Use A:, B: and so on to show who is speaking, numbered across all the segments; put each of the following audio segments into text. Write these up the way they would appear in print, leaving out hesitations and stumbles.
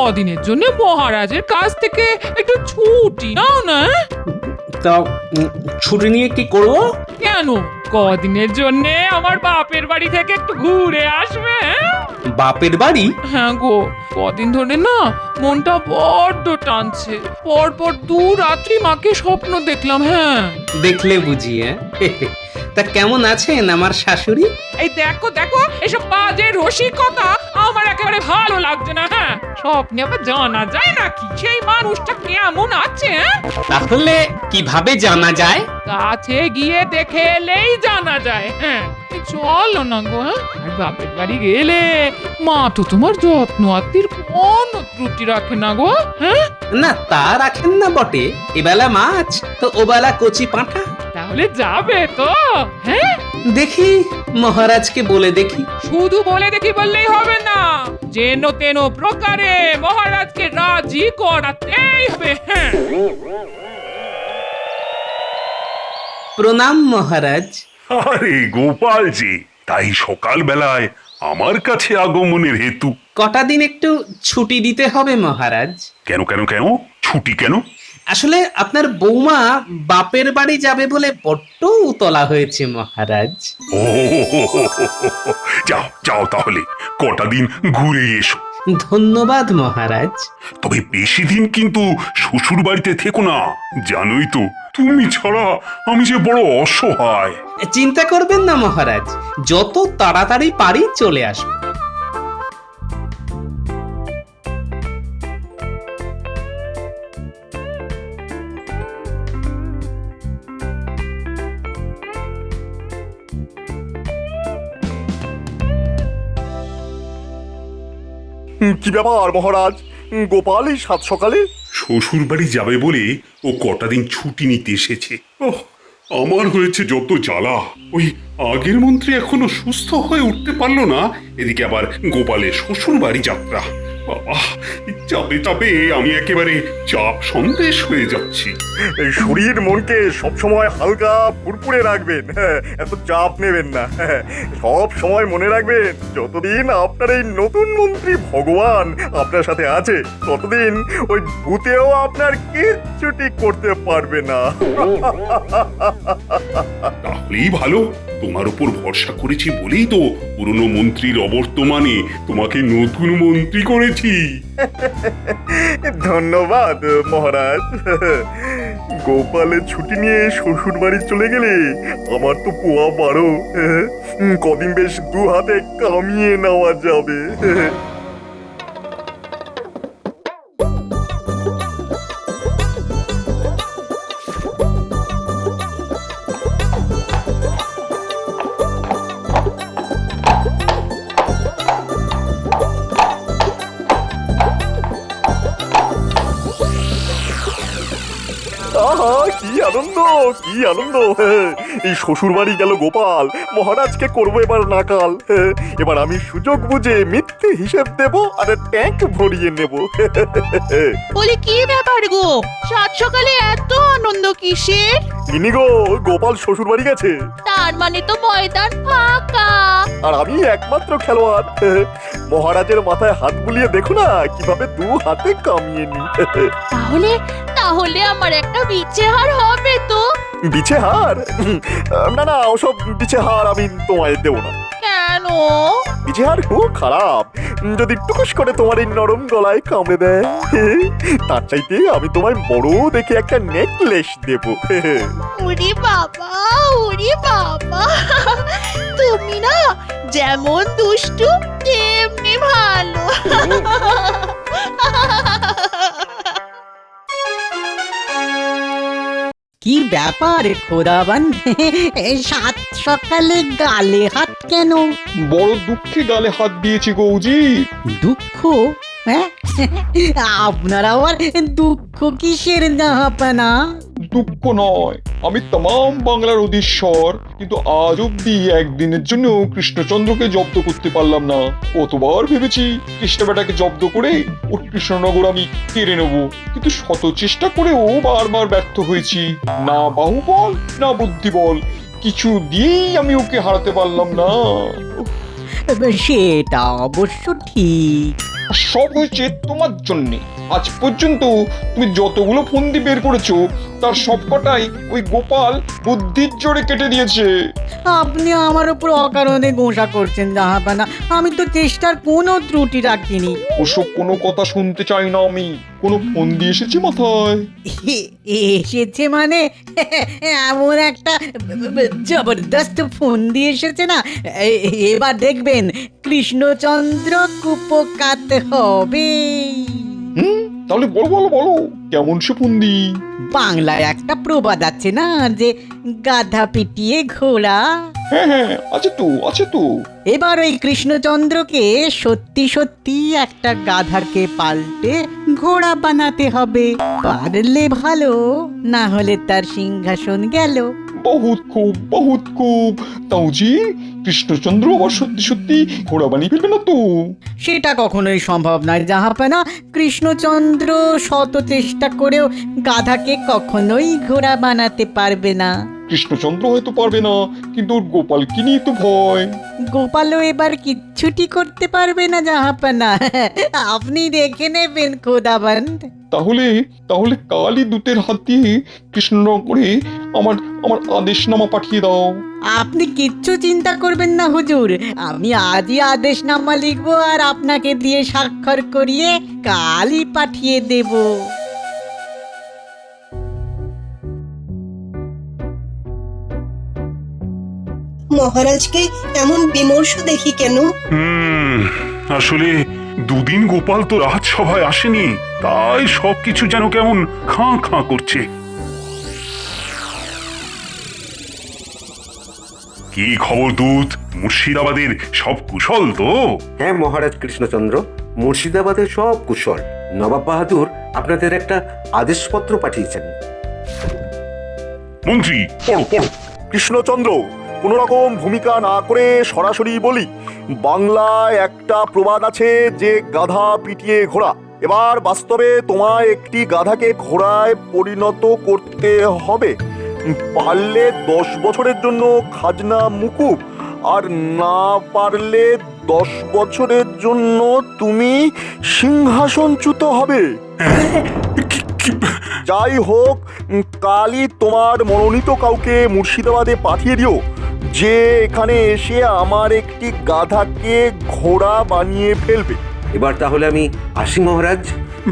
A: কদিনের জন্য মহারাজের কাছ থেকে একটু ছুটি নাও না।
B: তা ছুটি নিয়ে কি করব?
A: কেন, কদিনের জন্য আমার বাপের বাড়ি থেকে একটু ঘুরে আসবে।
B: বাপের বাড়ি?
A: হ্যাঁ গো, কদিন ধরে না মনটা বড্ড টানছে। পরপর 2 রাত্রি মাকে স্বপ্ন দেখলাম। হ্যাঁ,
B: দেখলে বুঝিয়ে। তা কেমন আছেন আমার শাশুড়ি?
A: এই দেখো দেখো, এসব বাজে রসিকতা আমার একেবারে ভালো লাগছে না। হ্যাঁ, স্বপ্নে আবার জানা যায় নাকি সেই মানুষটা কেমন আছে?
B: তাহলে কিভাবে জানা যায়?
A: কাছে গিয়ে দেখে এলেই জানা যায়। হ্যাঁ, চলো না গো। হ্যাঁ, আর বাপের বাড়ি গেলে মা তো তোমার যত্ন আত্মীর কোনো ত্রুটি রাখে না গো। হ্যাঁ,
B: না তা রাখেন না বটে, এবেলা মাছ তো ওবেলা কচি পাঁঠা।
A: তাহলে যাবে তো? হ্যাঁ,
B: দেখি মহারাজকে বলে দেখি।
A: শুধু বলে দেখি বললেই হবে না, যেন তেন প্রকারে মহারাজকে রাজি করাতেই হবে। হ্যাঁ,
B: প্রণাম মহারাজ।
C: আরে গোপালজি, তাই সকালবেলায় আমার কাছে আগমনের হেতু?
B: কটা দিন একটু ছুটি দিতে হবে মহারাজ।
C: কেন কেন কেন? ছুটি কেন?
B: আসলে আপনার বৌমা বাপের বাড়ি যাবে বলে বড্ড উতলা হয়েছে মহারাজ।
C: ও, যাও যাও তাহলে কটা দিন ঘুরে এসো।
B: ধন্যবাদ মহারাজ।
C: তবে বেশি দিন কিন্তু শ্বশুর বাড়িতে থেকো না, জানোই তো তুমি ছাড়া আমি যে বড় অসহায়।
B: চিন্তা করবেন না মহারাজ, যত তাড়াতাড়ি পারি চলে আসবো।
D: কি ব্যাপার মহারাজ, গোপাল এই সাত সকালে?
C: শ্বশুর বাড়ি যাবে বলে ও কটা দিন ছুটি নিতে এসেছে। ওহ, আমার হয়েছে যত জ্বালা। ওই আগের মন্ত্রী এখনো সুস্থ হয়ে উঠতে পারলো না, এদিকে আবার গোপালের শ্বশুর বাড়ি যাত্রা। বাবা, চাপে চাপে আমি একেবারে চাপ সন্দেশ হয়ে যাচ্ছি।
D: এই শরীর মনকে সবসময় হালকা ফুরফুরে রাখবেন। হ্যাঁ, এত চাপ নেবেন না। হ্যাঁ, সব সময় মনে রাখবেন, যতদিন আপনার এই নতুন মন্ত্রী ভগবান আপনার সাথে আছে, ততদিন ওই ভূতেও আপনার কিচ্ছুটি করতে পারবে না।
C: তাহলেই ভালো, তোমার উপর ভরসা করেছি বলেই তো পুরনো মন্ত্রীর অবর্তমানে তোমাকে নতুন মন্ত্রী করেছি।
D: ধন্যবাদ মহারাজ। গোপালের ছুটি নিয়ে শ্বশুর বাড়ি চলে গেলে আমার তো পোয়া বারো। কদিন বেশ 2 হাতে কামিয়ে নেওয়া যাবে। আহা, কি আনন্দ, কি আনন্দ! এই শ্বশুর বাড়ি গেল গোপাল, মহারাজকে করবো এবার নাকাল। এবার আমি সুযোগ বুঝে মিথ্যে হিসেব দেব আর ট্যাঙ্ক ভরিয়ে নেব।
E: বলি কি ব্যাপার গো, সাত সকালে এত আনন্দ কিসের?
D: মিনি গো, গোপাল শ্বশুর বাড়ি গেছে,
E: তার মানে তো ময়দান ফাঁকা।
D: আর আমি একমাত্র খেলোয়াড়। মহারাজের মাথায় হাত বুলিয়ে দেখো না কিভাবে 2 হাতে কামিয়ে নি।
E: তাহলে তাহলে আমার একটা বিচেহার হবে তো?
D: বিছে হার? না না, ওসব বিছে হার আমি তোমায় দেবো না।
E: কেন?
D: বিছে হার খুব খারাপ, যদি টুকুস করে তোমার এই নরম গলায় কামড়ে দেয়। তার চাইতে আমি তোমায় বড় দেখে একটা নেকলেস দেবো।
E: ওরে বাবা, ওরে বাবা, তুমি না যেমন দুষ্টু তেমনি ভালো।
F: কি ব্যাপার খোদাবান, সাত সকালে গালে হাত কেন?
G: বড় দুঃখে গালে হাত দিয়েছি গৌজি।
F: দুঃখ? হ্যাঁ, আপনার আবার দুঃখ কিসের জাহাপানা?
G: দুঃখ নয়, আমি তমাম বাংলার অধীশ্বর, কিন্তু আজ অব্দি একদিনের জন্য কৃষ্ণচন্দ্রকে জব্দ করতে পারলাম না। কতবার ভেবেছি কৃষ্ণ বেটাকে জব্দ করে ওর কৃষ্ণনগর আমি কেড়ে নেবো, কিন্তু শত চেষ্টা করেও বারবার ব্যর্থ হয়েছি। না বাহুবল না বুদ্ধিবল, কিছু দিয়েই আমি ওকে হারাতে পারলাম না।
F: সেটা অবশ্য ঠিক।
G: আর সব হয়েছে তোমার জন্যে। আজ পর্যন্ত তুমি যতগুলো ফন্দি বের করেছো তার সবকটাই ওই গোপাল বুদ্ধির জোরে কেটে দিয়েছে।
F: আপনি আমার উপর অকারণে গোসা করছেন জাহাপানা। আমি তো চেষ্টার কোনো ত্রুটি রাখিনি।
G: ওসব কোনো কথা শুনতে চাই না আমি। কোনো ফন্দি এসেছে মাথায়?
F: এসেছে মানে এমন একটা জবরদস্ত ফোন দিয়ে এসেছে না, এবার দেখবেন কৃষ্ণচন্দ্র কুপকাত হবে।
G: তাহলে বলো বলো বলো, কেমন সে ফন্দি?
F: বাংলায় একটা প্রবাদ আছে না, যে গাধা পিটিয়ে ঘোড়া।
G: হ্যাঁ হ্যাঁ, আছে তো আছে তো।
F: এবার ওই কৃষ্ণচন্দ্রকে সত্যি সত্যি একটা গাধাকে পাল্টে ঘোড়া বানাতে হবে। পারলে ভালো, না হলে তার সিংহাসন গেল।
G: বহুত খুব। তাও জি, কৃষ্ণচন্দ্র আবার সত্যি সত্যি ঘোড়া বানিয়ে ফেলবে না তো?
F: সেটা কখনোই সম্ভব নয় জাহাপানা। কৃষ্ণচন্দ্র শত চেষ্টা করেও গাধাকে কখনোই ঘোড়া বানাতে পারবে না।
G: কৃষ্ণচন্দ্র হয়তো পারবে না, কিন্তু ওর গোপালকে নিয়ে তো ভয়।
F: গোপালও এবার কিচ্ছুটি করতে পারবে না জাহাপানা। আপনি দেখে নেবেন খোদাবন্দ।
G: তাহলে তাহলে কালই দূতের হাত দিয়ে কৃষ্ণনগরে আমার আমার আদেশনামা পাঠিয়ে দাও।
F: আপনি কিচ্ছু চিন্তা করবেন না হুজুর, আমি আজই আদেশনামা লিখবো আর আপনাকে দিয়ে স্বাক্ষর করিয়ে কালই পাঠিয়ে দেব।
H: মহারাজকে এমন বিমর্ষ দেখি কেন?
C: আসলে দুদিন গোপাল তো রাজসভায় আসেনি, তাই সবকিছু যেন কেমন খাঁ খাঁ করছে। কি খবর দূত? মুর্শিদাবাদের সব কুশল তো?
I: হ্যাঁ মহারাজ কৃষ্ণচন্দ্র, মুর্শিদাবাদের সব কুশল। নবাব বাহাদুর আপনাদের একটা আদেশপত্র পাঠিয়েছেন।
C: মন্ত্রী, পড়ো পড়ো।
D: কৃষ্ণচন্দ্র, কোনো রকম ভূমিকা না করে সরাসরি বলি, বাংলায় একটা প্রবাদ আছে যে গাধা পিটিয়ে ঘোড়া। এবার বাস্তবে তোমায় একটি গাধাকে ঘোড়ায় পরিণত করতে হবে। পারলে 10 বছরের জন্য খাজনা মুকুব, আর না পারলে 10 বছরের জন্য তুমি সিংহাসনচ্যুত হবে। যাই হোক, কালই তোমার মনোনীত কাউকে মুর্শিদাবাদে পাঠিয়ে দিও, যে এখানে এসে আমার একটি গাধাকে ঘোড়া বানিয়ে ফেলবে।
I: এবার তাহলে আমি আসি মহারাজ।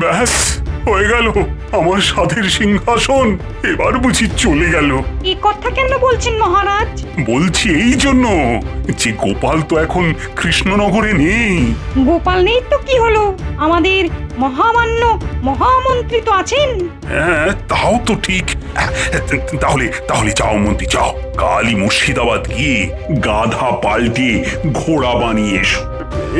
C: ব্যাস হয়ে গেল, আমার সাধের সিংহাসন এবার বুঝি চলে গেল।
J: এই কথা কেন বলছেন মহারাজ?
C: বলছি এই জন্য যে গোপাল তো এখন কৃষ্ণনগরে নেই।
J: গোপাল নেই তো কি হলো, আমাদের মহামান্য মহামন্ত্রী তো আছেন।
C: হ্যাঁ তাও তো ঠিক। তাহলে তাহলে যাও মন্ত্রী, যাও কালই মুর্শিদাবাদ গিয়ে গাধা পাল্টে ঘোড়া বানিয়ে এসো।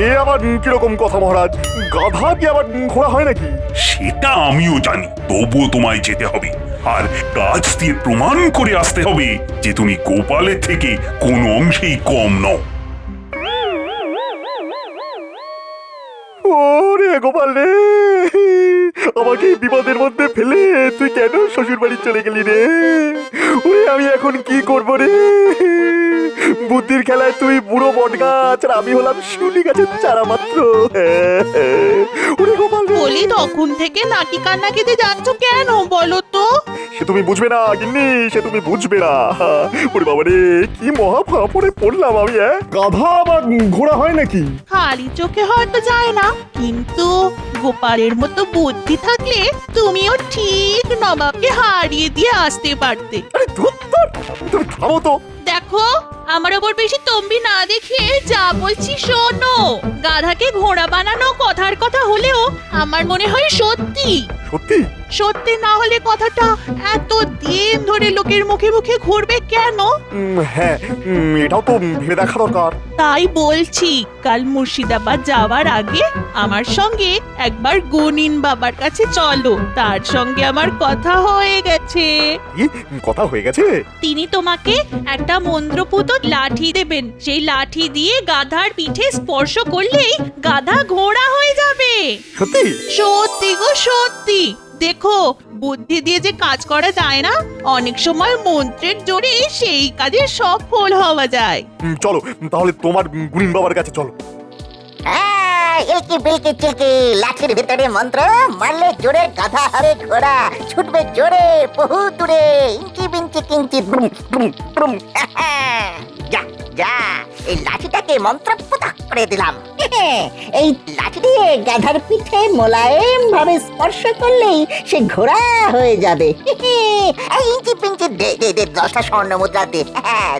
D: এ আবার কিরকম কথা মহারাজ? গাধা কি আবার ঘোড়া হয় নাকি?
C: সেটা আমিও জানি, তবুও তোমায় যেতে হবে, আর কাজ দিয়ে প্রমাণ করে আসতে হবে যে তুমি গোপালের থেকে কোনো অংশেই কম নও।
D: ওরে গোপাল রে, আমাকে এই বিপদের মধ্যে ফেলে তুই কেন শ্বশুর বাড়ি চলে গেলি রে? ওরে আমি এখন কি করব রে? বুদ্ধির খেলায় তুই বুড়ো বট গাছ আর আমি হলাম শিউলি গাছের চারা মাত্র। ওরে গোপাল রে,
E: বলি তখন থেকে নাকি কান্না কেঁদে যাচ্ছ কেন বলো তো?
D: সে তুমি বুঝবে না গিন্নি, সে তুমি বুঝবে না। ওরে বাবা রে, কি মহা ফাঁপড়ে পড়লাম আমি। গাধা আবার ঘোড়া হয় নাকি?
E: খালি চোখে হয়তো যায় না, কিন্তু গোপালের মতো বুদ্ধি থাকলে তুমিও ঠিক নবাবকে হারিয়ে দিয়ে আসতে পারতে।
D: আরে ধুর, তুমি থামো তো।
E: দেখো, আমার ওপর বেশি তম্বি না দেখিয়ে যা বলছি শোনো। গাধাকে ঘোড়া বানানো কথার কথা হলেও আমার মনে হয় সত্যি।
D: সত্যি?
E: সত্যি না হলে কথাটা এত দিন ধরে লোকের মুখে মুখে ঘুরবে কেন?
D: হ্যাঁ, এটাও তো ভেবে দেখা দরকার।
E: তাই বলছি, কাল মুর্শিদাবাদ যাওয়ার আগে আমার সঙ্গে একবার গুনিন বাবার কাছে চলো। তার সঙ্গে আমার কথা হয়ে গেছে।
D: কি কথা হয়ে গেছে?
E: তিনি তোমাকে একটা মন্ত্রপুত লাঠি দেবেন। সেই লাঠি দিয়ে গাধার পিঠে স্পর্শ করলেই গাধা ঘোড়া হয়ে যাবে।
D: সত্যি?
E: সত্যি গো সত্যি। দেখো, বুদ্ধি দিয়ে যে কাজ করা যায় না, অনেক সময় মন্ত্রের জোরে সেই কাজে সফল হওয়া যায়।
D: চলো তাহলে তোমার গুনিন বাবার কাছে চলো।
K: হিলকি বিলকি চিলকি লাঠির ভিতরে মন্ত্র মারলে জোরে গাধা হবে ঘোড়া ছুটবে জোরে বহু দূরে ইঞ্চি বিঞ্চি কিঞ্চি ব্রুম ব্রুম ব্রুম যা যা এই লাঠিটাকে মন্ত্রপুত করে দিলাম এই লাঠি দিয়ে গাধার পিঠে মোলায়েম ভাবে স্পর্শ করলেই সে ঘোড়া হয়ে যাবে এই ইঞ্চি পিঞ্চি দে দে দে 10টা স্বর্ণ মুদ্রা দে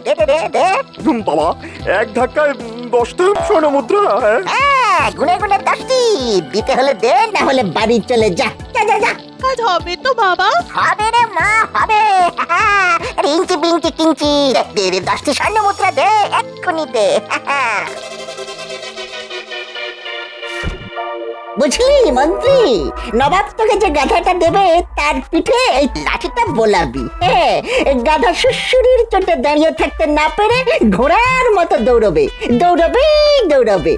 K: দে দে দে দে
D: বাবা এক ধাক্কায় 10টা স্বর্ণ মুদ্রা
K: গুনে গুনে 10টি দিতে হলে দে না হলে বাড়ি চলে যা যা যা যা
E: কাজ হবে তো বাবা?
K: হবে রে মা হবে আরে ইঞ্চি বিঞ্চি কিঞ্চি দে দে 10টি স্বর্ণ মুদ্রা দে এক্ষুনি দে বুঝলি মন্ত্রী নবাব তোকে যে গাধাটা দেবে তার পিঠে এই লাঠিটা বোলাবি গাধা সুশুরির চোটে দাঁড়িয়ে থাকতে না পেরে ঘোড়ার মতো দৌড়বে দৌড়বে দৌড়বে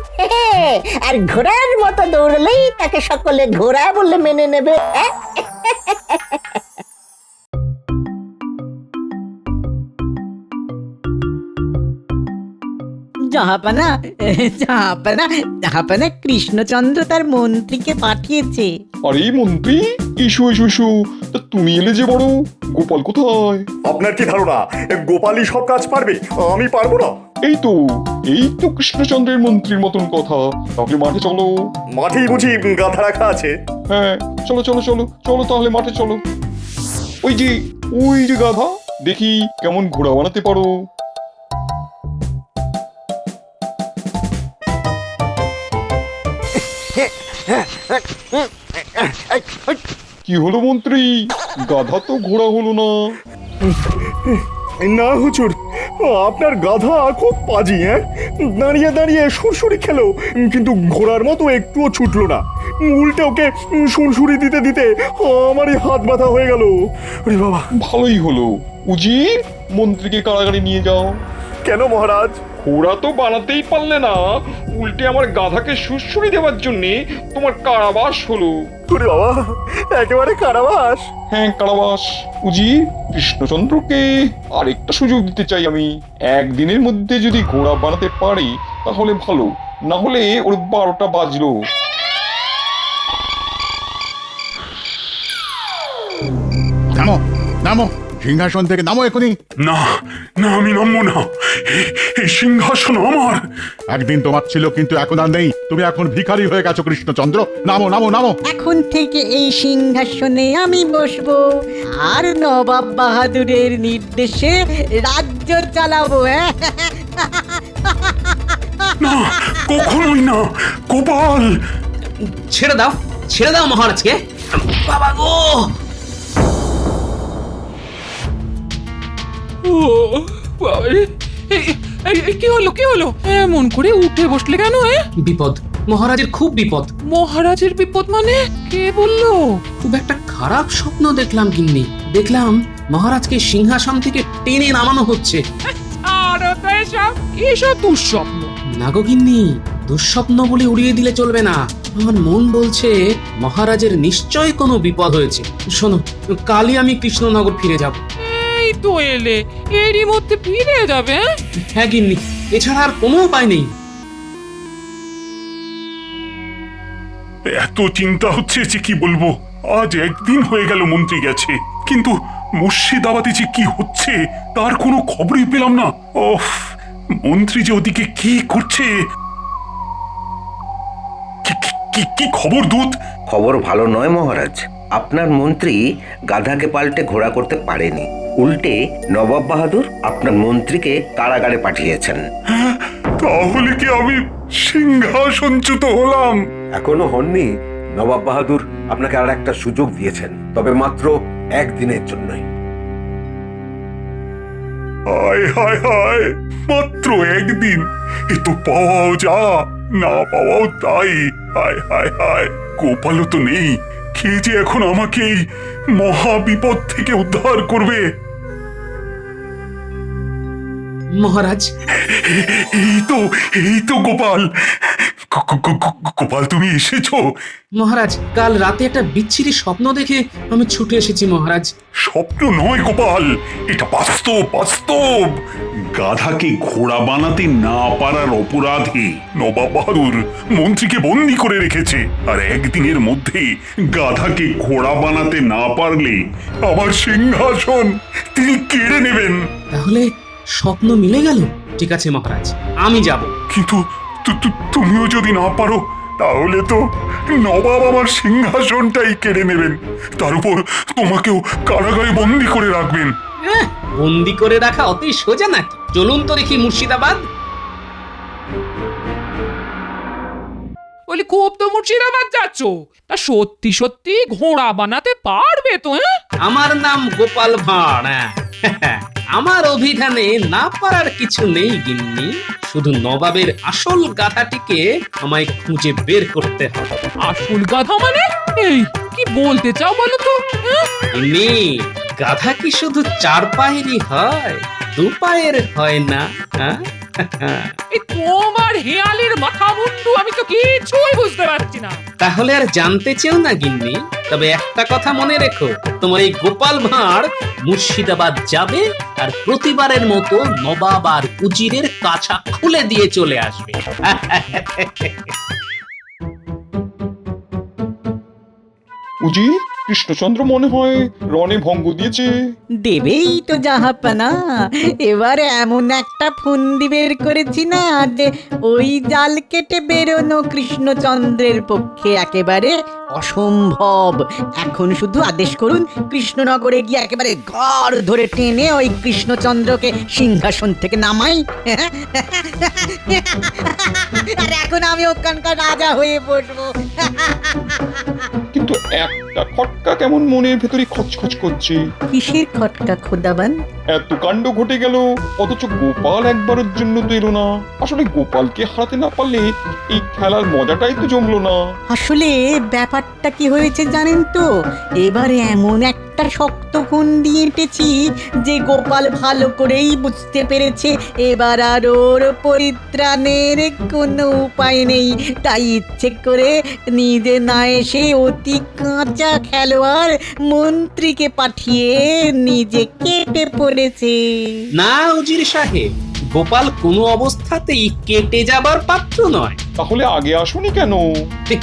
K: আর ঘোড়ার মতো দৌড়লেই তাকে সকলে ঘোড়া বলে মেনে নেবে
F: জাহাপানা জাহাপানা জাহাপানা কৃষ্ণচন্দ্র তার মন্ত্রীকে পাঠিয়েছে।
G: আরে মন্ত্রী, এসো এসো এসো। তা তুমি এলে যে বড়, গোপাল কোথায়?
D: আপনার কি ধারণা গোপালই সব কাজ পারবে? আমি পারবো না?
G: এই তো কৃষ্ণচন্দ্রের মন্ত্রীর মতন কথা। তাহলে মাঠে চলো।
D: মাঠেই বুঝি গাধা রাখা আছে?
G: হ্যাঁ, চলো চলো চলো চলো তাহলে মাঠে চলো। ওই যে গাধা, দেখি কেমন ঘোড়া বানাতে পারো। কি হলো মন্ত্রী, গাধা তো ঘোড়া হলো না?
D: না হুজুর, আপনার গাধা খুব পাজি। দাঁড়িয়ে দাঁড়িয়ে সুরসুরি খেলো, কিন্তু ঘোড়ার মতো একটুও ছুটলো না। উল্টে ওকে সুরসুরি দিতে দিতে আমারই হাত ব্যথা হয়ে গেল। ওরে বাবা!
G: ভালোই হলো, উজির মন্ত্রীকে কারাগারে নিয়ে যাও।
D: কেন মহারাজ?
G: ঘোড়া তো বানাতেই পারলে না, উল্টে আমার গাধাকে সুরসুরি দেওয়ার জন্যে তোমার কারাবাস হলো।
D: ওরে বাবা, একেবারে কারাবাস?
G: হ্যাঁ, কারাবাস। উজির, কৃষ্ণচন্দ্রকে আরেকটা সুযোগ দিতে চাই আমি। একদিনের মধ্যে যদি ঘোড়া বানাতে পারি তাহলে ভালো, না হলে ওর 12টা বাজলো।
L: নামো নামো, সিংহাসন থেকে নামো এখনই।
C: না না, আমি নামবো না। এই সিংহাসন আমার।
L: একদিন তোমার ছিল, কিন্তু এখন আর নেই। তুমি এখন ভিখারি হয়ে গেছো কৃষ্ণচন্দ্র। নামো নামো নামো।
F: এখন থেকে এই সিংহাসনে আমি বসবো আর নবাব বাহাদুরের নির্দেশে রাজ্য চালাবো।
C: না, কখনোই না। গোপাল,
B: ছেড়ে দাও মহারাজকে। বাবা গো!
A: ও বাবারে, কি হলো এমন করে উঠে বসলে কেন?
B: বিপদ, মহারাজের খুব বিপদ।
A: মহারাজের বিপদ মানে? কে বললো?
B: খুব একটা খারাপ স্বপ্ন দেখলাম গিন্নি। দেখলাম মহারাজকে সিংহাসন থেকে টেনে নামানো হচ্ছে।
A: আরো তো এসব দুঃস্বপ্ন।
B: না গো গিন্নি, দুঃস্বপ্ন বলে উড়িয়ে দিলে চলবে না। আমার মন বলছে মহারাজের নিশ্চয় কোনো বিপদ হয়েছে। শোনো, কালই আমি কৃষ্ণনগর ফিরে যাব।
A: এই তো এলে, এরই মধ্যে ফিরে যাবে?
B: হ্যাঁ গিন্নি, এছাড়া আর কোনো উপায় নেই।
C: এত চিন্তা হচ্ছে যে কি বলবো। আজ একদিন হয়ে গেল মন্ত্রী গেছে, কিন্তু মুর্শিদাবাদে যে কি হচ্ছে তার কোনো খবরই পেলাম না। ওফ, মন্ত্রী যে ওদিকে কি করছে। কি খবর দূত?
I: খবর ভালো নয় মহারাজ। আপনার মন্ত্রী গাধাকে পাল্টে ঘোড়া করতে পারেনি। উল্টে নবাব বাহাদুর আপনার মন্ত্রীকে কারাগারে পাঠিয়েছেন।
C: তাহলে কি আমি সিংহাসনচ্যুত হলাম?
I: এখনো হননি। নবাব বাহাদুর আপনাকে আর একটা সুযোগ দিয়েছেন, তবে মাত্র একদিনের জন্যই।
C: হায় হায় হায়, মাত্র একদিন! এ তো পাওয়াও যা, না পাওয়াও তাই। হায় হায় হায়, গোপালও তো নেই। কে যে এখন আমাকে এই মহা বিপদ থেকে উদ্ধার করবে?
B: মহারাজ,
C: এই তো গোপাল। গোপাল, তুমি এসেছো?
B: মহারাজ, কাল রাতে একটা বিচ্ছিরি স্বপ্ন দেখে আমি ছুটে এসেছি মহারাজ।
C: স্বপ্ন নয় গোপাল, এটা বাস্তব বাস্তব। গাধাকে ঘোড়া বানাতে না পারার অপরাধে নবাব বাহাদুর মন্ত্রীকে বন্দি করে রেখেছে, আর একদিনের মধ্যে গাধাকে ঘোড়া বানাতে না পারলে আমার সিংহাসন তিনি কেড়ে নেবেন।
B: তাহলে স্বপ্ন মিলে গেল। ঠিক আছে মহারাজ, আমি যাব।
C: কিন্তু তুমিও যদি না পারো, তাহলে তো নবাব আমার সিংহাসনটাই কেড়ে নেবেন, তার উপর তোমাকেও কারাগারে বন্দি করে রাখবেন।
B: বন্দি করে রাখা অতই সোজা নাকি? চলুন তো দেখি মুর্শিদাবাদ।
A: বলি, খুব তো মুর্শিদাবাদ যাচ্ছ, তা সত্যি সত্যি ঘোড়া বানাতে পারবে তো?
B: আমার নাম গোপাল ভাঁড়। আমার অভিধানে না পারার কিছু নেই গিন্নি, শুধু নবাবের আসল গাধাটিকে আমায় খুঁজে বের করতে হবে।
A: আসল গাধা মানে? এই কি বলতে চাও বলো তো?
B: গিন্নি, গাধা কি শুধু 4 পায়েরই হয়, 2 পায়ের হয় না?
A: এই তোমার হেয়ালির মাথা মুন্ডু আমি তো কিছুই বুঝতে পারছি না।
B: তাহলে আর জানতে চেও না গিন্নি, তবে একটা কথা মনে রেখো, তোমার এই গোপাল ভাঁড় মুর্শিদাবাদ যাবে আর প্রতিবারের মতো নবাব আর উজিরের কাছা খুলে দিয়ে চলে আসবে।
G: উজি, কৃষ্ণচন্দ্র মনে হয় রণে ভঙ্গ দিয়েছে।
F: দেবেই তো জাহাপানা, এবার এমন একটা ফন্দি বের করেছি না যে ওই জাল কেটে বেরোনো কৃষ্ণচন্দ্রের পক্ষে একেবারে অসম্ভব। এখন শুধু আদেশ করুন, কৃষ্ণনগরে গিয়ে একেবারে ঘর ধরে টেনে ওই কৃষ্ণচন্দ্রকে সিংহাসন থেকে নামাই। আর এখন আমি ওখানকার রাজা হয়ে বসবো।
G: কিন্তু একটা খটকা কেমন মনের ভেতরে খচখচ করছে।
F: কিসের খটকা খোদাবান?
G: এত কাণ্ড ঘটে গেল, অথচ গোপাল একবারের জন্য তো এলো না। আসলে গোপালকে হারাতে না পারলে এই খেলার মজাটাই তো জমলো না।
F: আসলে ব্যাপারটা কি হয়েছে জানেন তো, এবারে এমন একটা শক্ত ফন্দি এঁটেছি যে গোপাল ভালো করেই বুঝতে পেরেছে এবার আর ওর পরিত্রাণের কোনো উপায় নেই। তাই ইচ্ছে করে নিজে না এসে অতি কাঁচা খেলোয়াড় মন্ত্রীকে পাঠিয়ে নিজে কেটে পড়েছে।
B: না উজির সাহেব, গোপাল কোনো অবস্থাতেই কেটে যাবার পাত্র নয়।
G: তাহলে আগে আসুনি কেন?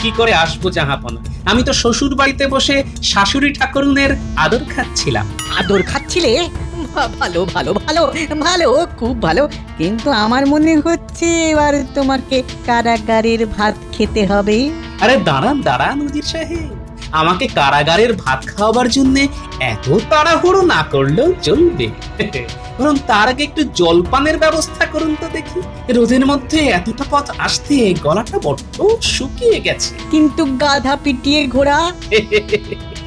B: কি করে আসবো জাহাপনা? আমি তো শ্বশুর বাড়িতে বসে শাশুড়ি ঠাকুরুনের আদর খাচ্ছিলাম।
F: আদর খাচ্ছিলে? ভালো ভালো ভালো ভালো, খুব ভালো। কিন্তু আমার মনে হচ্ছে এবার তোমাকে কারাগারের ভাত খেতে হবে।
B: আরে দাঁড়ান দাঁড়ান উজির সাহেব, আমাকে কারাগারের ভাত খাওয়াবার জন্য এত তাড়াহুড়ো না করলেও চলবে। বরং তার আগে একটু জলপানের ব্যবস্থা করুন তো দেখি। রোদের মধ্যে এতটা পথ আসতে গলাটা বড্ড শুকিয়ে গেছে।
F: কিন্তু গাধা পিটিয়ে ঘোড়া?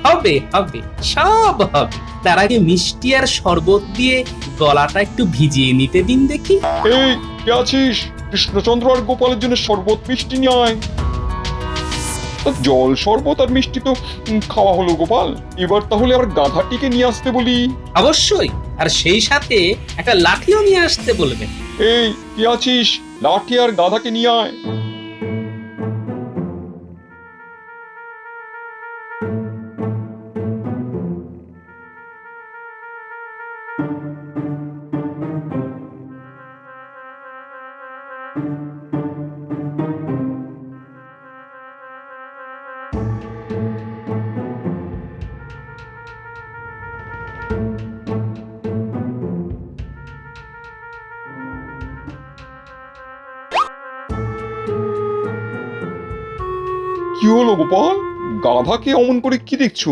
B: হবে হবে, সব হবে। তার আগে মিষ্টি আর শরবত দিয়ে গলাটা একটু ভিজিয়ে নিতে দিন দেখি।
G: এই কে আছিস? কৃষ্ণচন্দ্র আর গোপালের জন্য শরবত মিষ্টি নিয়ে আয়। জল শরবত আর মিষ্টি তো খাওয়া হলো গোপাল, এবার তাহলে আবার গাধাটিকে নিয়ে আসতে বলি।
B: অবশ্যই, আর সেই সাথে একটা লাঠিও নিয়ে আসতে বলবেন।
G: এই কে আছিস? লাঠি আর গাধাকে নিয়ে আয়। কি হলো গোপাল, গাধাকে অমন করে কি দেখছো?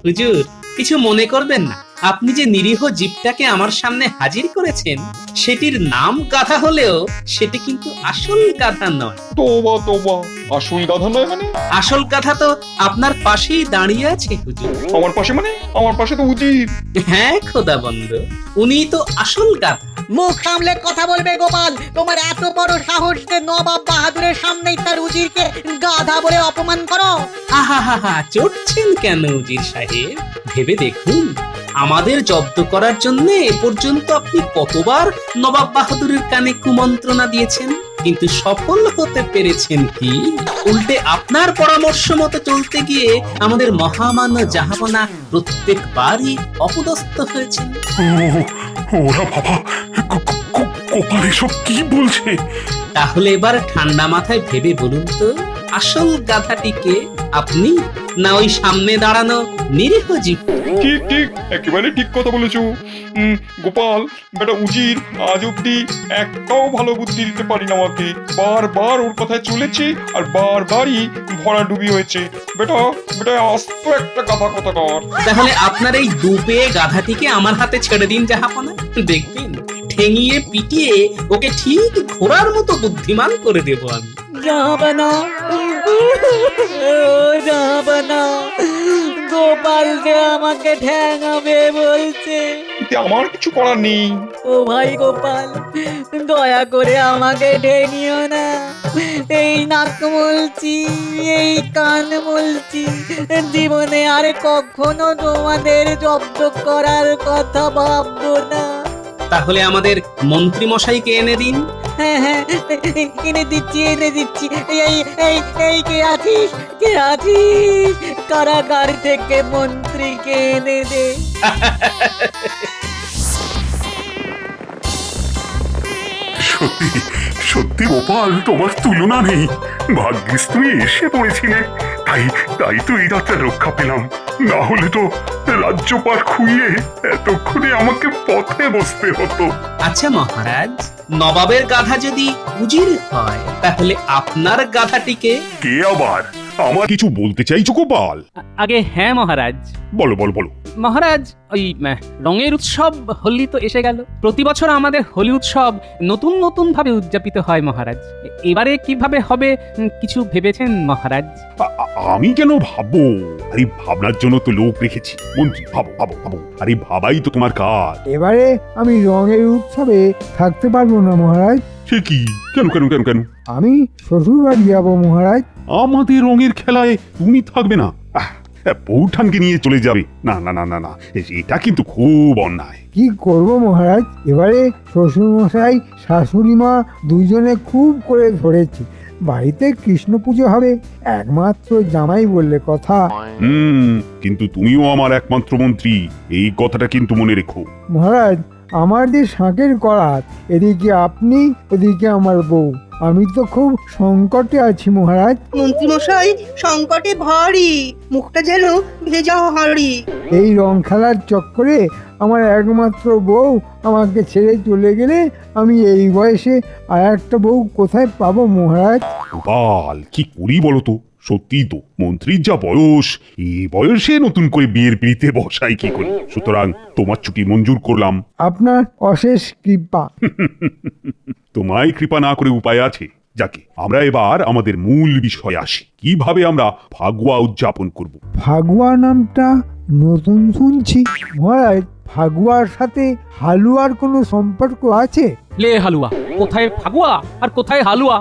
B: হুজুর, কিছু মনে করবেন না। আপনি যে নিরীহ জীবটাকে আমার সামনে হাজির করেছেন, সেটির নাম গাধা হলেও সেটি কিন্তু আসল গাধা নয়।
G: তোবা তোবা, আসল গাধা নয় মানে?
B: আসল গাধা তো আপনার পাশেই দাঁড়িয়ে আছে হুজুর।
G: আমার পাশে মানে? আমার পাশে তো উজির।
B: হ্যাঁ খোদা বন্ধ, উনিই তো আসল গাধা।
F: মুখ সামলে কথা বলবে গোপাল। তোমার এত বড় সাহস যে নবাব বাহাদুরের সামনেই তার উজিরকে গাধা বলে অপমান করো?
B: আহা হা হা, চড়ছেন কেন উজির সাহেব? ভেবে দেখুন, আমাদের জব্দ করার জন্য এ পর্যন্ত আপনি কতবার নবাব বাহাদুরের কানে কুমন্ত্রণা দিয়েছেন, কিন্তু সফল হতে পেরেছেন কি? উল্টে আপনার পরামর্শ মতো চলতে গিয়ে আমাদের মহামান্য জাহাপনা প্রত্যেকবারই অপদস্থ হয়েছেন।
C: ওরা বাবা, গোপাল এসব কি বলছে?
B: তাহলে এবার ঠান্ডা মাথায় ভেবে বলুন তো, আসল গাধাটিকে আপনি না ওই সামনে দাঁড়ানো নিরীহ জীব?
G: ঠিক ঠিক, একেবারে ঠিক কথা বলেছো। গোপাল বেটা উজির আজ অব্দি একটাও ভালো বুদ্ধি দিতে পারি না আমাকে। বারবার ওর কথায় চলেছে আর বারবারই ভরা ডুবি হয়েছে। বেটা বেটা আস্ত একটা গাধা কথাকার।
B: তাহলে আপনার এই দুপে গাধাটিকে আমার হাতে ছেড়ে দিন জাহাপনা, দেখবেন ঠেঙিয়ে পিটিয়ে ওকে ঠিক ঘোড়ার মতো বুদ্ধিমান করে দেব আমি।
F: জাহাপনা, জাহাপনা, গোপাল যে আমাকে ঠ্যাঙাবে বলছে।
G: এতে আমার কিছু করার নেই।
F: ও ভাই গোপাল, দয়া করে আমাকে ঠেনিও না। এই নাক মলছি, এই কান মলছি, জীবনে আর কখনো তোমাদের জব্দ করার কথা ভাববো না।
B: তাহলে আমাদের মন্ত্রী মশাইকে এনে দিন।
F: হ্যাঁ হ্যাঁ, এনে দিচ্ছি, এনে দিচ্ছি। এই এই এই কে আছিস, কে আছিস? কারাগার থেকে মন্ত্রীকে এনে দে।
C: সত্যি সত্যি গোপাল, তোমার তুলনা নেই। ভাগ্যিস তুমি এসে পড়েছিলে, তাই তাই তো এই রাতটা রক্ষা পেলাম। না হলে তো রাজ্যপাল খুইয়ে এতক্ষণে আমাকে পথে বসতে হতো।
B: আচ্ছা মহারাজ, নবাবের গাধা যদি উজির হয়, তাহলে আপনার গাধাটিকে?
C: কে আবার? আমার কিছু বলতে চাইছো গোপাল?
M: আগে হ্যাঁ মহারাজ।
C: বলো বলো বলো।
M: মহারাজ, ওই রঙের উৎসব হোলি তো এসে গেল। প্রতি বছর আমাদের হোলি উৎসব নতুন নতুন ভাবে উদযাপিত হয় মহারাজ। এবারে কিভাবে হবে কিছু ভেবেছেন মহারাজ?
C: আমি কেন ভাববো? আরে ভাবনার জন্য তো লোক রেখেছি। মন্ত্রী ভাবো ভাবো ভাবো, আরে ভাবাই তো তোমার কাজ।
N: এবারে আমি রঙের উৎসবে থাকতে পারবো না মহারাজ।
C: সে কি? কেন কেন কেন কেন?
N: আমি শ্বশুর বাড়ি যাবো মহারাজ।
C: আমাদের রঙের খেলায় তুমি থাকবে না? বৌঠানকে নিয়ে চলে যাবে? না না না না না, এটা কিন্তু খুব অন্যায়।
N: কি করব মহারাজ, এবারে শ্বশুর মশাই শাশুড়ি মা দুইজনে খুব করে ধরেছে। বাড়িতে কৃষ্ণ পুজো হবে, একমাত্র জামাই বললে কথা।
C: কিন্তু তুমিও আমার একমাত্র মন্ত্রী, এই কথাটা কিন্তু মনে রেখো।
N: মহারাজ, আমার যে শাঁকের করাত, এদিকে আপনি, ওদিকে আমার বউ, আমি তো খুব সংকটে আছি মহারাজ।
H: মন্ত্রী মশাই সংকটে ভারী, মুখটা যেন ভেজা হাঁড়ি।
N: এই রং খেলার চক্করে আমার একমাত্র বউ আমাকে ছেড়ে চলে গেলে আমি এই বয়সে আর একটা বউ কোথায় পাবো মহারাজ?
C: গোপাল, কি করি বলো তো? সত্যি তো, মন্ত্রীর যা বয়স, এই বয়সে নতুন করে বিয়ের পিড়িতে বসাই কি করি? সুতরাং তোমার ছুটি মঞ্জুর করলাম।
N: আপনার অশেষ কৃপা।
C: তোমায় কৃপা না করে উপায় আছে? যাকে আমরা এবার আমাদের মূল বিষয়ে আসি। কিভাবে আমরা ফাগুয়া উদযাপন করব?
N: ফাগুয়া নামটা নতুন শুনছি মহারাজ। ফাগুয়ার সাথে হালুয়ার কোনো সম্পর্ক আছে?
M: লে হালুয়া, কোথায় ফাগুয়া আর কোথায় হালুয়া?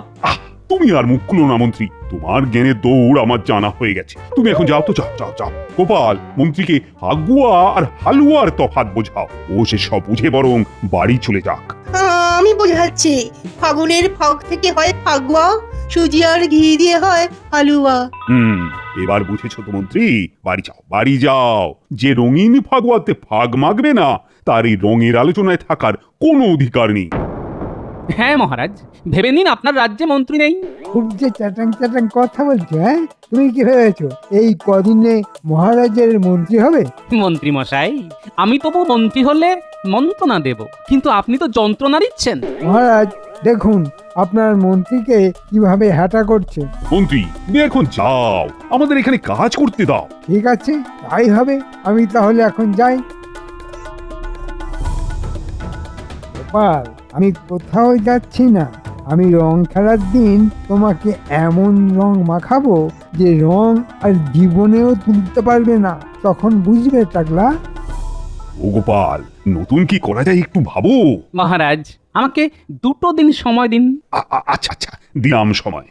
C: তুমি আর মুখ খুলো না মন্ত্রী, তোমার জ্ঞানের দৌড় আমার জানা হয়ে গেছে। তুমি এখন যাও তো, যাও যাও যাও। গোপাল, মন্ত্রীকে ফাগুয়া আর হালুয়ার তফাৎ বোঝাও। ও সে সব বুঝে বরং বাড়ি চলে যাক।
H: আমি বোঝাচ্ছি, ফাগুনের ফগ থেকে হয় ফাগুয়া, সুজি আর ঘি দিয়ে হয় হালুয়া।
C: এবার বুঝেছো তো মন্ত্রী? বাড়ি যাও, বাড়ি যাও। যে রঙিন ফাগুয়াতে ফাগ মাগবে না, তার এই রঙের আলোচনায় থাকার কোনো অধিকার নেই।
M: হ্যাঁ মহারাজ, ভেবে নিন আপনার রাজ্যে মন্ত্রী নেই।
N: খুব যে চ্যাটাং চ্যাটাং কথা বলছো, হ্যাঁ? তুমি কি ভেবেছো এই কদিনে মহারাজের মন্ত্রী হবে?
M: মন্ত্রী মশাই, আমি তবু মন্ত্রী হলে মন্ত্রণা দেব, কিন্তু আপনি তো যন্ত্রণা দিচ্ছেন।
N: মহারাজ দেখুন আপনার মন্ত্রীকে কিভাবে হ্যাটা করছে।
C: মন্ত্রী, তুমি এখন যাও, আমাদের এখানে কাজ করতে দাও।
N: ঠিক আছে, তাই হবে। আমি তাহলে এখন যাই। গোপাল, আমি কোথাও যাচ্ছি না। আমি রং খেলার দিন তোমাকে এমন রং মাখাবো যে রং আর জীবনেও তুলতে পারবে না। তখন বুঝবে টাকলা।
C: ও গোপাল, নতুন কি করা যায় একটু ভাবো।
M: মহারাজ, আমাকে 2 দিন সময় দিন।
C: আচ্ছা আচ্ছা, দিলাম সময়।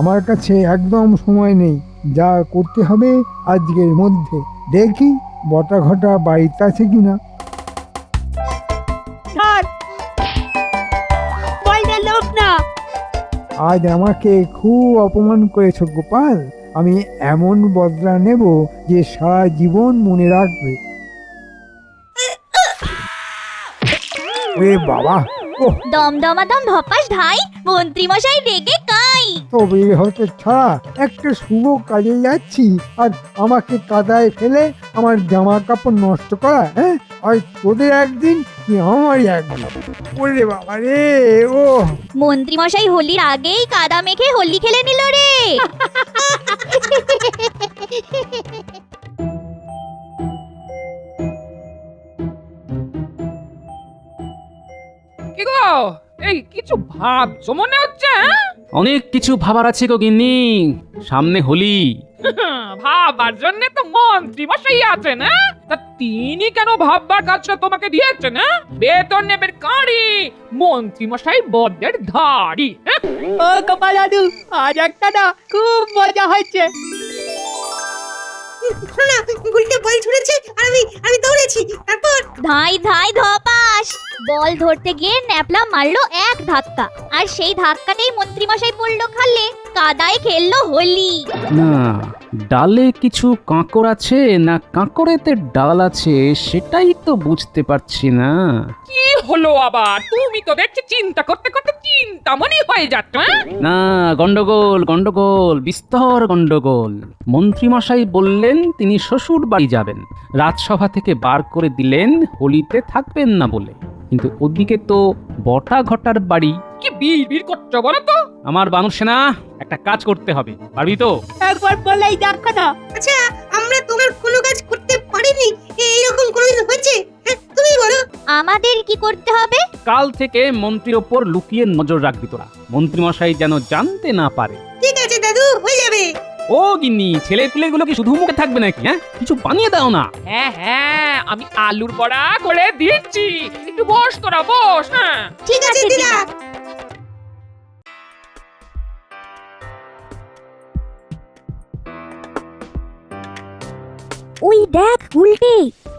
N: আমার কাছে একদম সময় নেই, যা করতে হবে আজকের মধ্যে। দেখি বটা ঘটা বাড়িতে আছে কিনা।
J: ধর বল না লোক না।
N: আজ আমাকে খুব অপমান করেছো গোপাল, আমি এমন বদলা নেব যে সারা জীবন মনে রাখবে। ওরে বাবা, ওহ,
O: দমদমাদম ধপাস ধাই মন্ত্রী মশাই ডেকে কাই।
N: তবে হতে ছাড়া একটা শুভ কাজে যাচ্ছি আর আমাকে কাদায় ফেলে আমার জামা কাপড় নষ্ট করা, হ্যাঁ? আর তোদের একদিন কি আমারই একদিন। ওরে বাবা রে, ও
O: মন্ত্রী মশাই হোলির আগেই কাদা মেখে হোলি খেলে নিল রে।
A: কি গো, এই কিছু ভাবছো মনে হচ্ছে? হ্যাঁ?
M: অনেক কিছু ভাবার আছে গো গিন্নি, সামনে হোলি।
A: ভাবার জন্য তো মন্ত্রী মশাই আছেন, হ্যাঁ? তা তিনি কেন ভাববার কাজটা তোমাকে দিয়েছেন? হ্যাঁ? বেতন নেবেন কারি, মন্ত্রী মশাই বড্ডের ধাড়ি। হ্যাঁ?
H: ও গোপাল দাদু, আজ একটা না খুব মজা হয়েছে। না, গুলটে বল ছুঁড়েছে আর আমি দৌড়েছি। তারপর
O: ধাই ধাই ধপাস বল ধরতে গিয়ে ন্যাপলা মারলো এক ধাক্কা, আর সেই ধাক্কাতেই মন্ত্রী মশাই পড়লো খালে, কাদায় খেললো হোলি।
M: না, ডালে কিছু কাঁকড় আছে না কাঁকড়েতে ডাল আছে সেটাই তো বুঝতে পারছি না।
A: কি হলো আবার? তুমি তো দেখছি চিন্তা করতে করতে চিন্তামণি হয়ে যাচ্ছ। হ্যাঁ?
M: না, গন্ডগোল গন্ডগোল, বিস্তর গন্ডগোল। মন্ত্রীমশাই বললেন তিনি শ্বশুর বাড়ি যাবেন, রাজসভা থেকে বার করে দিলেন হোলিতে থাকবেন না বলে। কিন্তু ওদিকে তো বটা ঘটার বাড়ি।
A: কি বিড়বিড় করছো বলো তো?
M: আমার বানর সেনা, একটা কাজ করতে হবে, পারবি তো?
H: একবার বলেই দেখো না। আচ্ছা, আমরা তোমার কোনো কাজ করতে পারিনি, এইরকম কোনোদিন হয়েছে? তুমি বলো।
O: আমাদের কি করতে হবে?
M: কাল থেকে মন্ত্রীর ওপর লুকিয়ে নজর রাখবি তোরা, মন্ত্রীমশাই যেন জানতে না পারে।
H: ঠিক আছে দাদু, হয়ে যাবে।
M: ও গিন্নি, ছেলে পিলেগুলো কি শুধু মুখে থাকবে নাকি? হ্যাঁ, কিছু বানিয়ে দাও না।
A: হ্যাঁ হ্যাঁ, আমি আলুর বড়া করে দিচ্ছি, একটু বস তোরা বস। হ্যাঁ
H: ঠিক আছে দিদা।
O: ওই দেখ উল্টে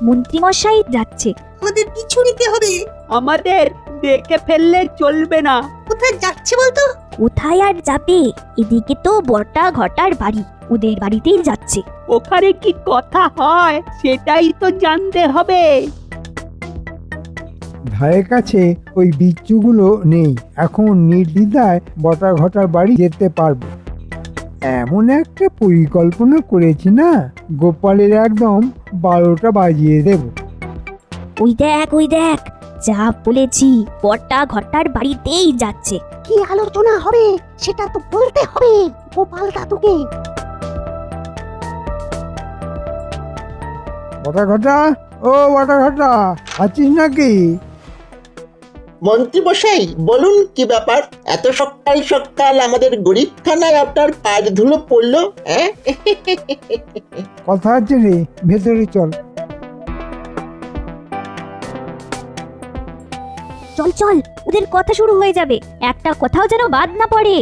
O: মন্ত্রী মশাই যাচ্ছে।
H: আমাদের পিছু নিতে হবে।
J: আমাদের দেখে ফেললে চলবে না।
H: কোথায় যাচ্ছে বলতো?
O: কোথায় আর যাবে, এদিকে তো বটা ঘটার বাড়ি, ওদের বাড়িতেই যাচ্ছে।
J: ওখানে কি কথা হয় সেটাই তো জানতে হবে।
N: ধারে কাছে ওই বিচ্ছুগুলো নেই, এখন নির্দ্বিধায় বটা ঘটার বাড়ি যেতে পারবো। এমন একটা পরিকল্পনা করেছি না, গোপালের একদম 12টা বাজিয়ে দেব।
O: ওই দেখ যা বলেছি, বটা ঘটার বাড়িতেই যাচ্ছে।
H: কি আলোচনা হবে সেটা তো বলতে হবে গোপাল দাদুকে।
N: বটা ঘটা, ও বটা ঘটা, আছিস নাকি?
K: মন্ত্রী মশাই বলুন, কি ব্যাপার? এত সকাল সকাল আমাদের গরিবখানায় আপনার পায়ের ধুলো পড়লো? হ্যাঁ,
N: কথা আছে রে, ভেতরে চল।
O: চল চল, ওদের কথা শুরু হয়ে যাবে, একটা কথাও যেন বাদ না পড়ে।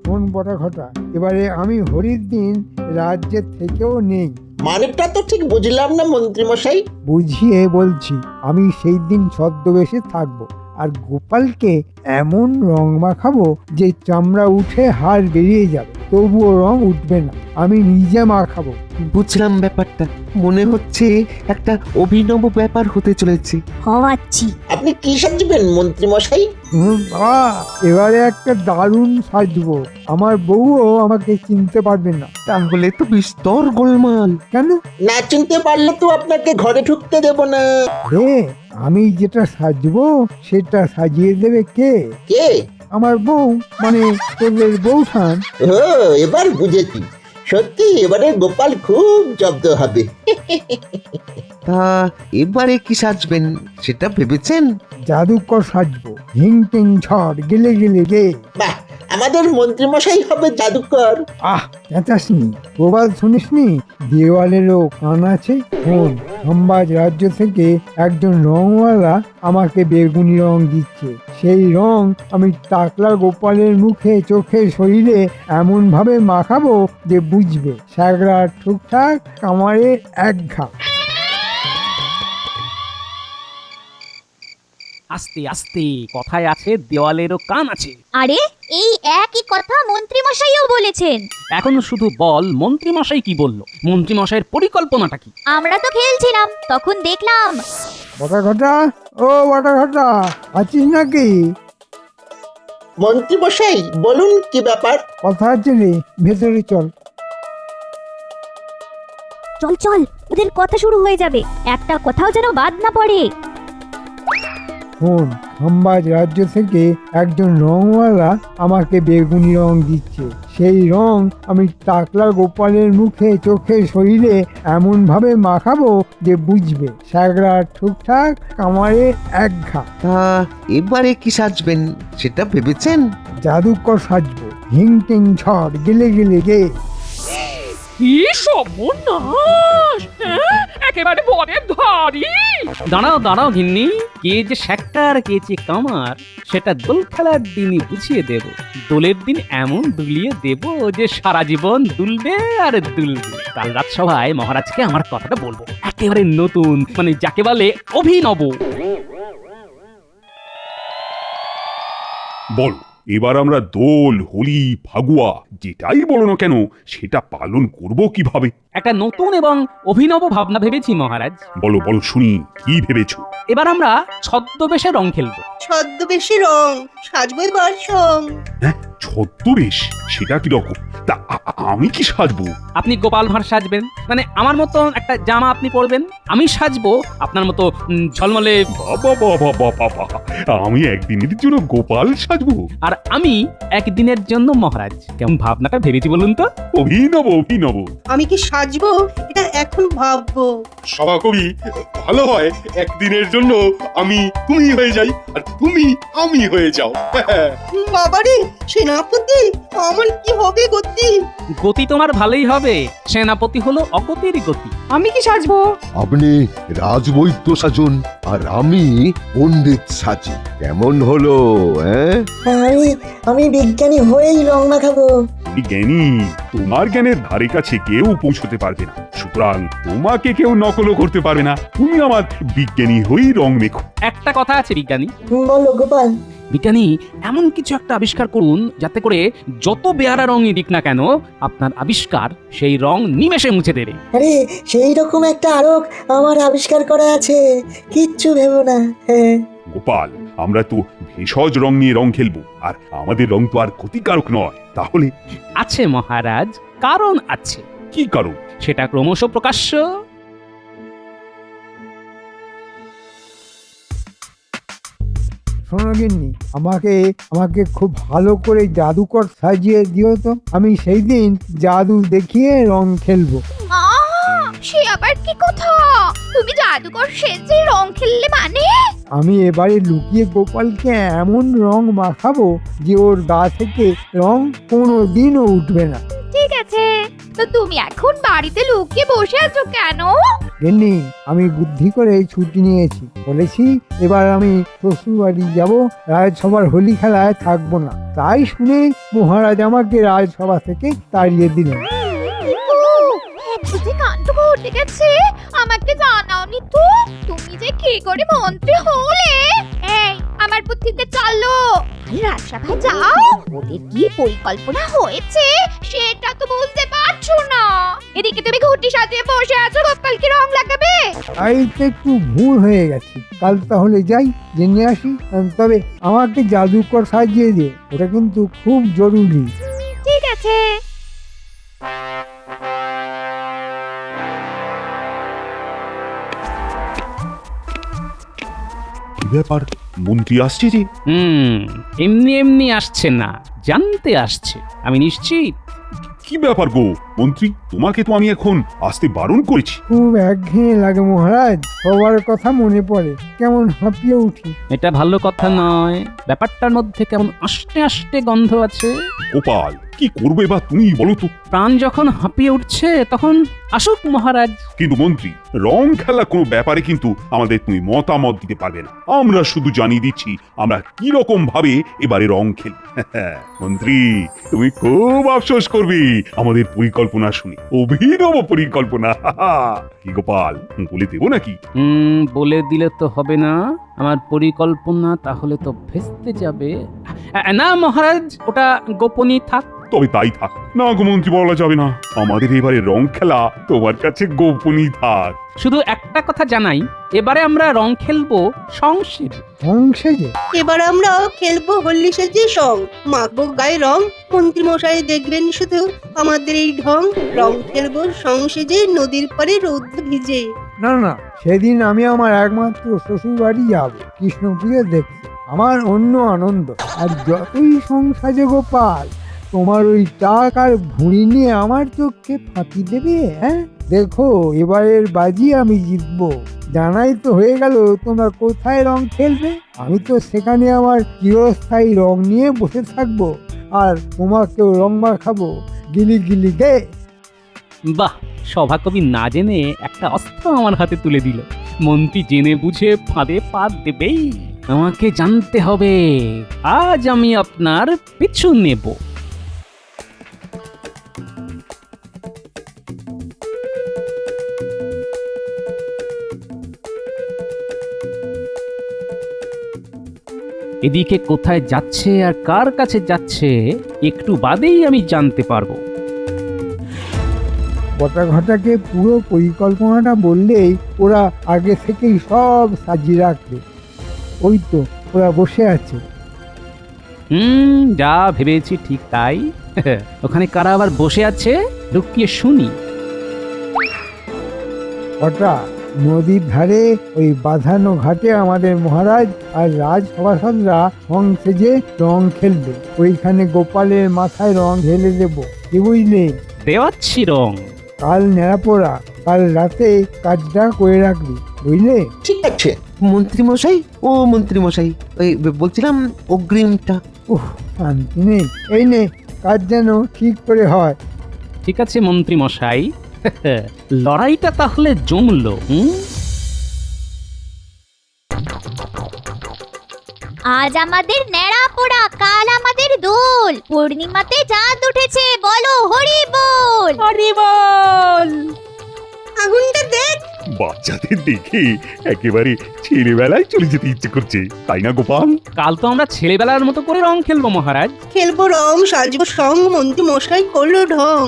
N: কোন বটা ঘটা, এবারে আমি হরির দিন রাজ্যের থেকেও নেই।
K: মানেটা তো ঠিক বুঝলাম না মন্ত্রী মশাই।
N: বুঝিয়ে বলছি, আমি সেই দিন ছদ্মবেশে থাকবো আর গোপালকে এমন রং মাখাবো যে চামড়া উঠে হাড় বেরিয়ে যাবে, তবুও রং উঠবে না, আমি নিজে মাখাবো।
I: বুঝলাম ব্যাপারটা, মনে হচ্ছে একটা অভিনব ব্যাপার হতে চলেছে।
O: হওয়াচ্ছি।
K: আপনি কি সাজবেন মন্ত্রী মশাই?
N: বাবা, এবারে একটা দারুণ সাজবো, আমার বউও আমাকে চিনতে পারবে না।
I: তাহলে তো বিস্তর গোলমাল।
N: কেন?
K: না চিনতে পারলে তো আপনাকে ঘরে ঢুকতে দেব না।
N: আমি যেটা সাজবো সেটা সাজিয়ে দেবে কে?
K: কে?
N: আমার বউ, মানে তোদের বউঠান।
K: ও, এবার বুঝেছি, সত্যি এবারে গোপাল খুব জব্দ হবে।
I: তা এবারে কি সাজবেন সেটা ভেবেছেন?
N: জাদুকর সাজবো, হিং টিং ঝড় গেলে গেলে গে।
K: বাহ, আমাদের মন্ত্রীমশাই হবে জাদুকর।
N: চেঁচাসনি, প্রবাদ শুনিসনি দেওয়ালেরও কান আছে? শোন, সম্বাজ রাজ্য থেকে একজন রংওয়ালা আমাকে বেগুনি রং দিচ্ছে। সেই রং আমি টাকলা গোপালের মুখে, চোখে, শরীরে এমন ভাবে মাখাবো যে বুঝবে স্যাগরা ঠুকঠাক কামারে এক ঘা।
M: আস্তে আস্তে, কথায় আছে দেওয়ালেরও কান আছে।
O: আরে এই একই কথা মন্ত্রী মশাইও বলেছেন।
M: এখন শুধু বল মন্ত্রীমশাই কি বলল, মন্ত্রীমশাইয়ের পরিকল্পনাটা কি?
O: আমরা তো খেলছিলাম, তখন দেখলাম।
N: বটা ঘটা, ও বটা ঘটা, আছিস নাকি?
K: মন্ত্রীমশাই বলুন কি ব্যাপার?
N: কথা আছে রে, ভেতরে চল।
O: চল চল, ওদের কথা শুরু হয়ে যাবে, একটা কথাও যেন বাদ না পড়ে।
N: শোন, সম্বাজ রাজ্য থেকে একজন রংওয়ালা আমাকে বেগুনি রং দিচ্ছে। সেই রং আমি টাকলা গোপালের মুখে, চোখে, শরীরে এমন ভাবে মাখাবো যে বুঝবে স্যাগরা ঠুকঠাক কামারে এক ঘা।
I: এবারে কি সাজবেন সেটা ভেবেছেন?
N: জাদুকর সাজবো, হিং টিং ঝড় গেলে গেলে গে।
A: কি সর্বনাশ! হ্যাঁ? একেবারে বনের ধারি।
M: দাঁড়াও দাঁড়াও ঘিন্নি, কে যে শ্যাক্টার কে যে কামার সেটা দোল খেলার দিনই বুঝিয়ে দেব। দোলের দিন এমন দুলিয়ে দেব যে সারা জীবন দুলবে আর দুলবে। কাল রাজসভায় মহারাজকে আমার কথাটা বলবো, একেবারে নতুন, মানে যাকে বলে অভিনব।
C: বল, এবার আমরা দোল, হোলি, ফাগুয়া যেটাই বলো না কেন সেটা পালন করব কিভাবে?
M: একটা নতুন এবং অভিনব ভাবনা ভেবেছি মহারাজ।
C: বলো বলো শুনি, কি ভেবেছো?
M: এবার আমরা ছদ্মবেশে রং খেলবো।
H: ছদ্মবেশী রং সাজবো এবার সং।
C: হ্যাঁ, ছদ্মবেশ? সেটা কি রকম? তা আমি কি সাজবো?
M: আপনি গোপাল ভাঁড় সাজবেন, মানে আমার মতো একটা জামা আপনি পরবেন। আমি সাজবো আপনার মতো ঝলমলে।
C: বাবা বাবা বাবা, আমি একদিনের জন্য গোপাল সাজবো?
M: আর আমি একদিনের জন্য মহারাজ। কেমন ভাবনাটা ভেবেছি বলুন তো?
C: অভিনব অভিনব।
H: আমি কি সাজবো এটা এখন ভাববো।
C: সভাকবি, ভালো হয় একদিনের জন্য আমি তুমি হয়ে যাই আর তুমি আমি হয়ে যাও।
H: বাবারে সেনাপতি, আমার কি হবে গতি?
M: গতি তোমার ভালোই হবে, সেনাপতি হলো অগতির গতি।
J: আমি কি সাজবো?
P: আপনি রাজবৈদ্য সাজুন আর আমি পণ্ডিত সাজি। কেমন হলো?
K: আমি বিজ্ঞানী হয়েই রং মাখাবো।
C: জ্ঞানী, তোমার জ্ঞানের ধারে কাছে কেউ পৌঁছতে পারবে না, সুতরাং তোমাকে কেউ নকলও করতে পারবে না। তুমি আমার বিজ্ঞানী হয়েই রং মেখো।
M: একটা কথা আছে বিজ্ঞানী।
K: বলো গোপাল।
M: বিজ্ঞানী, এমন কিছু একটা আবিষ্কার করুন যাতে করে যত বেয়ারা রঙই দিক না কেন আপনার আবিষ্কার সেই রং নিমেষে মুছে দেবে।
K: আরে সেই রকম একটা আরক আমার আবিষ্কার করা আছে, কিচ্ছু ভেবো না।
C: গোপাল, আমরা তো ভেষজ রং নিয়ে রং খেলবো, আর আমাদের রং তো আর ক্ষতিকারক নয়। তাহলে?
M: আছে মহারাজ, কারণ আছে।
C: কি কারণ?
M: সেটা ক্রমশ প্রকাশ্য।
N: শোনো গিন্নি, আমাকে খুব ভালো করে জাদুকর সাজিয়ে দিও তো। আমি সেই দিন জাদু দেখিয়ে রং খেলবো।
O: সে আবার কি কথা? তুমি জাদুকর সেজে রং খেললে মানে?
N: আমি এবারে লুকিয়ে গোপালকে এমন রং মাখাবো যে ওর গা থেকে রং কোনোদিনও উঠবে না।
O: ঠিক আছে, তো তুমি এখন বাড়িতে লুকিয়ে বসে আছো কেন?
N: গিন্নি, আমি বুদ্ধি করে ছুটি নিয়েছি। বলেছি এবার আমি শ্বশুর বাড়ি যাবো, রাজসভার হোলি খেলায় থাকবো না। তাই শুনে মহারাজ আমাকে রাজসভা থেকে তাড়িয়ে দিলেন।
O: কাণ্ড ঘটে গেছে, আমাকে জানাওনি তো। তুমি যে কি করে মন্ত্রী হলে? এই আমার বুদ্ধিতে চলো, রাজসভায় যাও। ওদের কি পরিকল্পনা হয়েছে সেটা তো বুঝতে পারছো না। এদিকে তুমি ঘুটি সাজিয়ে বসে আছো, গোপালকে রং লাগাবে।
N: তাই তো একটু ভুল হয়ে গেছে। কাল তাহলে যাই, জেনে আসি। তবে আমাকে জাদুকর সাজিয়ে দে, ওটা কিন্তু খুব জরুরি।
O: ঠিক আছে।
C: ব্যাপার, মন্ত্রী আসছে যে?
M: এমনি এমনি আসছে না, জানতে আসছে। আমি নিশ্চিত।
C: কি ব্যাপার গো মন্ত্রী, তোমাকে তো আমি এখন আসতে বারণ করেছি।
N: খুব একঘেয়ে লাগে মহারাজ, সবার কথা মনে পড়ে, কেমন হাঁপিয়ে উঠি।
M: এটা ভালো কথা নয়, ব্যাপারটার মধ্যে কেমন আষ্টে আষ্টে গন্ধ আছে।
C: গোপাল, কি করবে বা তুমি বলো তো?
M: প্রাণ যখন হাঁপিয়ে উঠছে তখন আসুক মহারাজ।
C: কিন্তু মন্ত্রী, রং খেলা কোনো ব্যাপারে কিন্তু আমাদের তুমি মতামত দিতে পারবে না। আমরা শুধু জানিয়ে দিচ্ছি আমরা কি রকম ভাবে এবারে রং খেলি। মন্ত্রী, তুমি খুব আফসোস করবে আমাদের পরিকল্পনা শুনে, অভিনব পরিকল্পনা। কি গোপাল, বলে দেবো নাকি?
M: বলে দিলে তো হবে না, আমার পরিকল্পনা তাহলে তো ভেস্তে যাবে। না মহারাজ, ওটা গোপনই থাক।
C: তবে তাই থাক। না গো মন্ত্রী, বলা যাবে না, আমাদের এবারে রং খেলা তোমার কাছে গোপনই থাক।
M: শুধু একটা কথা জানাই, এবারে আমরা রং খেলবো সংসেজে।
N: সংসেজে?
H: এবার আমরা খেলবো হোলি সেজে সং, মাখবো গায়ে রং, মন্ত্রী মশাই দেখবেন শুধু আমাদের এই ঢং, রং খেলবো সংসেজে নদীর পাড়ে রৌদ্র ভিজে।
N: না না, সেদিন আমি আমার একমাত্র শ্বশুর বাড়ি যাবো কৃষ্ণ পুজো দেখতে, আমার অন্য আনন্দ। আর যতই সংসাজে গোপাল, তোমার ওই টাক আর ভুঁড়ি নিয়ে আমার চোখে ফাঁকি দেবে? হ্যাঁ, দেখো এবারের বাজি আমি জিতবো। জানাই তো হয়ে গেল তোমরা কোথায় রং খেলবে, আমি তো সেখানে আমার চিরস্থায়ী রং নিয়ে বসে থাকবো, আর তোমাকেও রং মাখাবো গিলি গিলি গে।
M: বাহ, সভাকবি না জেনে একটা অস্ত্র আমার হাতে তুলে দিল। মন্ত্রী জেনে বুঝে ফাঁদে পা দেবেই। আমাকে জানতে হবে, আজ আমি আপনার পিছু নেব। এদিকে কোথায় যাচ্ছে আর কার কাছে যাচ্ছে একটু বাদেই আমি জানতে পারবো।
N: বটা ঘটাকে পুরো পরিকল্পনাটা বললেই ওরা আগে থেকেই সব সাজিয়ে রাখবে। ওই তো ওরা বসে আছে।
M: যা ভেবেছি ঠিক তাই। ওখানে কারা আবার বসে আছে, ঢুকিয়ে শুনি।
N: ওটা নদীর ধারে ওই বাঁধানো ঘাটে আমাদের মহারাজ আর রাজসভাসদরা রং সেজে রং খেলবে। ওইখানে গোপালের মাথায় রং ঢেলে দেব, কি বুঝলে?
M: দেওয়াচ্ছি রং।
N: কাল নেড়াপোড়া, কাল রাতে কাজটা করে রাখবি, বুঝলে?
I: ঠিক আছে মন্ত্রী মশাই। ও মন্ত্রী মশাই, ওই বলছিলাম অগ্রিমটা।
N: শান্তি নেই। এই নে, কাজ যেন ঠিক করে হয়।
M: ঠিক আছে মন্ত্রী মশাই। লড়াইটা তাহলে জমলো।
O: আজ আমাদের ন্যাড়া পোড়া, কাল আমাদের দোল, পূর্ণিমাতে চাঁদ উঠেছে, বলো হরি বল।
E: হরি বল।
H: আগুনটা দেখ।
C: বাচ্চাদের দেখে একেবারে ছেলেবেলায় চলে যেতে ইচ্ছে করছে, তাই না গোপাল?
M: কাল তো আমরা ছেলেবেলার মতো করে রং খেলবো মহারাজ।
H: খেলবো রং, সাজবো সং, মন্ত্রী মশাই করলো ঢং।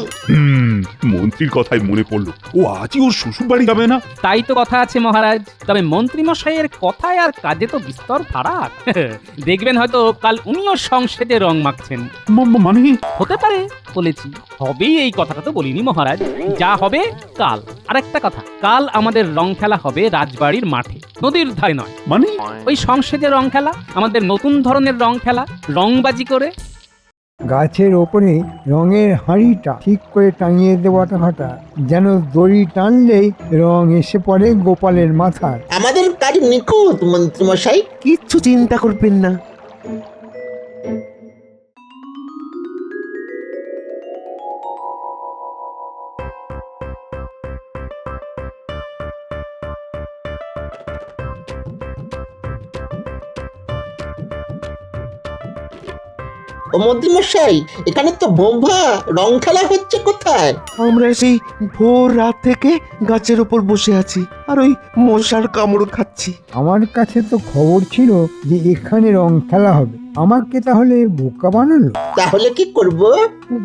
C: মন্ত্রীর কথায় মনে পড়লো, ও আজই ওর শ্বশুর বাড়ি যাবে না?
M: তাই তো কথা আছে মহারাজ, তবে মন্ত্রী মশাইয়ের কথায় আর কাজে তো বিস্তর ফারাক। দেখবেন হয়তো কাল উনিও সংসেজে রং মাখছেন।
C: মানে
M: হতে পারে, বলেছি হবেই, এই কথাটা তো বলিনি মহারাজ। যা হবে কাল। আর একটা কথা, কাল আমাদের রং খেলা হবে রাজবাড়ির মাঠে, নদীর ধারে নয়।
C: মানে
M: ওই সংসেজে রং খেলা, আমাদের নতুন ধরনের রং খেলা, রংবাজি করে।
N: গাছের ওপরে রঙের হাঁড়িটা ঠিক করে টাঙিয়ে দেওয়াটা ঘটা, যেন দড়ি টানলেই রং এসে পড়ে গোপালের মাথায়।
K: আমাদের কাজ নিখুঁত মন্ত্রী মশাই।
I: কিচ্ছু চিন্তা করবেন না।
K: ও মন্ত্রী মশাই, এখানে তো বোম্বা রং খেলা হচ্ছে কোথায়?
I: আমরা সেই ভোর রাত থেকে গাছের ওপর বসে আছি আর ওই মশার কামড় খাচ্ছি।
N: আমার কাছে তো খবর ছিল যে এখানে রং খেলা হবে, আমাকে তাহলে বোকা বানালো।
K: তাহলে কি করব?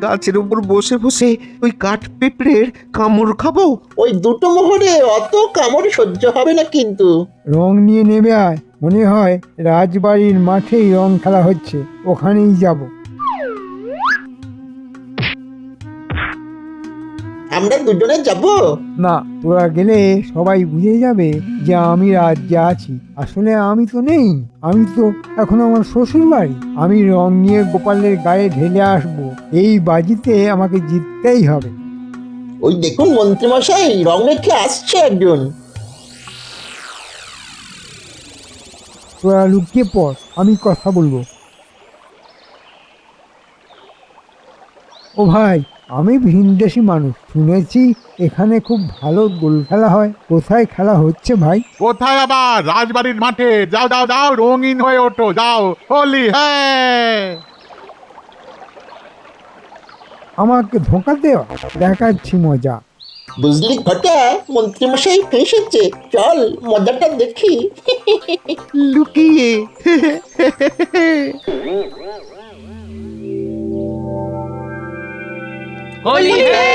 I: গাছের উপর বসে বসে ওই কাঠ পেঁপড়ের কামড় খাবো।
K: ওই দুটো মোহরে অত কামড় সহ্য হবে না কিন্তু।
N: রং নিয়ে নেমে আয়, মনে হয় রাজবাড়ির মাঠেই রং খেলা হচ্ছে, ওখানেই যাব।
K: আমরা দুজনে যাব?
N: না, তোরা গেলে সবাই বুঝে যাবে যে আমি রাজ্যে আছি। আসলে আমি তো নেই, আমি তো এখন আমার শ্বশুর বাড়ি। আমি রং নিয়ে গোপালের গায়ে ঢেলে আসবো, এই বাজিতে আমাকে জিততেই হবে।
K: ওই দেখুন মন্ত্রীমশাই, রং রেখে আসছে একজন।
N: তোরা লুকিয়ে পড়, আমি কথা বলবো। ও ভাই, আমি ভিনদেশি মানুষ, শুনেছি এখানে খুব ভালো গোল খেলা হয়। কোথায় খেলা হচ্ছে ভাই?
L: কোথায় আবার? রাজবাড়ির মাঠে। যাও যাও যাও, রঙিন হয়ে ওঠো, যাও, হোলি হ্যাঁ।
N: আমাকে ধোঁকা দেওয়া, দেখাচ্ছি মজা।
K: বুঝলি ঘটা, মন্ত্রীমশাই ফেসেছে, চল মজাটা দেখি।
L: লুকিয়ে
A: হোলি হে!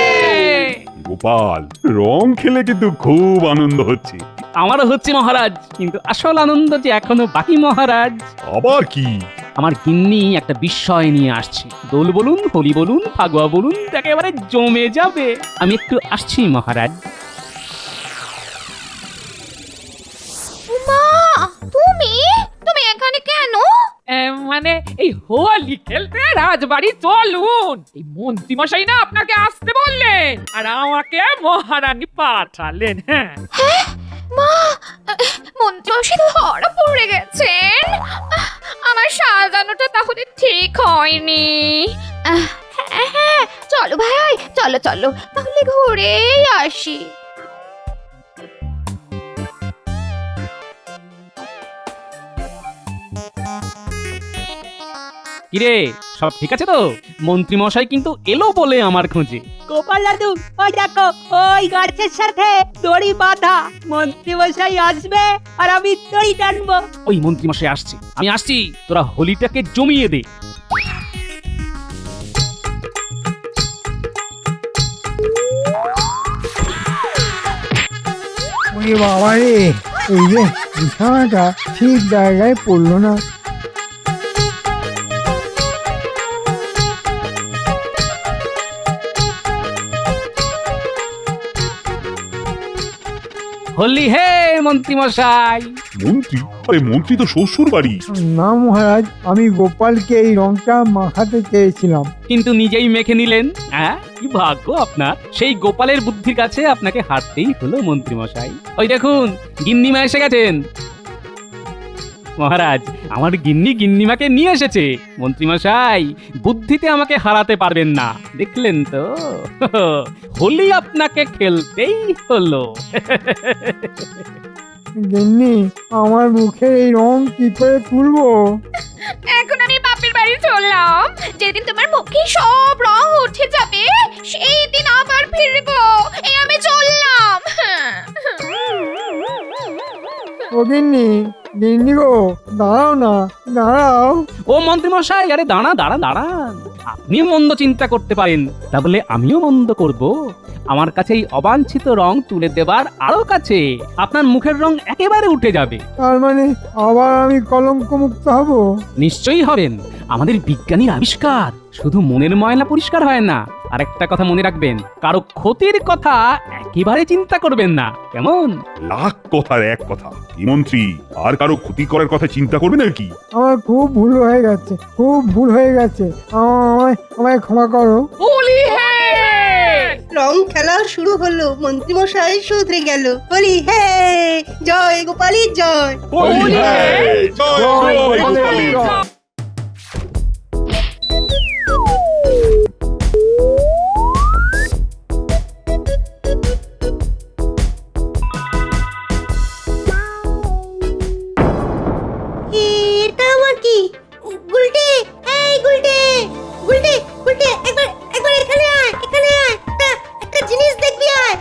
C: গোপাল, রং খেলে কিন্তু খুব আনন্দ হচ্ছে।
M: আমারও হচ্ছে মহারাজ, কিন্তু আসল আনন্দ যে এখনো বাকি মহারাজ।
C: আবার কি?
M: আমার গিন্নি একটা বিস্ময় নিয়ে আসছে। দোল বলুন, হোলি বলুন, ফাগুয়া বলুন, একেবারে জমে যাবে। আমি একটু আসছি মহারাজ।
O: মা, তুমি তুমি এখানে কেন?
A: মানে এই হোলি খেলতে রাজবাড়ি চলুন। এই মন্ত্রী মশাই না আপনাকে আসতে বললেন, আর আমাকে মহারানী পাঠালেন। হ্যাঁ
O: মা, মন্ত্রী ধরা পড়ে গেছেন। আমার সাজানোটা তাহলে ঠিক হয়নি। হ্যাঁ হ্যাঁ, চলো ভাই, চলো চলো, তাহলে ঘুরেই আসি।
M: কিরে, সব ঠিক আছে তো? মন্ত্রী মশাই কিন্তু এলো বলে আমার খোঁজে।
F: গোপাল দাদু, ওই দেখো, ওই গাছের সাথে দড়ি বাঁধা। মন্ত্রী মশাই আসবে আর আমি দড়ি টানবো।
M: ওই মন্ত্রী মশাই আসছে, আমি আসছি। তোরা হোলিটাকে জমিয়ে দে।
N: ওরে বাবা রে, এই যে বিছানাটা ঠিক জায়গায় পড়লো না।
M: হোলি হে মন্ত্রী মশাই।
C: মন্ত্রী? আরে মন্ত্রী তো শ্বশুর বাড়ি।
N: না মহারাজ, আমি গোপালকে এই রংটা মাখাতে চেয়েছিলাম।
M: কিন্তু নিজেই মেখে নিলেন। হ্যাঁ, কি ভাগ্য আপনার। সেই গোপালের বুদ্ধির কাছে আপনাকে হারতেই হলো মন্ত্রী মশাই। ওই দেখুন, গিন্নিমা এসে গেছেন। মহারাজ, আমার গিন্নিমাকে নিয়ে এসেছে। মন্ত্রী মশাই, বুদ্ধিতে আমাকে হারাতে পারবেন না, দেখলেন তো? হোলি আপনাকে খেলতেই হলো।
N: গিন্নি, আমার মুখে এই রং কি করে তুলবো?
O: এখন আমি বাপের বাড়ি চললাম। যেদিন তোমার মুখে সব রং উঠে যাবে, সেই দিন আবার ফিরবো। এই আমি চললাম।
N: ও গিন্নি, গিন্নি গো, দাঁড়াও না, দাঁড়াও।
M: ও মন্ত্রী মশাই, আরে দাঁড়ান। আপনি মন্দ চিন্তা করতে পারেন, তা বলে আমিও মন্দ করব? আমার কাছে এই অবাঞ্ছিত রং তুলে দেবার আরো কাছে আপনার মুখের রং একেবারে উঠে যাবে।
N: তার মানে আবার আমি কলঙ্ক মুক্ত হব?
M: নিশ্চয়ই হবেন। আমাদের বিজ্ঞানীর আবিষ্কার শুধু মনের ময়লা পরিষ্কার হয় না। আর একটা কথা মনে রাখবেন, কারো ক্ষতির কথা একেবারে চিন্তা করবেন না, কেমন?
C: লাখ কথার এক কথা। কি মন্ত্রী, আর কারো ক্ষতি করার কথা চিন্তা করবে নাকি?
N: আমার খুব ভুল হয়ে গেছে, খুব ভুল হয়ে গেছে। আমায় ক্ষমা করো।
A: হোলি হে!
H: রং খেলা শুরু হলো, মন্ত্রীমশাই শুধরে গেল। হোলি হে! জয় গোপালী জয়।
A: হোলি হে!
C: জয় গোপালের জয়।
H: এটা আমার কি? গুলটে, এই গুলটে, গুলটে, গুলটে, একবার এখানে আয়, এখানে আয়। একটা জিনিস দেখবি আয়।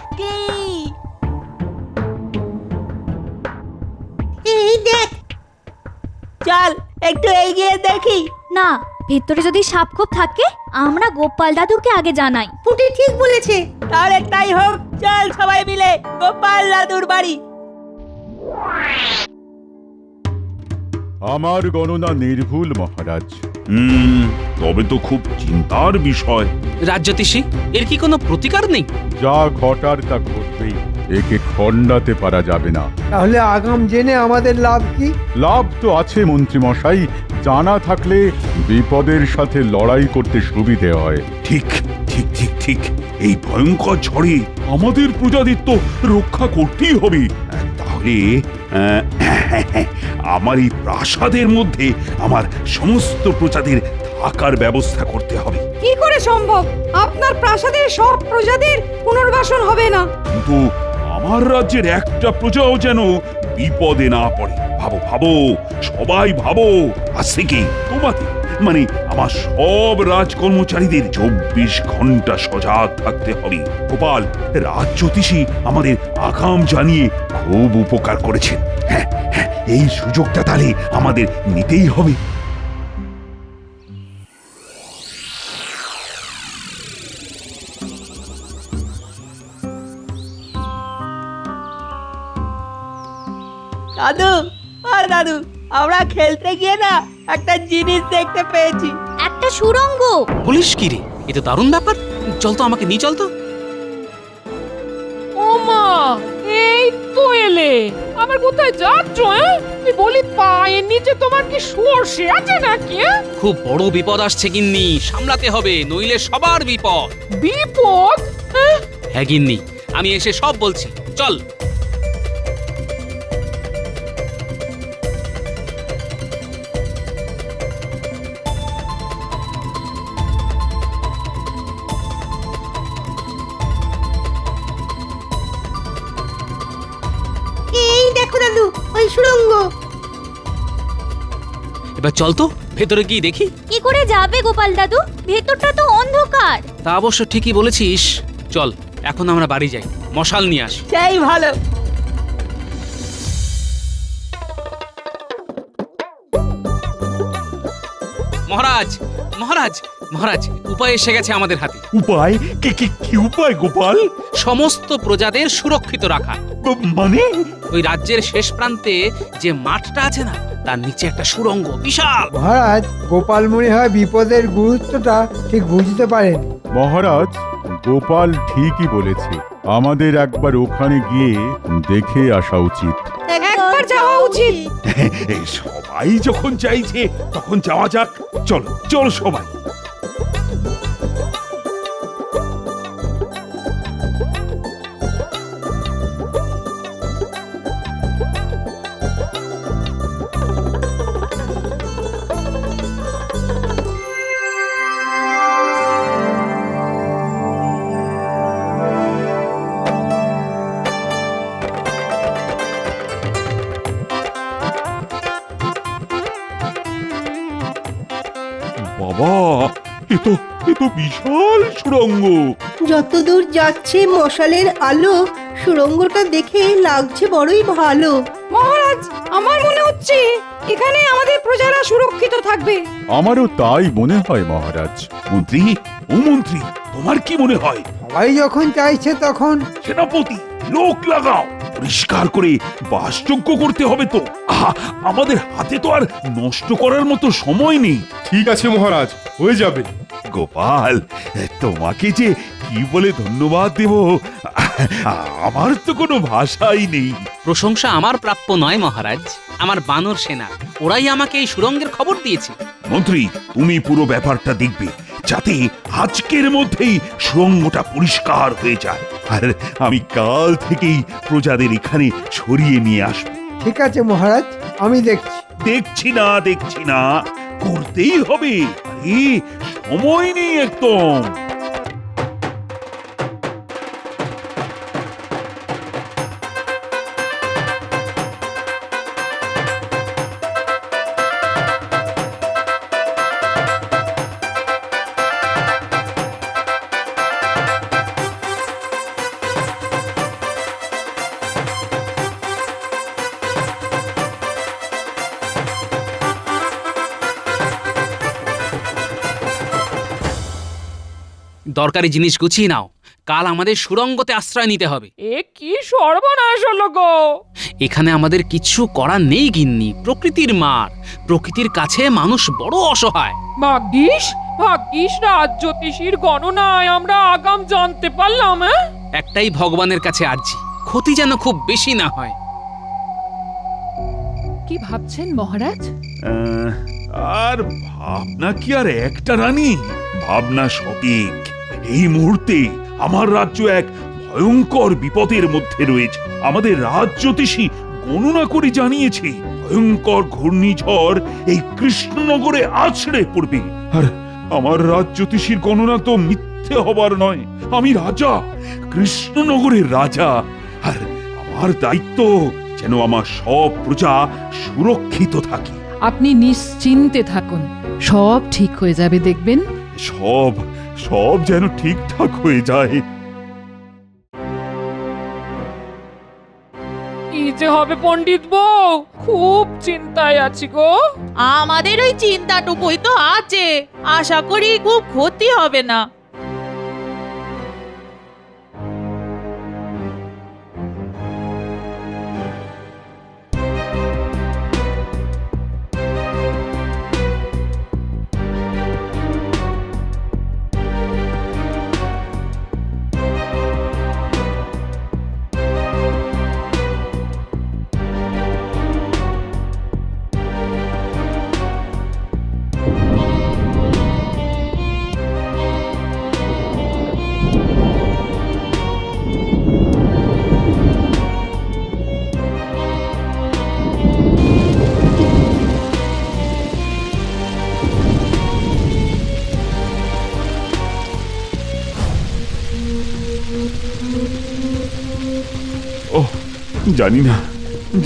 H: এই দেখ।
F: চল একটু এগিয়ে দেখি।
O: না, ভেতরে যদি সাপ খোপ থাকে, আমরা গোপাল দাদুকে আগে জানাই।
H: পুটি ঠিক বলেছে।
F: তাহলে তাই হোক, চল সবাই মিলে গোপাল দাদুর বাড়ি।
L: আমার গণনা নির্ভুল মহারাজ।
C: তবে তো খুব চিন্তার বিষয়।
M: রাজ্যতীষী, এর কি কোনো প্রতিকার নেই?
L: যা ঘটার তা ঘটবেই, একে খণ্ডাতে পারা যাবে না।
N: তাহলে আগাম জেনে আমাদের লাভ কি?
L: লাভ তো আছে মন্ত্রী মশাই, জানা থাকলে বিপদের সাথে লড়াই করতে সুবিধে হয়।
C: ঠিক ঠিক ঠিক ঠিক, এই ভয়ঙ্কর ঝড়ে আমাদের প্রজাদের তো রক্ষা করতেই হবে। তাহলে আমার এই প্রাসাদের মধ্যে আমার সমস্ত প্রজাদের থাকার ব্যবস্থা করতে হবে।
J: কি করে সম্ভব? আপনার প্রাসাদের সব প্রজাদের পুনর্বাসন হবে না।
C: কিন্তু আমার রাজ্যের একটা প্রজাও যেন বিপদে না পড়ে। ভাবো ভাবো, সবাই ভাবো। আজ থেকে তোমাদের মানে আমার সব রাজকর্মচারীদের 24 ঘন্টা সজাগ থাকতে হবে। গোপাল, রাজ্যতীষী আমাদের আগাম জানিয়ে খুব উপকার করেছেন। হ্যাঁ হ্যাঁ, এই সুযোগটা তাহলে আমাদের নিতেই হবে।
F: দাদু, দাদু, আমরা খেলতে গিয়ে না একটা জিনিস দেখতে পেয়েছি।
O: একটা সুড়ঙ্গ।
M: বলিস কি রে, এ তো দারুণ ব্যাপার। চল তো, আমাকে নিয়ে চল তো।
A: ও মা, এই তো এলে। আবার কোথায় যাচ্ছ? আমি বলি, পায়ের নিচে তোমার কি সর্ষে আছে নাকি?
M: খুব বড় বিপদ আসছে গিন্নি, সামলাতে হবে, নইলে সবার বিপদ।
A: বিপদ?
M: হ্যাঁ গিন্নি, আমি এসে সব বলছি, চল।
H: এই দেখো দাদু, ওই সুড়ঙ্গ।
M: এবার চল তো, ভেতরে গিয়ে দেখি।
O: কি করে যাবে গোপাল দাদু? ভেতরটা তো অন্ধকার।
M: তা অবশ্য ঠিকই বলেছিস। চল, এখন আমরা বাড়ি যাই, মশাল নিয়ে আসি।
F: সেই ভালো।
M: মহারাজ, মহারাজ, মহারাজ, উপায় এসে গেছে আমাদের হাতে।
C: উপায়? কি উপায় গোপাল?
M: সমস্ত প্রজাদের সুরক্ষিত রাখা।
C: মানে?
M: ওই রাজ্যের শেষ প্রান্তে যে মাঠটা আছে না, তার নিচে একটা সুড়ঙ্গ, বিশাল।
N: মহারাজ, গোপাল মনে হয় বিপদের গুরুত্বটা ঠিক বুঝতে পারেন।
L: মহারাজ, গোপাল ঠিকই বলেছে, আমাদের একবার ওখানে গিয়ে দেখে আসা উচিত।
J: একবার যাওয়া উচিত।
C: সবাই যখন চাইছে তখন যাওয়া যাক। চলো চলো সবাই। বাবা, এ তো বিশাল সুড়ঙ্গ।
H: যতদূর যাচ্ছে মশালের আলো, সুড়ঙ্গটা দেখে লাগছে বড়ই ভালো।
J: মহারাজ, আমার মনে হচ্ছে এখানে আমাদের প্রজারা সুরক্ষিত থাকবে।
L: আমারও তাই মনে হয় মহারাজ।
C: মন্ত্রী, ও মন্ত্রী, তোমার কি মনে হয়?
N: সবাই যখন চাইছে তখন।
C: সেনাপতি, লোক লাগাও, পরিষ্কার করে বাসযোগ্য করতে হবে তো। আমাদের হাতে তো আর নষ্ট করার মতো সময় নেই।
L: ঠিক আছে মহারাজ, হয়ে যাবে।
C: গোপাল, তোমাকে যে কি বলে ধন্যবাদ দেব, আমার তো কোনো ভাষাই নেই।
M: প্রশংসা আমার প্রাপ্য নয় মহারাজ, আমার বানর সেনা, ওরাই আমাকে এই সুড়ঙ্গের খবর দিয়েছে।
C: মন্ত্রী, তুমি পুরো ব্যাপারটা দেখবে, যাতে আজকের মধ্যেই সুড়ঙ্গটা পরিষ্কার হয়ে যায়। আর আমি কাল থেকেই প্রজাদের এখানে সরিয়ে নিয়ে আসবো।
N: ঠিক আছে মহারাজ, আমি দেখছি।
C: দেখছি না, করতেই হবে। আরে সময় নেই একদম।
M: দরকারি জিনিস গুছিয়ে নাও, কাল আমাদের সুড়ঙ্গতে আশ্রয় নিতে হবে।
A: এ কি সর্বনাশ হলো গো!
M: এখানে আমাদের কিছু করার নেই গিন্নি, প্রকৃতির মার। প্রকৃতির কাছে মানুষ বড় অসহায়।
A: ভাগ্যিস ভাগ্যিস রাজ জ্যোতিষীর গণনায় আমরা আগাম জানতে পারলাম।
M: একটাই ভগবানের কাছে আর্জি, ক্ষতি যেন খুব বেশি না হয়।
A: কি ভাবছেন মহারাজ?
Q: আর ভাবনা কি আর একটা রানী, ভাবনা সঠিক। এই মুহূর্তে আমার রাজ্য এক ভয়ঙ্কর বিপদের মধ্যে রয়েছে। আমাদের রাজ জ্যোতিষী গণনা করে জানিয়েছে ভয়ঙ্কর ঘূর্ণিঝড় এই কৃষ্ণনগরে আছড়ে পড়বে। আর আমার রাজ জ্যোতিষীর গণনা তো মিথ্যে হবার নয়। আমি রাজা, কৃষ্ণনগরের রাজা, আর আমার দায়িত্ব যেন আমার সব প্রজা সুরক্ষিত থাকে।
R: আপনি নিশ্চিন্তে থাকুন, সব ঠিক হয়ে যাবে দেখবেন।
Q: সব সব যেন ঠিকঠাক হয়ে যায়।
A: কি যে হবে পণ্ডিত বউ, খুব চিন্তায় আছি গো।
E: আমাদের ওই চিন্তাটুকুই তো আছে, আশা করি খুব ক্ষতি হবে না।
Q: ওহ,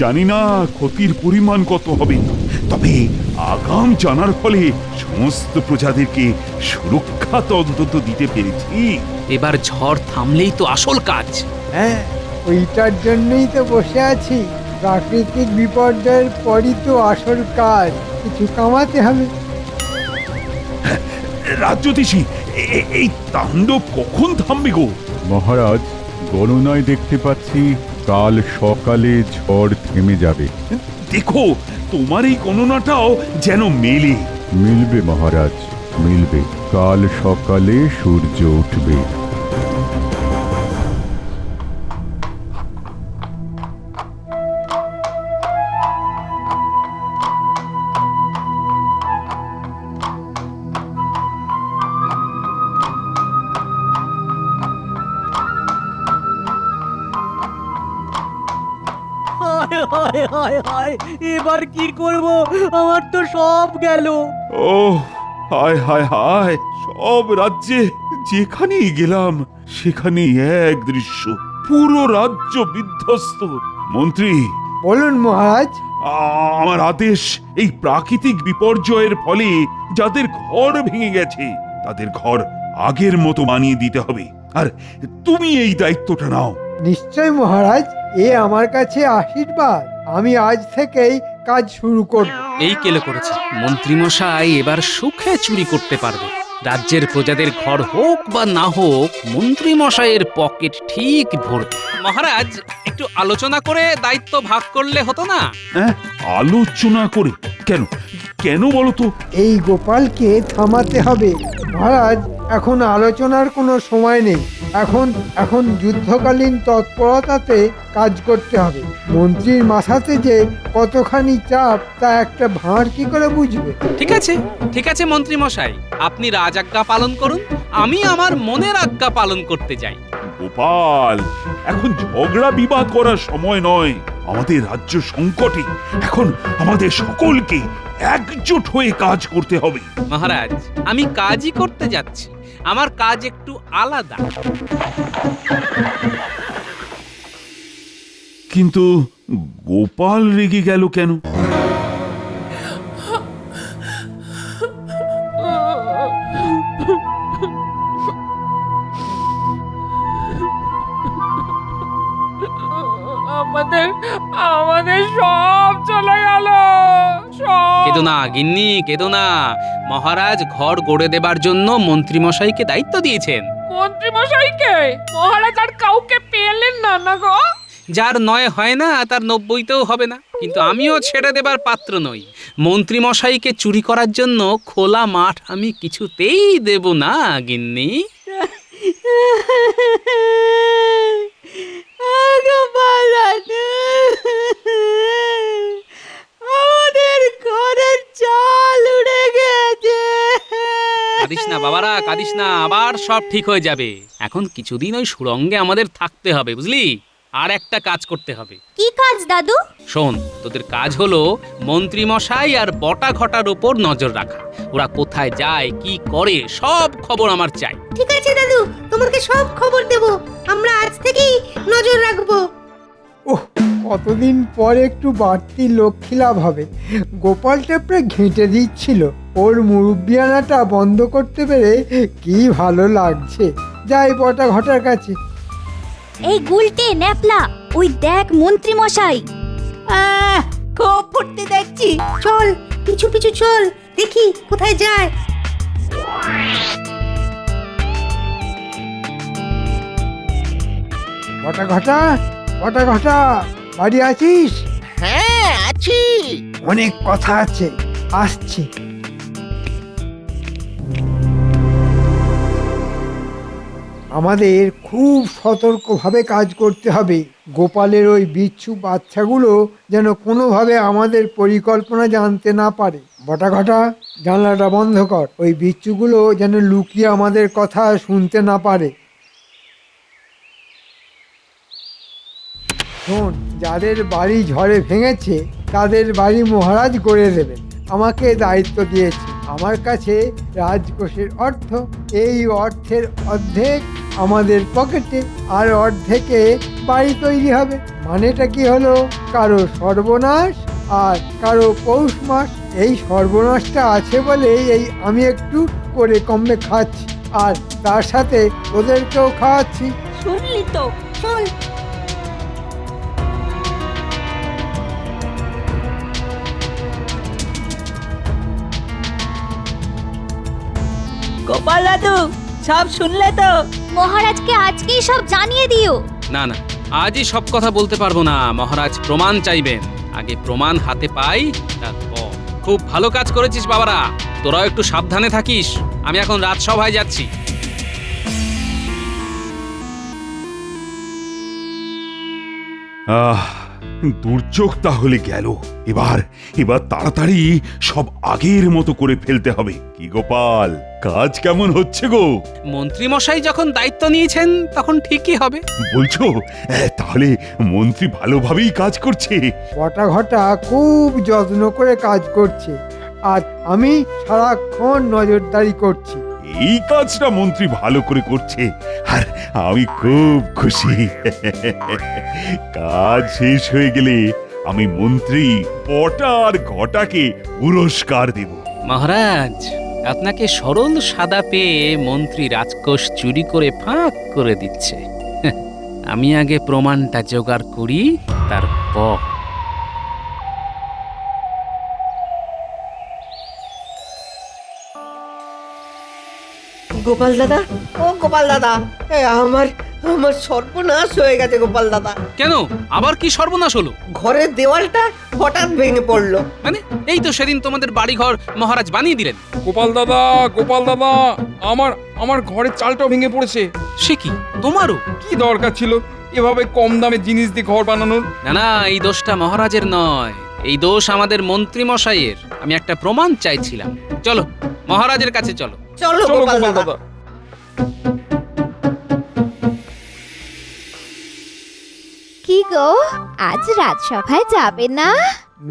Q: জানি না ক্ষতির পরিমাণ কত হবে, তবে আগাম জানার ফলে সমস্ত প্রজাদেরকে সুরক্ষা তো অন্তত দিতে পেরেছি।
M: এবার ঝড় থামলেই তো আসল কাজ।
N: হ্যাঁ, ওইটার জন্যই তো বসে আছি। প্রাকৃতিক বিপর্যয়ের পরই তো আসল কাজ, কিছু কামাতে হবে।
Q: রাজ জ্যোতিষী, এই তাণ্ডব কখন থামবে গো?
L: মহারাজ, গণনায় দেখতে পাচ্ছি কাল সকালে ঝড় থেমে যাবে।
Q: দেখো, তোমার এই গণনাটাও যেন মেলে।
L: মিলবে মহারাজ, মিলবে। কাল সকালে সূর্য উঠবে।
F: এবার কি করব? আমার তো সব গেল।
Q: ও হায় হায় হায়, সব রাজ্যে যেখানেই গেলাম সেখানেই এক দৃশ্য, পুরো রাজ্য বিধ্বস্ত। মন্ত্রী,
N: বলুন মহারাজ।
Q: আমার আদেশ, এই প্রাকৃতিক বিপর্যয়ের ফলে যাদের ঘর ভেঙে গেছে তাদের ঘর আগের মতো বানিয়ে দিতে হবে। আর তুমি এই দায়িত্বটা নাও।
N: নিশ্চয় মহারাজ, এ আমার কাছে আশীর্বাদ। আমি আজ থেকেই কাজ শুরু করব।
M: এই কেলে করেছে, মন্ত্রীমশাই এবার সুখে চুরি করতে পারবে। রাজ্যের প্রজাদের ঘর হোক বা না হোক, মন্ত্রীমশাইয়ের পকেট ঠিক ভরবে। মহারাজ, একটু আলোচনা করে দায়িত্ব ভাগ করলে হতো না?
Q: হ্যাঁ, আলোচনা করে? কেন কেন বলো তো?
N: এই গোপালকে থামাতে হবে মহারাজ। এখন আলোচনার কোনো সময় নেই। এখন যুদ্ধকালীন তৎপরতাতে কাজ করতে হবে। মন্ত্রীর মাথাতে যে কতখানি চাপ তা একটা ভাঁড় কি করে বুঝবে?
M: ঠিক আছে মন্ত্রীমশাই, আপনি রাজাজ্ঞা পালন করুন, আমি আমার মনের আজ্ঞা পালন করতে যাই।
Q: গোপাল, এখন ঝগড়া বিবাদ করার সময় নয়। আমাদের রাজ্য সংকটে, এখন আমাদের সকলকে একজোট হয়ে কাজ করতে হবে।
M: মহারাজ, আমি কাজই করতে যাচ্ছি, আমার কাজ একটু আলাদা।
Q: কিন্তু গোপাল রেগে গেল কেন?
A: আমাদের সব চলে গেল।
M: কেদো না গিন্নি, কেদো না। মহারাজ ঘর গড়ে দেবার জন্য মন্ত্রীমশাইকে দায়িত্ব দিয়েছেন।
A: মন্ত্রীমশাইকে? মহারাজ আর কাউকে পেলেন না না গো?
M: যার 9 হয় না তার 90তেও হবে না। কিন্তু আমিও ছেড়ে দেবার পাত্র নই। মন্ত্রী মশাইকে চুরি করার জন্য খোলা মাঠ আমি কিছুতেই দেব না গিন্নি।
E: আমাদের ঘরের চাল উড়ে গেছে।
M: কাঁদিস না বাবারা, কাঁদিস না, আবার সব ঠিক হয়ে যাবে। এখন কিছুদিন ওই সুরঙ্গে আমাদের থাকতে হবে, বুঝলি? আর একটা কাজ করতে হবে।
O: কি কাজ দাদু?
M: শোন, তোদের কাজ হলো মন্ত্রী মশাই আর বটা ঘটার উপর নজর রাখা। ওরা কোথায় যায়, কি করে, সব খবর আমার চাই।
H: ঠিক আছে দাদু, তোমাকে সব খবর দেব। আমরা আজ থেকেই নজর রাখবো।
N: ওহ, কতদিন পর একটু বাড়তি লক্ষ্মী লাভ হবে। গোপাল টেপড়ে ঘেঁটে দিচ্ছিল, ওর মুরব্বিয়ানাটা বন্ধ করতে পেরে কি ভালো লাগছে। যাই বটা ঘটার কাছে।
O: এই গুলটে ন্যাপলা, ওই দেখ মন্ত্রী মশাই।
H: খুব ফুটতে দেখছি। চল, পিছু পিছু চল, দেখি কোথায় যায়।
N: বটা ঘটা, বটা ঘটা, বাড়ি আছিস?
K: হ্যাঁ আছি।
N: অনেক কথা আছে, আসছি। আমাদের খুব সতর্কভাবে কাজ করতে হবে। গোপালের ওই বিচ্ছু বাচ্চাগুলো যেন কোনোভাবে আমাদের পরিকল্পনা জানতে না পারে। বটা ঘটা, জানলাটা বন্ধ কর। ওই বিচ্ছুগুলো যেন লুকিয়ে আমাদের কথা শুনতে না পারে। শোন, যাদের বাড়ি ঝড়ে ভেঙেছে তাদের বাড়ি মহারাজ গড়ে দেবেন। আমাকে দায়িত্ব দিয়েছে। আমার কাছে রাজকোষের অর্থ, এই অর্থের অর্ধেক আমাদের পকেটে, আর অর্ধেকে বাড়ি তৈরি হবে। মানেটা কি হলো? কারো সর্বনাশ আর কারো পৌষ মাস। এই সর্বনাশটা আছে বলে এই আমি একটু করে কমে খাচ্ছি, আর তার সাথে ওদেরকেও খাওয়াচ্ছি।
E: শুনলি তো,
H: চল।
E: গোপাল দাদু, সব শুনলে তো?
O: মহারাজকে আজকেই সব জানিয়ে দিও।
M: না না, আজই সব কথা বলতে পারবো না। মহারাজ প্রমাণ চাইবেন। আগে প্রমাণ হাতে পাই, তারপর। খুব ভালো কাজ করেছিস বাবারা, তোরাও একটু সাবধানে থাকিস। আমি এখন রাজসভায় যাচ্ছি।
Q: দুর্যোগ তাহলে গেল। এবার তাড়াতাড়ি সব আগের মতো করে ফেলতে হবে। কি গোপাল, কাজ কেমন হচ্ছে গো?
M: মন্ত্রী মশাই যখন দায়িত্ব নিয়েছেন তখন ঠিকই হবে।
Q: বলছো তাহলে মন্ত্রী ভালোভাবেই কাজ করছে?
N: বটা ঘটা খুব যত্ন করে কাজ করছে, আর আমি সারাক্ষণ নজরদারি করছি।
Q: এই কাজটা মন্ত্রী ভালো করে করছে, আর আমি খুব খুশি। কাজ শেষ হয়ে গেলে আমি মন্ত্রী বটা আর ঘটাকে পুরস্কার দেব।
M: মহারাজ, আপনাকে সরল সাদা পেয়ে মন্ত্রী রাজকোষ চুরি করে ফাঁক করে দিচ্ছে। আমি আগে প্রমাণটা জোগাড় করি, তারপর।
H: গোপাল দাদা, ও গোপাল দাদা, আমার সর্বনাশ হয়ে গেছে গোপাল দাদা।
M: কেন, আবার কি সর্বনাশ হলো?
H: ঘরের দেওয়ালটা হঠাৎ ভেঙে পড়লো।
M: মানে এই তো সেদিন তোমাদের বাড়িঘর মহারাজ বানিয়ে দিলেন।
A: গোপাল দাদা, গোপাল দাদা, আমার ঘরের চালটাও ভেঙে পড়েছে।
M: সে কি, তোমারও?
A: কি দরকার ছিল এভাবে কম দামে জিনিস দিয়ে ঘর বানানোর?
M: না না, এই দোষটা মহারাজের নয়, এই দোষ আমাদের মন্ত্রী মশাইয়ের। আমি একটা প্রমাণ চাইছিলাম। চলো মহারাজের কাছে চলো।
H: চলো গোপাল দাদা।
O: কি গো, আজ রাজসভায় যাবে না?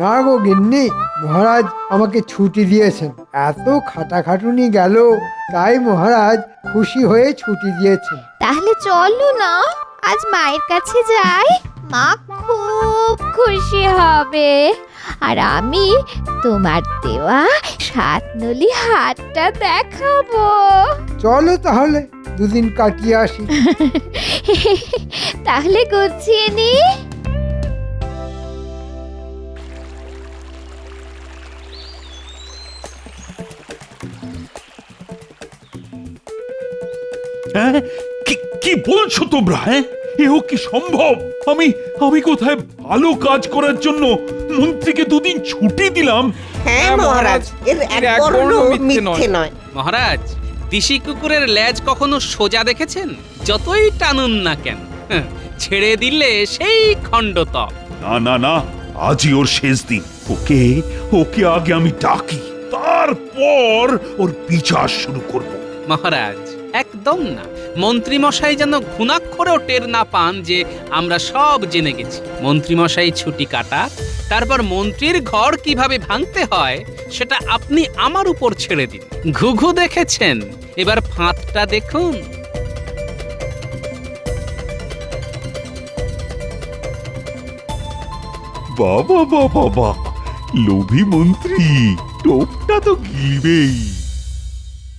N: না গো গিন্নি, মহারাজ আমাকে ছুটি দিয়েছেন। এত খাটাখাটুনি গেল, তাই মহারাজ খুশি হয়ে ছুটি দিয়েছেন।
O: তাহলে চলো না, আজ মায়ের কাছে যাই। মা খুব খুশি হবে। আর আমি তোমার দেওয়া 7 নলি হাতটা দেখাবো।
N: চলো তাহলে, দুদিন কাটিয়ে আসি।
O: তাহলে গুছিয়ে নি।
Q: কি বলছো তোমরা? এও কি সম্ভব? আমি আমি কোথায় ভালো কাজ করার জন্য মন্ত্রীকে দুদিন ছুটি দিলাম?
H: হ্যাঁ মহারাজ, এর এক বর্ণ মিথ্যে নয়।
M: মহারাজ, দিশি কুকুরের লেজ কখনো সোজা দেখেছেন? যতই টানুন না কেন, ছেড়ে দিলে সেই খণ্ডতক।
Q: না না না, আজই ওর শেষ দিন। ওকে ওকে আগে আমি ডাকি, তারপর ওর বিচার শুরু করব।
M: মহারাজ, একদম না। মন্ত্রীমশাই যেন ঘুণাক্ষরেও টের না পান যে আমরা সব জেনে গেছি। মন্ত্রীমশাই ছুটি কাটা, তারপর মন্ত্রীর ঘর কিভাবে ভাঙতে হয় সেটা আপনি আমার উপর ছেড়ে দিন। ঘুঘু দেখেছেন, এবার ফাঁদটা দেখুন।
Q: বাবা বাবা বাবা, লোভী মন্ত্রী, টোপটা তো গিলবেই।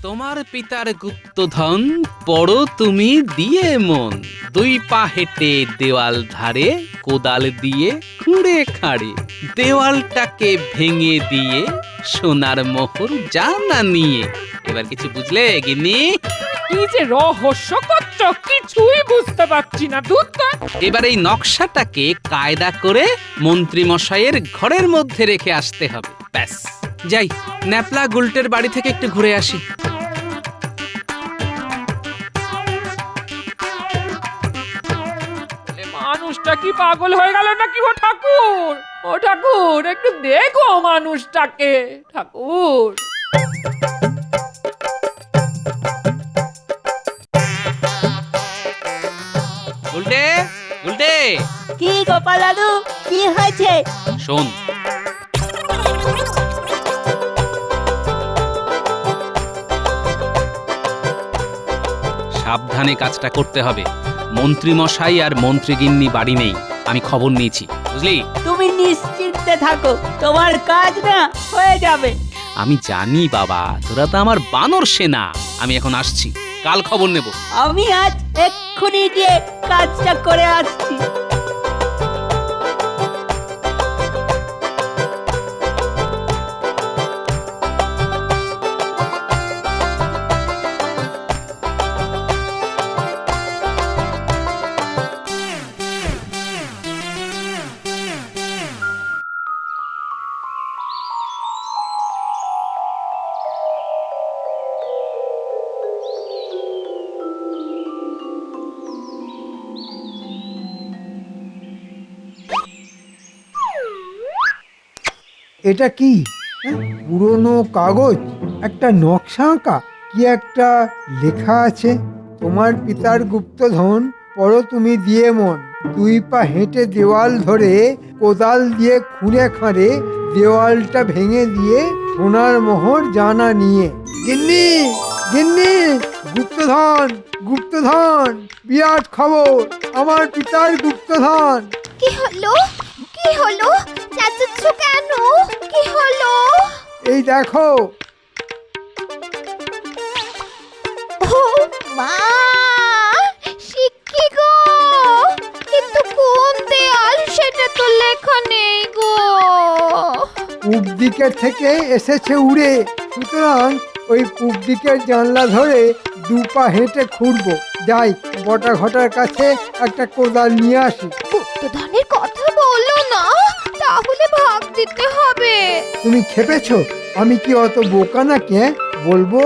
M: তোমার পিতার গুপ্তধন পড়ো তুমি দিয়ে মন। দুই পা হেঁটে দেওয়াল ধারে, কোদাল দিয়ে খুঁড়ে খাড়ে, দেওয়ালটাকে ভেঙে দিয়ে সোনার মোহর জানা নিয়ে। এবার কিছু বুঝলে গিন্নি?
A: কি যে রহস্য করছো, কিছুই বুঝতে পারছি না।
M: এবার এই নকশাটাকে কায়দা করে মন্ত্রী মশাইয়ের ঘরের মধ্যে রেখে আসতে হবে। ব্যাস, যাই ন্যাপলা গুলটের বাড়ি থেকে একটু ঘুরে আসি।
A: মানুষটা কি পাগল হয়ে গেল নাকি? ও ঠাকুর, ও ঠাকুর, একটু দেখো মানুষটাকে। ঠাকুর,
M: গুলটে, গুলটে।
H: কি গোপাল দাদু, কি হয়েছে?
M: শোন, সাবধানে কাজটা করতে হবে। মন্ত্রী মশাই আর মন্ত্রীগিন্নি বাড়ি নেই, আমি খবর নিয়েছি, বুঝলি?
H: তুমি নিশ্চিন্তে থাকো, তোমার কাজ না হয়ে যাবে।
M: আমি জানি বাবা, তোরা তো আমার বানর সেনা। আমি এখন আসছি, কাল খবর নেব।
H: আমি আজ এক্ষুনি গিয়ে কাজটা করে আসছি।
N: এটা কি? পুরনো কাগজ, একটা নকশা আঁকা, কি একটা লেখা আছে। তোমার পিতার গুপ্তধন পড়ো তুমি দিয়ে মন। দুই পা হেঁটে দেওয়াল ধরে, কোদাল দিয়ে খুঁড়ে খাঁড়ে, দেওয়ালটা ভেঙে দিয়ে সোনার মোহর জানা নিয়ে। গিন্নি, গিন্নি, গুপ্তধন, গুপ্তধন, বিরাট খবর, আমার পিতার গুপ্তধন।
O: কি হলো? কি হলো? চেঁচাচ্ছ কেন? কি হলো?
N: এই দেখো।
O: ও মা, শিক্ষি গো, কিন্তু কোন দেয়াল সেটা তো লেখা নেই গো।
N: পূব দিকের থেকে এসেছে উড়ে, সুতরাং ওই পূব দিকের জানলা ধরে দুপা হেঁটে খুঁড়বো। যাই বটা ঘটার কাছে একটা কোদাল নিয়ে আসি।
O: গুপ্তধনের কথা বলো না, তাহলে ভাগ দিতে হবে।
N: তুমি খেপেছো? আমি কি অত বোকা নাকি? বলবো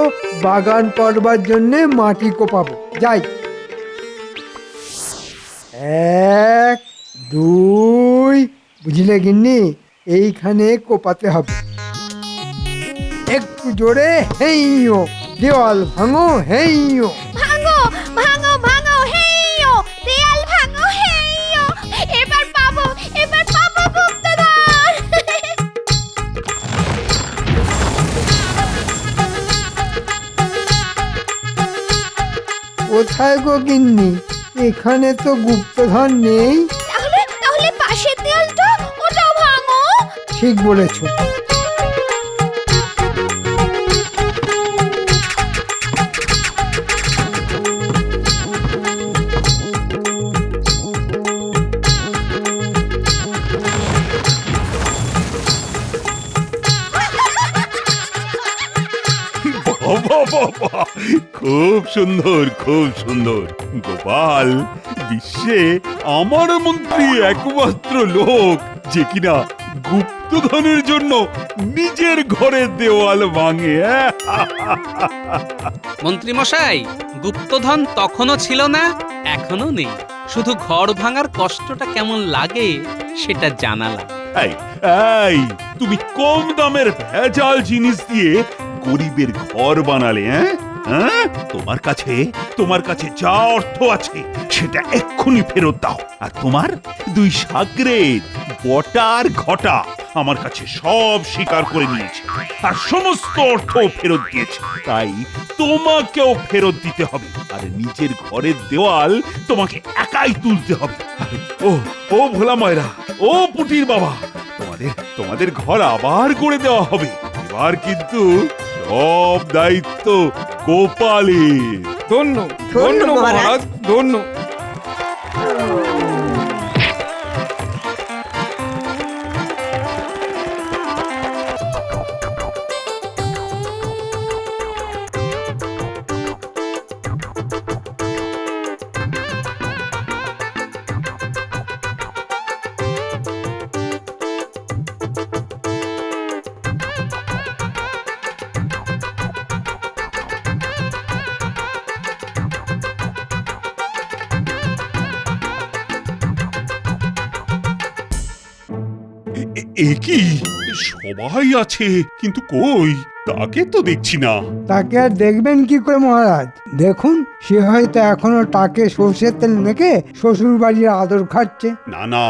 N: বাগান করবার জন্যে মাটি কোপাবো। যাই, 1 2, বুঝলে গিন্নি? এইখানে কোপাতে হবে। একটু জোরে হেইও, দেওয়াল ভাঙো হেইও।
O: ভাঙো ভাঙো ভাঙো হেইও, দেয়াল ভাঙো হেইও। এবার পাবো, এবার পাবো গুপ্তধন।
N: কোথায় গো গিন্নি? এখানে তো গুপ্তধন নেই।
O: তাহলে তাহলে পাশের দেয়ালটা, ওটাও ভাঙো।
N: ঠিক বলেছো।
Q: বাবা বাবা, খুব সুন্দর, খুব সুন্দর। গোপাল বিশ্বে আমার মন্ত্রী একমাত্র লোক যে কিনা গুপ্তধনের জন্য নিজের ঘরের দেওয়াল ভাঙে।
B: মন্ত্রী মশাই, গুপ্তধন তখনও ছিল না, এখনো নেই। শুধু ঘর ভাঙার কষ্টটা কেমন লাগে সেটা জানালাম।
Q: এই এই, তুমি কম দামের ভেজাল জিনিস দিয়ে গরিবের ঘর বানালে, হ্যাঁ? তোমার কাছে যা অর্থ আছে সেটা এক্ষুনি ফেরত দাও। আর তোমার দুই সাগরেদ বটা আর ঘটা আমার কাছে সব স্বীকার করে নিয়েছে আর সমস্ত অর্থ ফেরত দিয়েছে। তাই তোমাকেও ফেরত দিতে হবে। আর নিজের ঘরের দেওয়াল তোমাকে একাই তুলতে হবে। ও ভোলা ময়রা, ও পুটির বাবা, তোমাদের ঘর আবার করে দেওয়া হবে। এবার কিন্তু সব দায়িত্ব গোপালের।
A: ধন্য ধন্য মহারাজ, ধন্য।
Q: এ কি, সবাই আছে কিন্তু কই তাকে তো দেখছি না।
N: তাকে আর দেখবেন কি করে মহারাজ? দেখুন, সে হয়তো এখনো তাকে সর্ষের তেল মেখে শ্বশুর বাড়ির আদর খাচ্ছে।
Q: না না,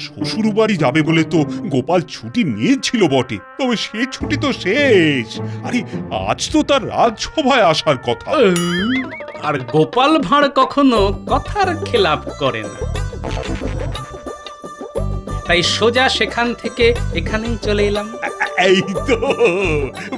Q: শ্বশুর বাড়ি যাবে বলে তো গোপাল ছুটি নিয়েছিল বটে, তবে সে ছুটি তো শেষ। আরে আজ তো তার রাজসভায় আসার কথা।
B: আর গোপাল ভাঁড় কখনো কথার খেলাপ করে না, তাই সোজা সেখান থেকে এখানেই চলে এলাম।
Q: এই তো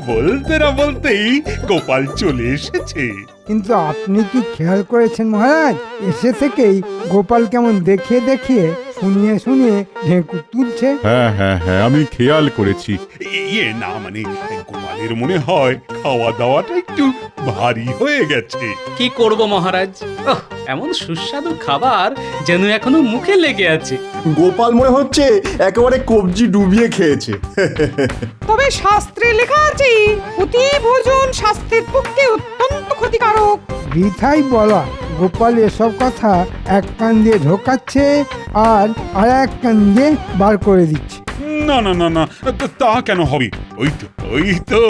Q: বলতে না বলতেই গোপাল চলে এসেছে।
N: কিন্তু আপনি কি খেয়াল করেছেন মহারাজ, এসে থেকেই গোপাল কেমন দেখিয়ে দেখিয়ে শুনিয়ে শুনিয়ে ঢেঁকুর তুলছে?
L: হ্যাঁ হ্যাঁ হ্যাঁ, আমি খেয়াল করেছি।
Q: ইয়ে না, মানে গোপালের মনে হয় খাওয়া দাওয়াটা একটু ভারী হয়ে গেছে।
B: কি করব মহারাজ, এমন সুস্বাদু খাবার যেন এখনো মুখে লেগে আছে।
D: গোপাল মনে হচ্ছে একেবারে কবজি ডুবিয়ে খেয়েছে।
J: তবে শাস্ত্রে লেখা আছে অতি ভোজন স্বাস্থ্যের পক্ষে অত্যন্ত ক্ষতিকারক।
N: বৃথাই বলা, গোপাল এসব কথা এক কান দিয়ে ঢোকাচ্ছে আর এক কান দিয়ে বার করে দিচ্ছে।
Q: না না না না, তা কেন হবে? ওই তো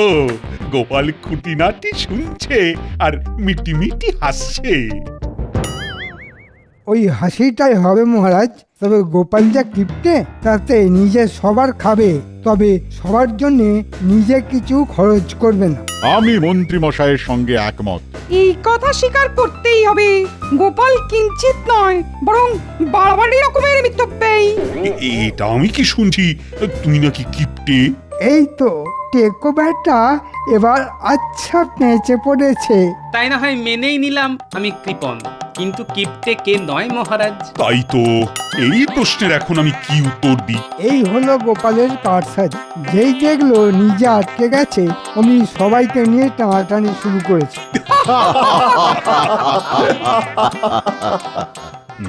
Q: গোপাল খুঁটিনাটি শুনছে আর মিটি মিটি হাসছে।
N: ওই হাসিটাই হবে মহারাজ। তবে গোপাল যা কিপটে, তাতে নিজে সবার খাবে, তবে সবার জন্য নিজে কিছু খরচ করবে না।
L: আমি মন্ত্রী মশাইয়ের সঙ্গে একমত।
J: এই কথা স্বীকার করতেই হবে, গোপাল কিঞ্চিত নয় বরং বাড়াবাড়ি রকমের মিতব্যয়ী।
Q: এটা আমি কি শুনছি, তুমি নাকি কিপটে?
N: এই তো টেকো ব্যাটা এবার আচ্ছা পেঁচে পড়েছে।
B: তাই না হয় মেনেই নিলাম আমি কৃপণ, কিন্তু কিপটে কে নয় মহারাজ?
Q: তাই তো, এই প্রশ্নের এখন আমি কি উত্তর দিই?
N: এই হলো গোপালের কারসাজি। যেই দেখলো নিজে আটকে গেছে, অমনি সবাইকে নিয়ে টানাটানি শুরু করেছে।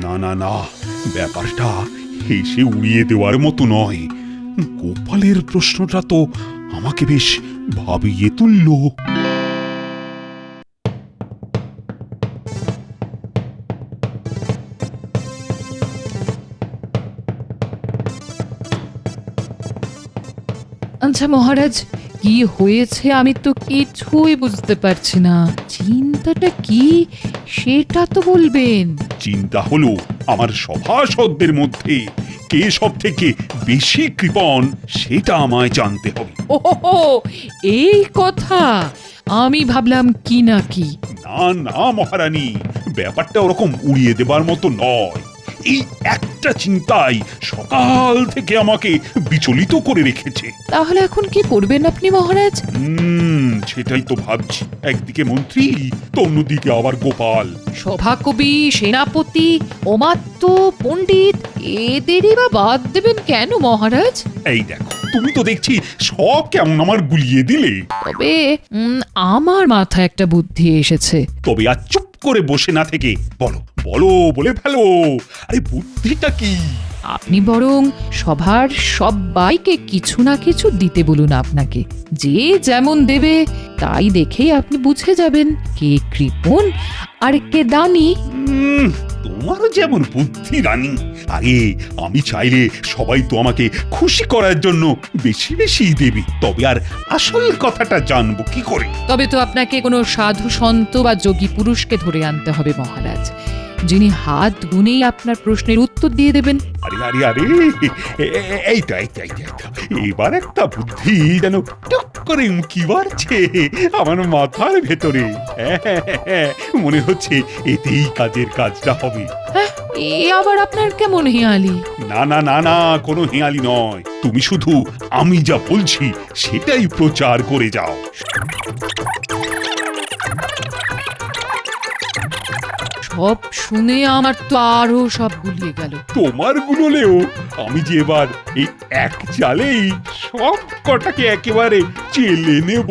Q: না না না, ব্যাপারটা হেসে উড়িয়ে দেওয়ার মতো নয়। গোপালের প্রশ্নটা তো আমাকে বেশ ভাবিয়ে তুললো।
R: আচ্ছা মহারাজ, কি হয়েছে আমি তো কিছুই বুঝতে পারছি না। চিন্তাটা কি সেটা তো বলবেন।
Q: চিন্তা হলো আমার সভাসদদের মধ্যে কে সব থেকে বেশি কৃপণ সেটা আমায় জানতে হবে।
R: ওহো, এই কথা! আমি ভাবলাম কি না কি।
Q: না না মহারানী, ব্যাপারটা ওরকম উড়িয়ে দেবার মতো নয়। এই একটা চিন্তাই সকাল থেকে আমাকে বিচলিত করে রেখেছে।
R: তাহলে এখন কি করবেন আপনি মহারাজ?
Q: সেটাই তো ভাবছি। একদিকে মন্ত্রী তো অন্যদিকে আবার গোপাল।
R: সভাকবি, সেনাপতি, অমাত্য, পণ্ডিত এদেরই বা বাদ দেবেন কেন মহারাজ?
Q: এই দেখো, তুমি তো দেখছি সব কেমন আমার গুলিয়ে দিলে।
R: তবে আমার মাথায় একটা বুদ্ধি এসেছে।
Q: তবে আর চুপ করে বসে না থেকে বলো বলো, বলে ফেলো। আরে বুদ্ধিটা কি?
R: আপনি বরং সভার সবাইকে কিছু না কিছু দিতে বলুন আপনাকে। যে যেমন দেবে তাই দেখেই আপনি বুঝে যাবেন কে কৃপণ আর কে দানি।
Q: তোমারও যেমন বুদ্ধি রানী। আরে আমি চাইলে সবাই তো আমাকে খুশি করার জন্য বেশি বেশি দেবে, তবে আর আসল কথাটা জানবো কি করে?
R: তবে তো আপনাকে কোনো সাধু সন্ত বা যোগী পুরুষকে ধরে আনতে হবে মহারাজ, যিনি হাত গুনেই আপনার প্রশ্নের উত্তর দিয়ে দেবেন।
Q: আরে আরে আরে এইটা এবার একটা বুদ্ধি যেন টুক করে উঁকি মারছে আমার মাথার ভেতরে। মনে হচ্ছে এতেই কাজের কাজটা হবে।
R: এ আবার আপনার কেমন হেয়ালি?
Q: না না না না, কোনো হেয়ালি নয়। তুমি শুধু আমি যা বলছি সেটাই প্রচার করে যাও।
R: সব শুনে আমার তো আরো সব গুলিয়ে গেল।
Q: তোমার গুলোলেও আমি যে এবার এই এক চালেই সব কটাকে একেবারে চেলে নেব।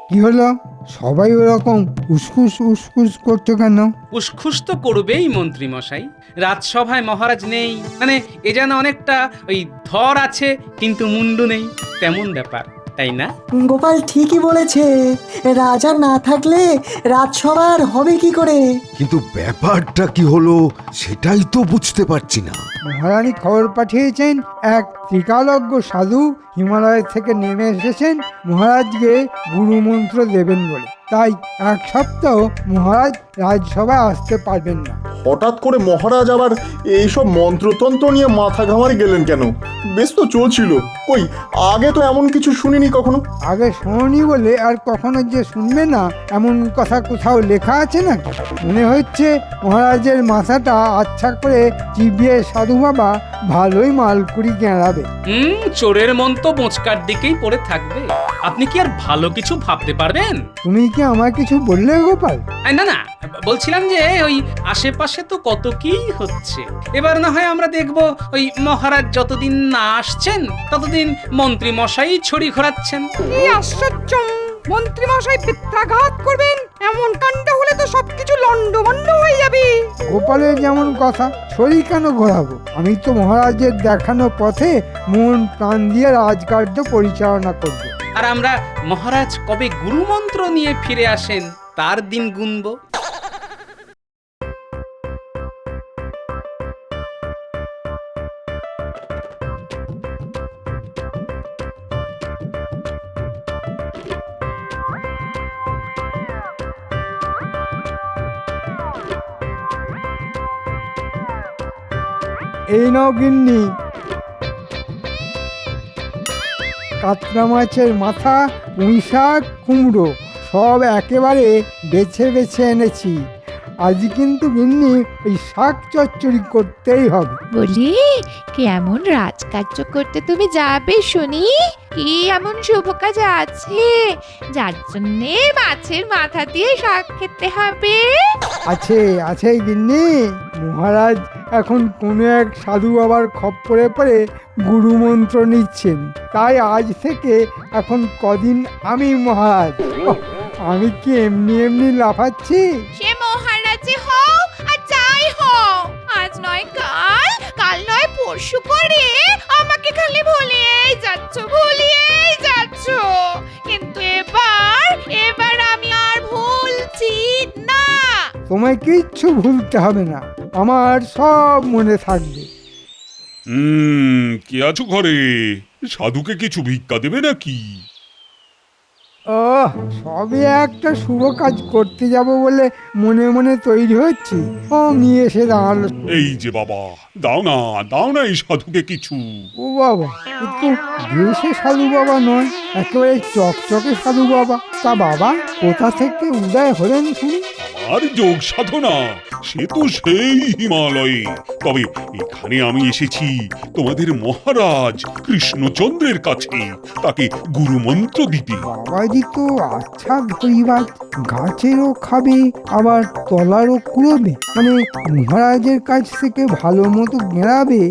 N: কি হলো, সবাই ওরকম উসকুস উসকুস করছো কেন?
B: উসখুস তো করবেই মন্ত্রী মশাই। রাজসভায় মহারাজ নেই, মানে এ যেন অনেকটা ওই ধর আছে কিন্তু মুন্ডু নেই তেমন ব্যাপার, তাই না?
S: গোপাল ঠিকই বলেছে, রাজা না থাকলে রাজসভার হবে কি করে?
P: কিন্তু ব্যাপারটা কি হলো সেটাই তো বুঝতে পারছি না।
N: মহারানী খবর পাঠিয়েছেন এক ত্রিকালজ্ঞ সাধু হিমালয় থেকে নেমে এসেছেন মহারাজকে গুরুমন্ত্র দেবেন বলে। তাই এক সপ্তাহ মহারাজ রাজসভায় আসতে পারবেন না।
D: হঠাৎ করে মহারাজ আবার এইসব মন্ত্রতন্ত্র নিয়ে মাথা ঘামারে গেলেন কেন? বেশ তো চলছিল। কই আগে তো এমন কিছু শুনিনি কখনো।
N: আগে শোনি বলে আর কখনো যে শুনবে না এমন কথা কোথাও লেখা আছে না? মনে হচ্ছে মহারাজের মাথাটা আচ্ছা করে চিবিয়ে সাধু বাবা ভালোই মালকুড়ি গেঁড়াবে।
B: চোরের মন তো বোঁচকার দিকেই পড়ে থাকবে। আপনি কি আর ভালো কিছু ভাবতে পারবেন?
N: তুমি কি আমার কিছু বললে গোপাল?
B: না না, বলছিলাম যে ওই আশেপাশে তো কত কি হচ্ছে। এবার না হয় আমরা দেখব ওই মহারাজ যতদিন না আসছেন ততদিন মন্ত্রী মশাই ছড়ি ঘোরাচ্ছেন।
J: কি আশ্চর্য! মন্ত্রী মশাই পিত্রাঘাত করবেন, এমন কাণ্ড হলে তো সবকিছু লন্ডভন্ড হয়ে যাবে।
N: গোপালের যেমন কথা, ছড়ি কেন ঘোরাবো? আমি তো মহারাজের দেখানো পথে মন প্রাণ দিয়ে রাজকার্য পরিচালনা করব।
B: আর আমরা মহারাজ কবে গুরুমন্ত্র নিয়ে ফিরে আসেন তার দিন গুনবো।
N: এই নাও গিন্নি, কাতলা মাছের মাথা, পুঁই শাক, কুমড়ো সব একেবারে বেছে বেছে এনেছি। আজ কিন্তু গিন্নি ওই শাক চচ্চড়ি করতেই হবে।
O: বলি কেমন রাজকার্য করতে তুমি যাবে শুনি? কি এমন শুভ কাজ আছে যার জন্যে মাছের মাথা দিয়ে শাক খেতে হবে?
N: আছে আছে গিন্নি, মহারাজ এখন কোনো এক সাধু বাবার খপ্পরে পড়ে গুরুমন্ত্র নিচ্ছেন। তাই আজ থেকে এখন কদিন আমি মহারাজ। আমি কি এমনি এমনি লাফাচ্ছি?
O: সে মহারাজে হও আর যাই হও, আজ নয় কাল, কাল নয় পরশু করে আমাকে খালি ভুলিয়েই যাচ্ছ। কিন্তু এবার আমি আর ভুলছি না।
N: তোমায় কিচ্ছু ভুলতে হবে না, আমার সব মনে থাকবে।
Q: কে আছো ঘরে? সাধুকে কিছু ভিক্ষা দেবে নাকি?
N: সবে একটা শুভ কাজ করতে যাব বলে মনে মনে তৈরি হচ্ছি, ও নিয়ে এসে দাঁড়ালো।
Q: এই যে বাবা, দাও না এই সাধুকে কিছু।
N: ও বাবা, একটু দেশে সাধু বাবা নয়, একেবারে চকচকে সাধু বাবা। তা বাবা কোথা থেকে উদয় হলেন শুনি?
Q: আর যোগ সাধনা,
C: সে তো সেই হিমালয়ে। তবে এখানে আমি এসেছি তোমাদের মহারাজ কৃষ্ণচন্দ্রের কাছে, তাকে গুরুমন্ত্র দিতে।
N: বাবাজি তো আচ্ছা ধরিবাজ, গাছেরও খাবে আবার তলারও কুড়োবে, মানে মহারাজের কাছ থেকে ভালো মতো গেঁড়াবে,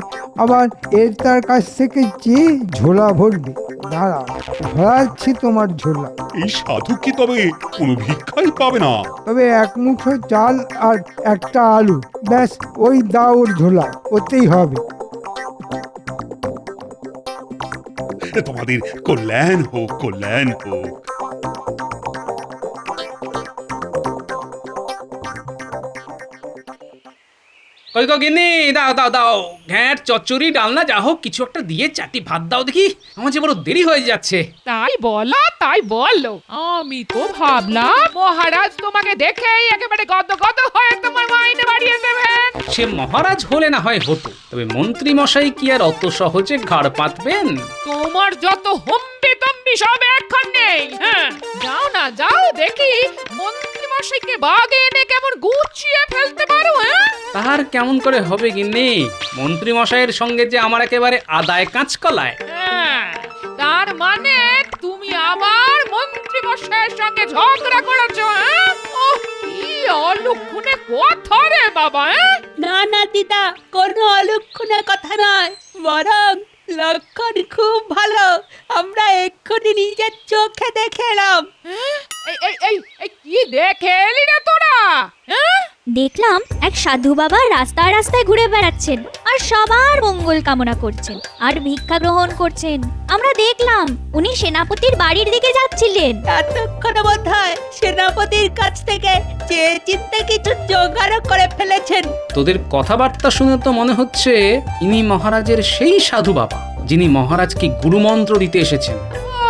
N: আবার এর তার কাছ থেকে চেয়ে ঝোলা ভরবে। দাঁড়া, ভরাচ্ছি তোমার ঝোলা।
C: এই সাধু কি তবে কোনো ভিক্ষাই পাবে না?
N: তবে এক মুঠো চাল আর একটা আলু, ব্যাস ওই দাও ওর ঝোলা, ওতেই হবে।
C: তোমাদের কল্যাণ হোক, কল্যাণ হোক।
B: কই গো গিন্নি, দাও দাও দাও, ঘ্যাঁট চচ্চড়ি ডালনা যা হোক কিছু একটা দিয়ে চাটি ভাত দাও দেখি, আমার যে বড় দেরি হয়ে যাচ্ছে।
A: তাই বলো, তাই বলো। আমি তো ভাবলাম মহারাজ তোমাকে দেখেই একেবারে গদ গদ হয়ে তোমার মাইনে বাড়িয়ে দেবেন।
B: সে মহারাজ হলে না হয় হতো, তবে মন্ত্রী মশাই কি আর অত সহজে ঘাড় পাতবেন?
A: তোমার যত হম্বি তম্বি সব এখন নেই। হ্যাঁ, যাও না যাও দেখি মন্ত্রী মশাইকে বাগে এনে কেমন গুছিয়ে ফেলতে পারো। হ্যাঁ,
B: তাহার কেমন করে হবে গিন্নি? মন্ত্রী মশাইয়ের সঙ্গে যে আমার একেবারে আদায় কাঁচকলায়।
A: হ্যাঁ, তার মানে তুমি আবার মন্ত্রী মশাইয়ের সঙ্গে ঝগড়া করেছো? হ্যাঁ, ওহ, কি অলক্ষণে কথা রে বাবা।
E: না না দিদা, কোনো অলক্ষণের কথা নয়, বরং লক্ষণ খুব ভালো। আমরা এক্ষুনি নিজের চোখে দেখে এলাম।
A: এই এই এই এই কি দেখে এলি রে তোরা? হ্যাঁ,
O: দেখলাম এক সাধু বাবা রাস্তায় রাস্তায় ঘুরে বেড়াচ্ছেন আর সবার মঙ্গল কামনা করছেন আর ভিক্ষা গ্রহণ করছেন। আমরা দেখলাম উনি সেনাপতির বাড়ির দিকে যাচ্ছিলেন।
E: এতক্ষণ বোধ হয় সেনাপতির কাছ থেকে যে চিন্তা কিছু জোগাড় করে ফেলেছেন।
B: তোদের কথাবার্তা শুনে তো মনে হচ্ছে ইনি মহারাজের সেই সাধু বাবা, যিনি মহারাজকে গুরুমন্ত্র দিতে এসেছেন।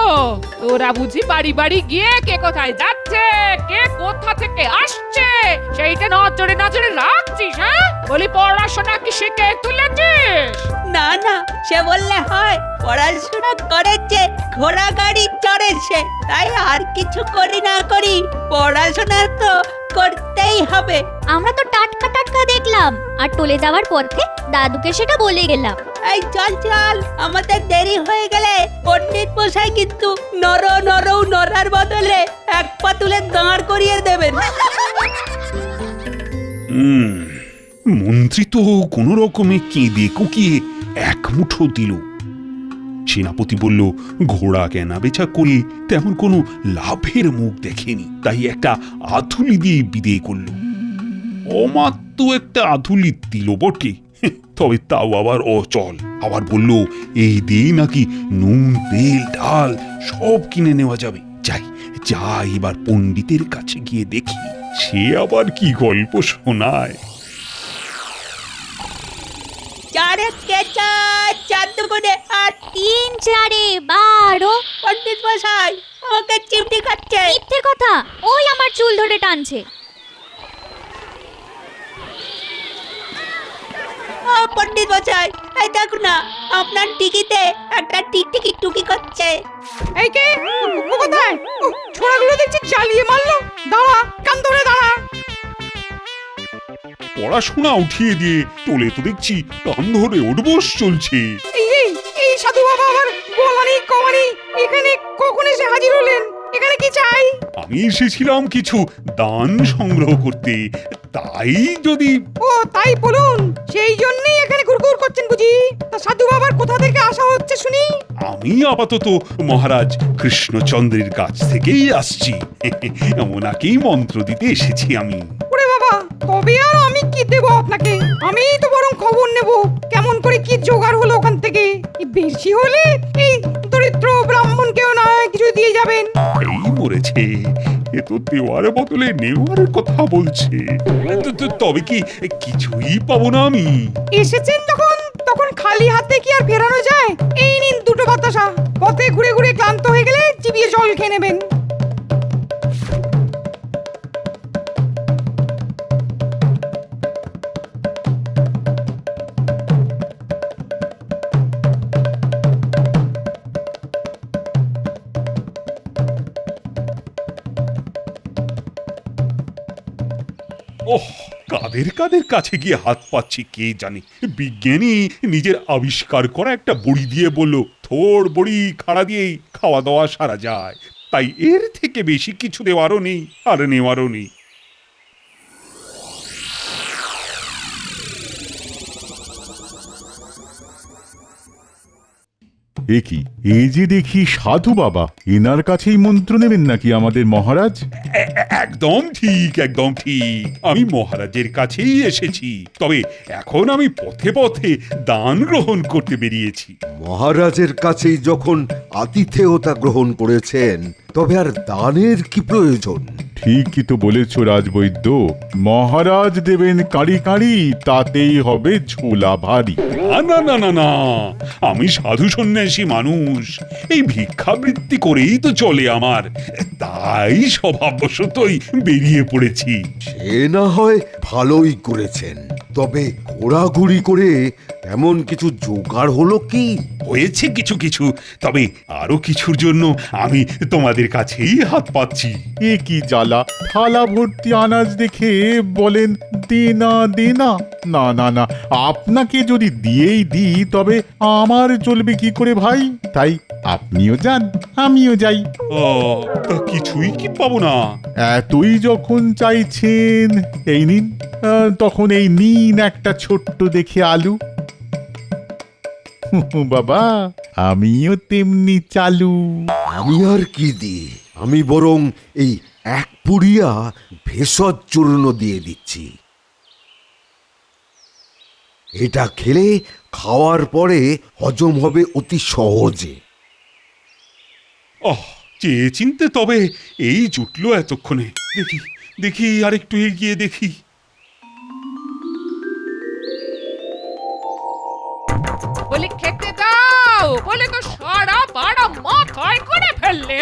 A: ও, তোরা বুঝি বাড়ি বাড়ি গিয়ে কে কোথায় যাচ্ছে, কে কোথা থেকে আসছে সেইটা নজরে নজরে রাখছিস? হ্যাঁ, বলি পড়াশোনা কি শিখে তুলেছিস?
E: না না, সে বললে হয়, পড়াশোনা করেছে, ঘোড়া গাড়ি চড়েছে, তাই আর কিছু করি না করি পড়াশোনা তো করতেই হবে।
O: আমরা তো টাটকা টাটকা দেখলাম আর টলে যাওয়ার পথে দাদুকে সেটা বলে গেলাম।
E: এই চল চল, আমাদের দেরি হয়ে গেলে পণ্ডিত মশাই কিন্তু নড়ার বদলে এক পা তুলে দাঁড় করিয়ে দেবেন।
C: মন্ত্রী তো কোনো রকমে কেঁদে কুকিয়ে এক মুঠো দিল। সেনাপতি বলল, ঘোড়া কেনা বেচা করে তেমন কোনো লাভের মুখ দেখেনি, তাই একটা আধুলি দিয়ে বিদেয় করলো। অমাত্য একটা আধুলি দিল বটে, তবে তাও আবার অচল। আবার বলল এই দিয়ে নাকি নুন তেল ডাল সব কিনে নেওয়া যাবে। যাই এবার পণ্ডিতের কাছে গিয়ে দেখি সে আবার কি গল্প শোনায়।
E: চারে কে চার দুগুণে আর
O: 3 4 12।
E: পণ্ডিত মশাই আমাকে চিমটি খাচ্ছে।
O: মিথ্যে কথা, ওই আমার চুল ধরে টানছে।
E: পণ্ডিত মশাই, এই দেখুন না, আপনার টিকিতে একটা টিকটিকি টুকি করছে।
J: এই কে কোথায়? ছোড়াগুলো দেখছি চালিয়ে মারলো। দাঁড়া, কান ধরে দাঁড়া।
C: পড়াশোনা উঠিয়ে দিয়ে তোলে তো দেখছি কান ধরে উঠবোস চলছে।
J: এই সাধু বাবা আবার বলানি কমানি এখানে কখন এসে হাজির হলেন? এখানে কি চাই?
C: আমি এসেছিলাম কিছু দান সংগ্রহ করতে, তাই যদি।
J: ও তাই বলুন, সেই জন্যই এখানে ঘুরঘুর করছেন বুঝি? তা সাধু বাবার কোথা থেকে আসা হচ্ছে শুনি?
C: আমি আপাতত মহারাজ কৃষ্ণচন্দ্রের কাছ থেকেই আসছি। ওনাকেই মন্ত্র দিতে এসেছি আমি।
J: ওরে বাবা, তবে আর আমি কি দেব আপনাকে? আমি তো বরং খবর নেব কেমন করে কি জোগাড় হলো ওখান থেকে। বেশি হলে এই দরিদ্র ব্রাহ্মণকেও না কিছু দিয়ে যাবেন।
C: এই মরেছে, এ তো দেওয়ার বদলে নেওয়ার কথা বলছে। তবে কি কিছুই পাবো না আমি?
J: এসেছেন তখন খালি হাতে কি আর ফেরানো যায়? এই নিন দুটো বাতাসা, পথে ঘুরে ঘুরে ক্লান্ত হয়ে গেলে চিবিয়ে জল খেয়ে নেবেন।
C: ওহ, কাদের কাদের কাছে গিয়ে হাত পাচ্ছি কে জানে। বিজ্ঞানী নিজের আবিষ্কার করা একটা বড়ি দিয়ে বলল, থোড় বড়ি খাড়া দিয়েই খাওয়া দাওয়া সারা যায়। তাই এর থেকে বেশি কিছু দেওয়ারও নেই আর নেওয়ারও নেই।
L: এ কি, এই যে দেখি সাধু বাবা, এনার কাছেই মন্ত্র নেবেন নাকি আমাদের মহারাজ?
C: একদম ঠিক, একদম ঠিক। আমি মহারাজের কাছেই এসেছি, তবে এখন আমি পথে পথে দান গ্রহণ করতে বেরিয়েছি।
P: মহারাজের কাছেই যখন আতিথেয়তা গ্রহণ করেছেন, তবে আর দানের কি প্রয়োজন?
L: ঠিকই তো বলেছ রাজবৈদ্য, মহারাজ দেবেন কাঁড়ি কাঁড়ি, তাতেই হবে ঝোলা ভারী।
C: না না না না না, আমি সাধু সন্ন্যাসী মানুষ, এই ভিক্ষাবৃত্তি করেই তো চলে আমার, তাই স্বভাববশতই বেরিয়ে পড়েছি।
P: সে না হয় ভালোই করেছেন, তবে ঘোরাঘুরি করে এমন কিছু জোগাড় হলো কি?
C: হয়েছে কিছু কিছু, তবে আরো কিছুর জন্য আমি তোমাদের কাছেই হাত পাচ্ছি।
L: এ কি জ্বালা, থালা ভর্তি আনাজ দেখে বলেন দেনা দেনা। না না না, আপনাকে যদি দিয়েই দিই তবে আমার চলবে কি করে ভাই? তাই আপনিও যান, আমিও যাই।
C: তা কিছুই কি পাবো না?
L: এতই যখন চাইছেন এই নিন। তখন এই নিন একটা ছোট্ট দেখে আলু। বাবা, আমিও তেমনি চালু।
P: আমি আর কি দিই, আমি বরং এই এক পুড়িয়া ভেষজ চূর্ণ দিয়ে দিচ্ছি। এটা খেলে খাওয়ার পরে হজম হবে অতি সহজে।
C: চেয়ে চিনতে তবে এই জুটলো এতক্ষণে। দেখি দেখি আর একটু এগিয়ে দেখি।
A: বলি খেতে দাও বলে তো সারা পাড়া মাথায় করে ফেললে,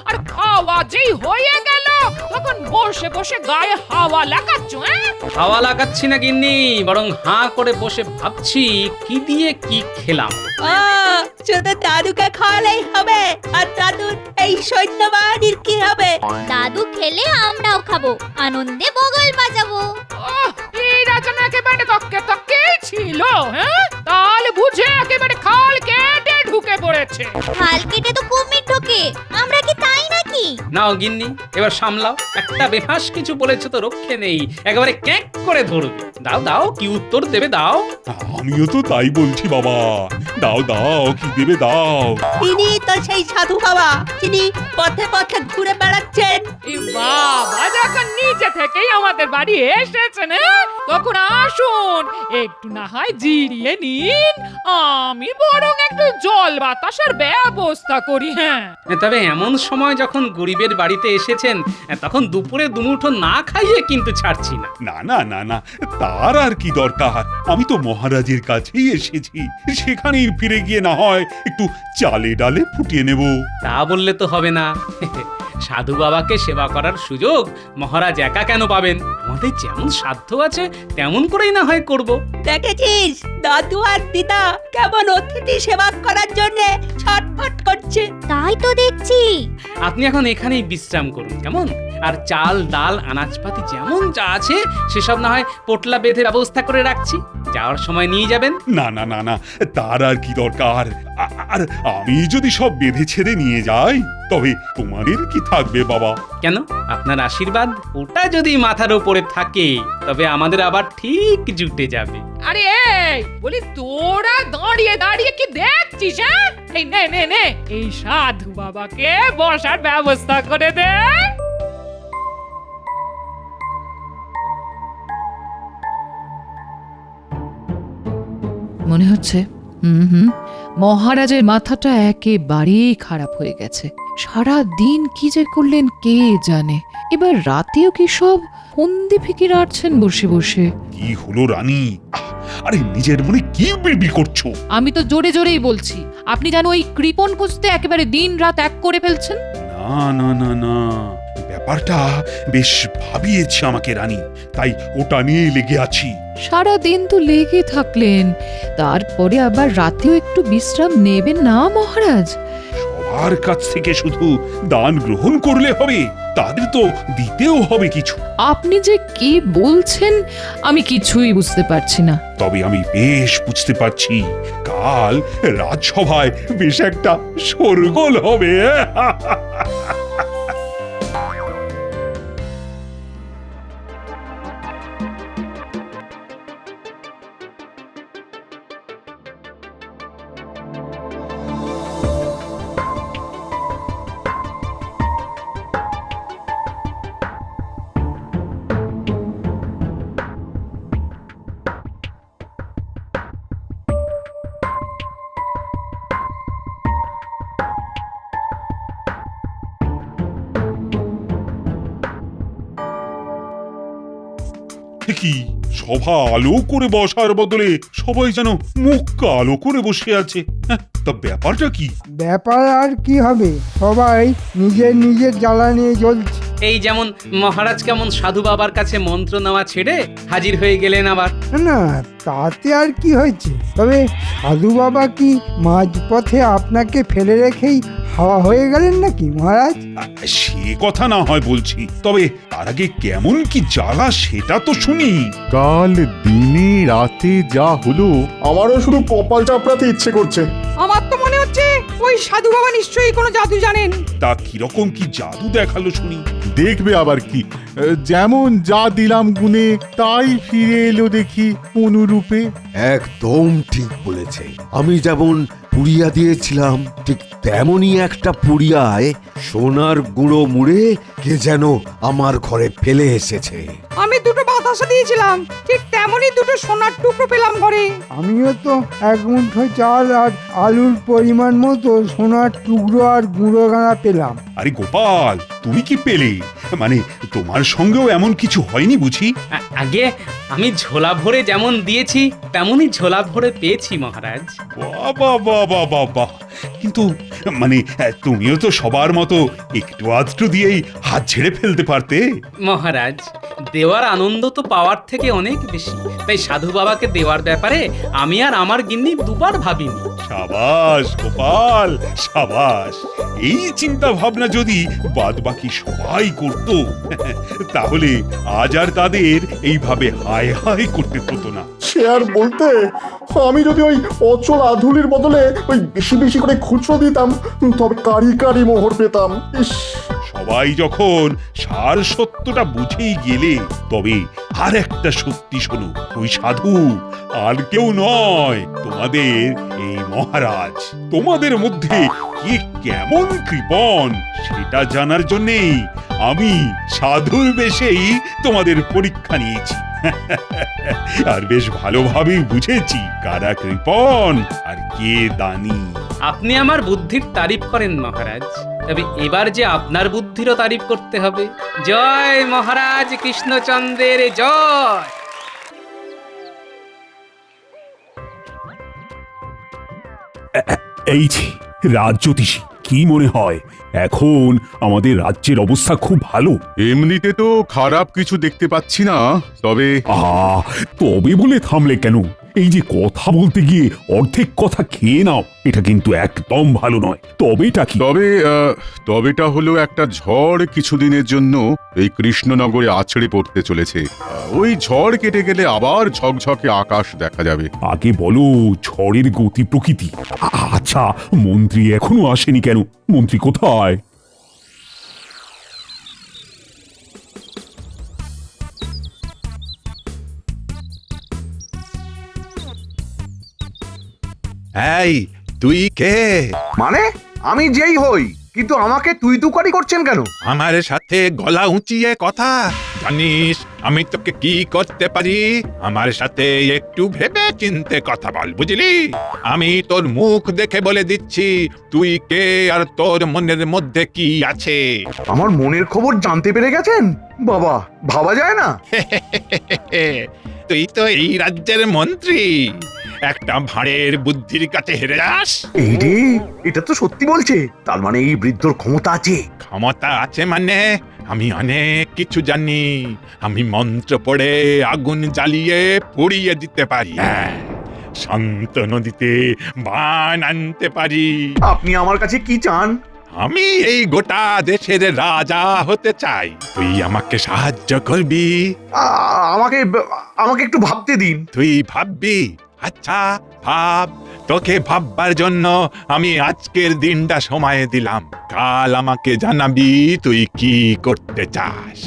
A: আর খাওয়া যেই হয়ে গেল তখন বসে বসে গায়ে হাওয়া লাগাচ্ছ।
M: হাওয়া লাগাচ্ছি না গিন্নি, বরং হাঁ করে বসে ভাবছি কি দিয়ে কি খেলাম।
E: শুধু দাদুকে খাওয়ালেই হবে, আর দাদুর এই সৈন্যবাহিনীর কি হবে?
O: দাদু খেলে আমরাও খাবো, আনন্দে বগল বাজাবো।
A: এই রাজন একেবারে তককে তককেই ছিল। হ্যাঁ, তাহলে বুঝে একেবারে খাল কেটে ঢুকে পড়েছে।
O: খাল কেটে তো কুমির ঢোকে, আমরা কি তাই নাকি?
M: নাও গিন্নি, এবার সামলাও। একটা বেফাস কিছু বলেছে তো রক্ষে নেই, একেবারে ক্যাঁক করে ধরবে। দাও দাও, কি উত্তর দেবে দাও।
C: আমিও তো তাই বলছি বাবা, দাও দাও, কি দেবে দাও।
E: তিনি তো সেই সাধু বাবা, তিনি পথে পথে ঘুরে বেড়াচ্ছেন।
A: এই বাবা যখন নিচে থেকেই আমাদের বাড়ি এসেছেন, তখন আসুন একটু না হয় জিরিয়ে নিন, আমি বরং একটু জল বাতাসের ব্যবস্থা করি। হ্যাঁ,
M: তবে এমন সময় যখন গরিবের বাড়িতে এসেছেন, তখন দুপুরে দুমুঠো না খাইয়ে কিন্তু ছাড়ছি না।
C: না না না না, তার আর কি দরকার, আমি তো মহারাজের কাছেই এসেছি, সেখানেই ফিরে গিয়ে না হয় একটু চালে ডালে ফুটিয়ে নেব।
M: তা বললে তো হবে না। সাধু বাবাকে সেবা করার সুযোগ মহারাজ একা কেন পাবেন? আমাদের যেমন সাধ্য আছে তেমন করেই না হয় করব।
E: দেখেছিস দাদু আর দিদা কেমন অতিথি সেবা করার জন্য ছটফট করছে?
O: তাই তো দেখছি।
M: আপনি এখন এখানেই বিশ্রাম করুন কেমন? আর চাল ডাল আনাজপাতি যেমন যা আছে সেসব না হয় পোটলা বেঁধে ব্যবস্থা করে রাখছি, যাওয়ার সময় নিয়ে যাবেন।
C: না না না না, তার আর কি দরকার। আর আমি যদি সব বেঁধে ছেড়ে নিয়ে যাই তবে তোমাদের কি থাকবে বাবা?
M: কেন, আপনার আশীর্বাদ ওটা যদি মাথার উপরে থাকে তবে আমাদের আবার ঠিক জুটে যাবে।
A: আরে এই বলি, তোরা দাঁড়িয়ে দাঁড়িয়ে কি দেখছিস? হ্যাঁ, এই নে নে নে, এই সাধু বাবাকে বসার ব্যবস্থা করে দে।
R: মনে হচ্ছে মহারাজের মাথাটা একেবারেই খারাপ হয়ে গেছে। সারা দিন কি যে করলেন কে জানে, এবার রাতেও কি সব ফন্দি ফিকির আটছেন বসে বসে।
C: কি হলো রানী? আরে নিজের মনে কি বিড়বিড় করছো?
R: আমি তো জোরে জোরেই বলছি, আপনি যেন ওই কৃপণ খুঁজতে একেবারে দিন রাত এক করে ফেলছেন।
C: না না না না, ব্যাপারটা বেশ ভাবিয়েছে আমাকে রানী, তাই ওটা নিয়ে লেগে আছি।
R: সারা দিন তো লেগে থাকলেন, তারপরে আবার রাতেও একটু বিশ্রাম নেবেন না মহারাজ?
C: তার কাছ থেকে শুধু দান গ্রহণ করলে হবে, তাদের তো দিতেও হবে কিছু।
R: আপনি যে কি বলছেন আমি কিছুই বুঝতে পারছি না।
C: তবে আমি বেশ বুঝতে পারছি কাল রাজসভায় বেশ একটা শোরগোল হবে। কি সভা আলো করে বসার বদলে সবাই যেন মুখ কালো করে বসে আছে। হ্যাঁ, তা ব্যাপারটা কি?
N: ব্যাপার আর কি হবে, সবাই নিজের নিজের জ্বালা নিয়ে জ্বলছে।
B: এই যেমন মহারাজ কেমন সাধু বাবার কাছে মন্ত্র নেওয়া ছেড়ে হাজির হয়ে গেলেন আবার।
N: না তাতে আর কি হয়েছে, তবে সাধু বাবা কি মাঝপথে আপনাকে ফেলে রেখেই হাওয়া হয়ে গেলেন নাকি মহারাজ?
C: সে কথা না হয় বলছি, তবে তার আগে কেমন কি জ্বালা সেটা তো শুনি।
L: কাল দিনে রাতে যা হলো,
D: আমারও শুধু কপাল চাপড়াতে ইচ্ছে করছে।
J: আমার তো মনে হচ্ছে ওই সাধু বাবা নিশ্চয়ই কোনো জাদু জানেন।
C: তা কিরকম কি জাদু দেখালো শুনি?
L: দেখবে আবার কি, যেমন যা দিলাম গুনে তাই ফিরে এলো দেখি অনুরূপে।
P: একদম ঠিক বলেছে। আমি যেমন পুড়িয়া দিয়েছিলাম, ঠিক তেমনই একটা পুড়িয়ায় সোনার গুঁড়ো মুড়ে কে যেন আমার ঘরে ফেলে এসেছে।
J: আমি দুটো বাতাসা দিয়েছিলাম, ঠিক তেমনই দুটো সোনার টুকরো পেলাম ঘরে।
N: আমিও তো এক মুঠো চাল আর আলুর পরিমাণ মতো সোনার টুকরো আর গুঁড়ো গাঁড়া পেলাম।
C: আরে গোপাল, তুমি কি পেলে? মানে তোমার সঙ্গেও এমন কিছু হয়নি বুঝি?
B: আগে আমি ঝোলা ভরে যেমন দিয়েছি তেমনই ঝোলা ভরে পেয়েছি মহারাজ।
C: বাবা বাবা বাবা, কিন্তু মানে তুমিও তো সবার মতো একটু আধটু দিয়েই হাত ছেড়ে ফেলতে পারতে।
B: মহারাজ, দেওয়ার আনন্দ তো পাওয়ার থেকে অনেক বেশি, তাই সাধু বাবাকে দেওয়ার ব্যাপারে আমি আর আমার গিন্নি দুবার ভাবিনি।
C: সাবাস গোপাল, সাবাস। এই চিন্তা ভাবনা যদি বাদ বাকি সবাই করত, তাহলে আজ আর তাদের এইভাবে হায় হায় করতে হতো না।
D: সে আর বলতে, আমি যদি ওই অচল আধুলির বদলে ওই বেশি বেশি করে খুচরো দিতাম, তবে কারি কারি মোহর পেতাম। ইস,
C: সবাই যখন সার সত্যটা বুঝেই গেলে, তবে আর একটা সত্যি শোনো, ওই সাধু আর কেউ নয়, তোমাদের এই মহারাজ। তোমাদের মধ্যে কে কেমন কৃপণ সেটা জানার জন্যেই আমি সাধুর বেশেই তোমাদের পরীক্ষা নিয়েছি। আর বেশ ভালোভাবেই বুঝেছি কারা কৃপণ আর কে দানি।
B: আপনি আমার বুদ্ধির তারিফ করেন মহারাজ, তবে এবার যে আপনার বুদ্ধিরও তারিফ করতে হবে। জয় মহারাজ কৃষ্ণচন্দ্রের জয়।
C: এই যে রাজ্যোতিষী, কি মনে হয় এখন আমাদের রাজ্যের অবস্থা খুব ভালো?
L: এমনিতে তো খারাপ কিছু দেখতে পাচ্ছি না, তবে
C: তবে বলে থামলে কেন? এই যে কথা বলতে গিয়ে অর্ধেক কথা খেয়ে নাও, এটা কিন্তু একদম ভালো নয়। তবেটা কি?
L: তবেটা হলো একটা ঝড় কিছুদিনের জন্য এই কৃষ্ণনগরে আছড়ে পড়তে চলেছে। ওই ঝড় কেটে গেলে আবার ঝকঝকে আকাশ দেখা যাবে।
C: আগে বলো ঝড়ের গতি প্রকৃতি। আচ্ছা, মন্ত্রী এখনো আসেনি কেন? মন্ত্রী কোথায়?
T: এই তুই কে?
U: মানে আমি যেই হই, কিন্তু আমাকে তুই তুকারি করছেন কেন?
T: আমার সাথে গলা উঁচিয়ে কথা, জানিস আমি তোকে কি করতে পারি? আমার সাথে একটু ভেবে চিন্তে কথা বল, বুঝলি? আমি তোর মুখ দেখে বলে দিচ্ছি তুই কে আর তোর মনের মধ্যে কি আছে।
U: আমার মনের খবর জানতে পেরে গেছেন? বাবা, ভাবা যায় না।
T: তুই তো এই রাজ্যের মন্ত্রী, একটা ভাঁড়ের বুদ্ধির কাছে হেরে যাস?
U: এই রে, এটা তো সত্যি বলছে। তার মানে এই বৃদ্ধর ক্ষমতা আছে।
T: ক্ষমতা আছে মানে আমি অনেক কিছু জানি। আমি মন্ত্র পড়ে আগুন জ্বালিয়ে পুড়িয়ে দিতে পারি। শান্ত নদীতে বান আনতে পারি।
U: আপনি আমার কাছে কি চান?
T: আমি এই গোটা দেশের রাজা হতে চাই, তুই আমাকে সাহায্য করবি।
U: আমাকে আমাকে একটু ভাবতে দিন।
T: তুই ভাববি? আচ্ছা ভাব। তোকে ভাববার জন্য আমি আজকের দিনটা সময় দিলাম। কাল আমাকে জানাবি তুই কি করতে চাস।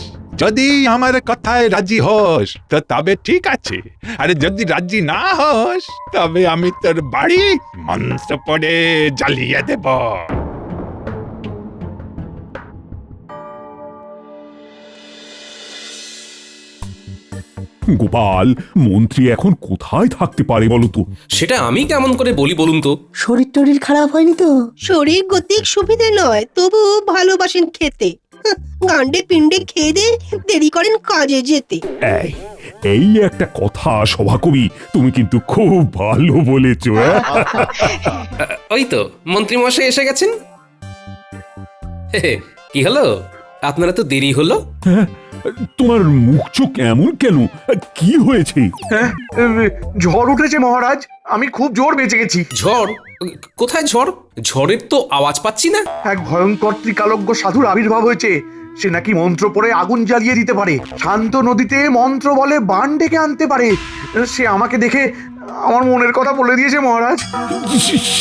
T: যদি আমার কথায় রাজি হোস তো তবে ঠিক আছে, আর যদি রাজি না হোস তবে আমি তোর বাড়ি মন্ত্র পড়ে জ্বালিয়ে দেব।
G: গোপাল, মন্ত্রী এখন কোথায় থাকতে পারে বলো তো?
V: সেটা আমি কেমন করে বলি বলুন তো?
S: শরীর টরীর খারাপ হয়নি তো?
H: শরীর গতিক সুবিধে নয়, তবু ভালোবাসেন খেতে। গান্ডে পিণ্ডে খেয়ে দে দেরি করেন কাজে যেতে।
G: এই একটা কথা সভাকবি, তুমি কিন্তু খুব ভালো বলেছো।
V: ওই তো মন্ত্রী মশাই এসে গেছেন। কি হলো, আপনারা তো দেরি হলো?
G: তোমার মুখ চোখ এমন কেন? কি হয়েছে?
U: হ্যাঁ, ঝড় উঠেছে মহারাজ, আমি খুব জোর বেঁচে গেছি।
V: ঝড়? কোথায় ঝড়? ঝড়ের তো আওয়াজ পাচ্ছি না।
U: এক ভয়ঙ্কর ত্রিকালজ্ঞ সাধুর আবির্ভাব হয়েছে। সে নাকি মন্ত্র পড়ে আগুন জ্বালিয়ে দিতে পারে, শান্ত নদীতে মন্ত্র বলে বান ডেকে আনতে পারে। সে আমাকে দেখে আমার মনের কথা বলে দিয়েছে মহারাজ।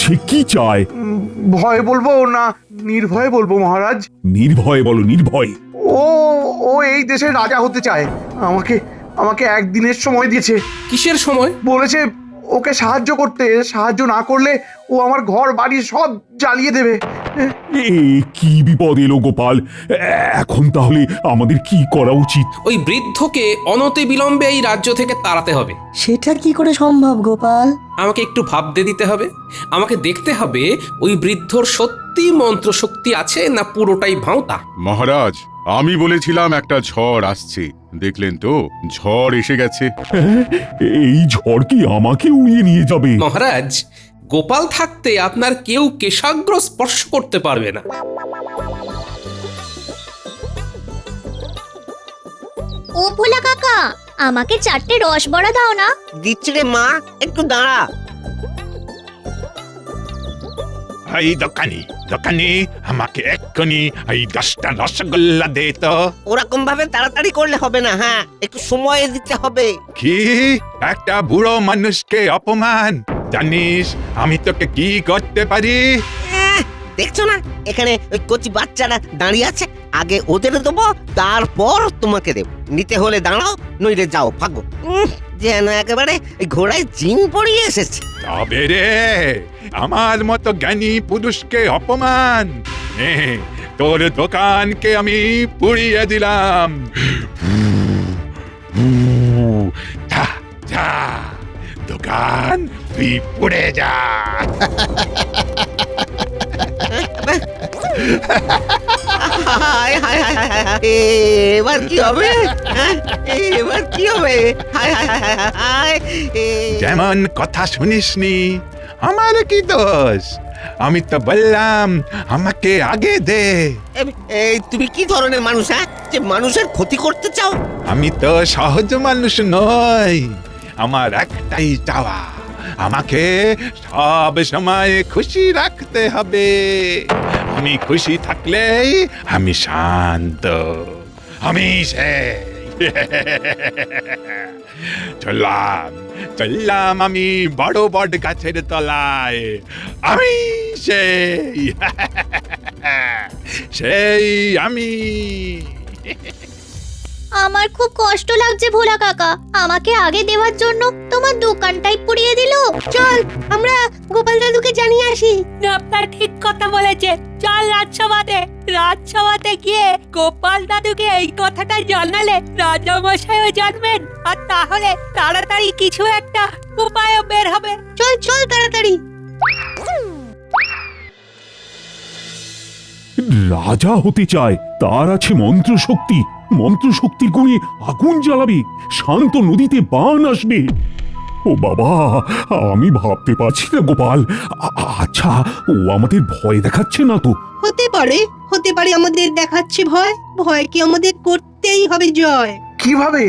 G: সে কি চায়?
U: ভয় বলবো না নির্ভয়ে বলবো মহারাজ?
G: নির্ভয়ে বলো, নির্ভয়।
U: ও এই দেশের রাজা হতে চায়। আমাকে একদিনের সময় দিয়েছে।
V: কিসের সময়?
U: বলেছে ওকে সাহায্য করতে, সাহায্য না করলে ও আমার ঘর বাড়ি সব জ্বালিয়ে দেবে।
G: কি বিপদ এলো গোপাল, এখন তাহলে আমাদের কি করা উচিত?
V: ওই বৃদ্ধকে অনতি বিলম্বে এই রাজ্য থেকে তাড়াতে হবে।
S: সেটা কি করে সম্ভব গোপাল?
V: আমাকে একটু ভাবতে দিতে হবে। আমাকে দেখতে হবে ওই বৃদ্ধর সত্যি মন্ত্র শক্তি আছে না পুরোটাই ভাঁওতা।
L: মহারাজ, আমি বলেছিলাম একটা ঝড় আসছে, দেখলেন তো ঝড় এসে গেছে।
G: এই ঝড় কি আমাকে উড়িয়ে নিয়ে যাবে?
V: মহারাজ, গোপাল থাকতে আপনার কেউ কেশাগ্র স্পর্শ করতে পারবে না।
O: ও ভোলা কাকা, আমাকে 4টে রসবড়া দাও না।
E: দিচ্ছি রে মা, একটু দাঁড়া।
T: এই দোকানি, আমাকে এক্ষুনি এই 10টা রসগোল্লা দে তো।
E: ওরকম ভাবে তাড়াতাড়ি করলে হবে না, হ্যাঁ একটু সময় দিতে হবে।
T: কি? একটা বুড়ো মানুষকে অপমান! জানিস আমি তোকে কি করতে পারি?
E: দেখছো না এখানে ওই কচি বাচ্চারা দাঁড়িয়ে আছে, আগে ওদের দেবো তারপর তোমাকে দেবো। নিতে হলে দাঁড়াও, নইলে যাও, ভাগো। যেন একেবারে ঘোড়ায় জিন পড়িয়ে এসেছে।
T: তবে রে, আমার মতো জ্ঞানী পুরুষকে অপমান! নে, তোর দোকানকে আমি পুড়িয়ে দিলাম। যা যা, দোকান তুই পুড়ে যা।
E: এবার কি হবে? এবার কি হবে?
T: যেমন কথা শুনিসনি, আমার কি দোষ? আমি তো বললাম আমাকে আগে দে।
E: তুমি কি ধরনের মানুষ, হ্যাঁ, যে মানুষের ক্ষতি করতে চাও?
T: আমি তো সহজ মানুষ নই, আমার একটাই চাওয়া, আমাকে সব সময় খুশি রাখতে হবে। আমি খুশি থাকলেই আমি শান্ত, আমি চললাম আমি বড় বট গাছের তলায়। আমি সেই আমি।
O: আমার খুব কষ্ট লাগছে ভোলা কাকা, আমাকে আগে দেওয়ার জন্য তোমার দোকানটাই পুড়িয়ে দিল।
H: চল আমরা গোপাল দাদুকে জানিয়ে আসি।
E: আপনার ঠিক কথা বলেছে, চল রাজসভাতে গিয়ে গোপাল দাদুকে এই কথাটা জানালে রাজামশাইও জানবেন, আর তাহলে তাড়াতাড়ি কিছু একটা উপায়ও বের হবে।
H: চল তাড়াতাড়ি।
G: রাজা হতে চায়, তার আছে মন্ত্র শক্তি, মন্ত্র শক্তির গুণে আগুন জ্বালাবে, শান্ত নদীতে বান আসবে। ও বাবা, আমি ভাবতে পারছি না গোপাল। আচ্ছা, ও আমাদের ভয় দেখাচ্ছে না তো?
H: হতে পারে আমাদের দেখাচ্ছে ভয়। ভয় কি আমাদের করতেই হবে জয়।
U: কিভাবে?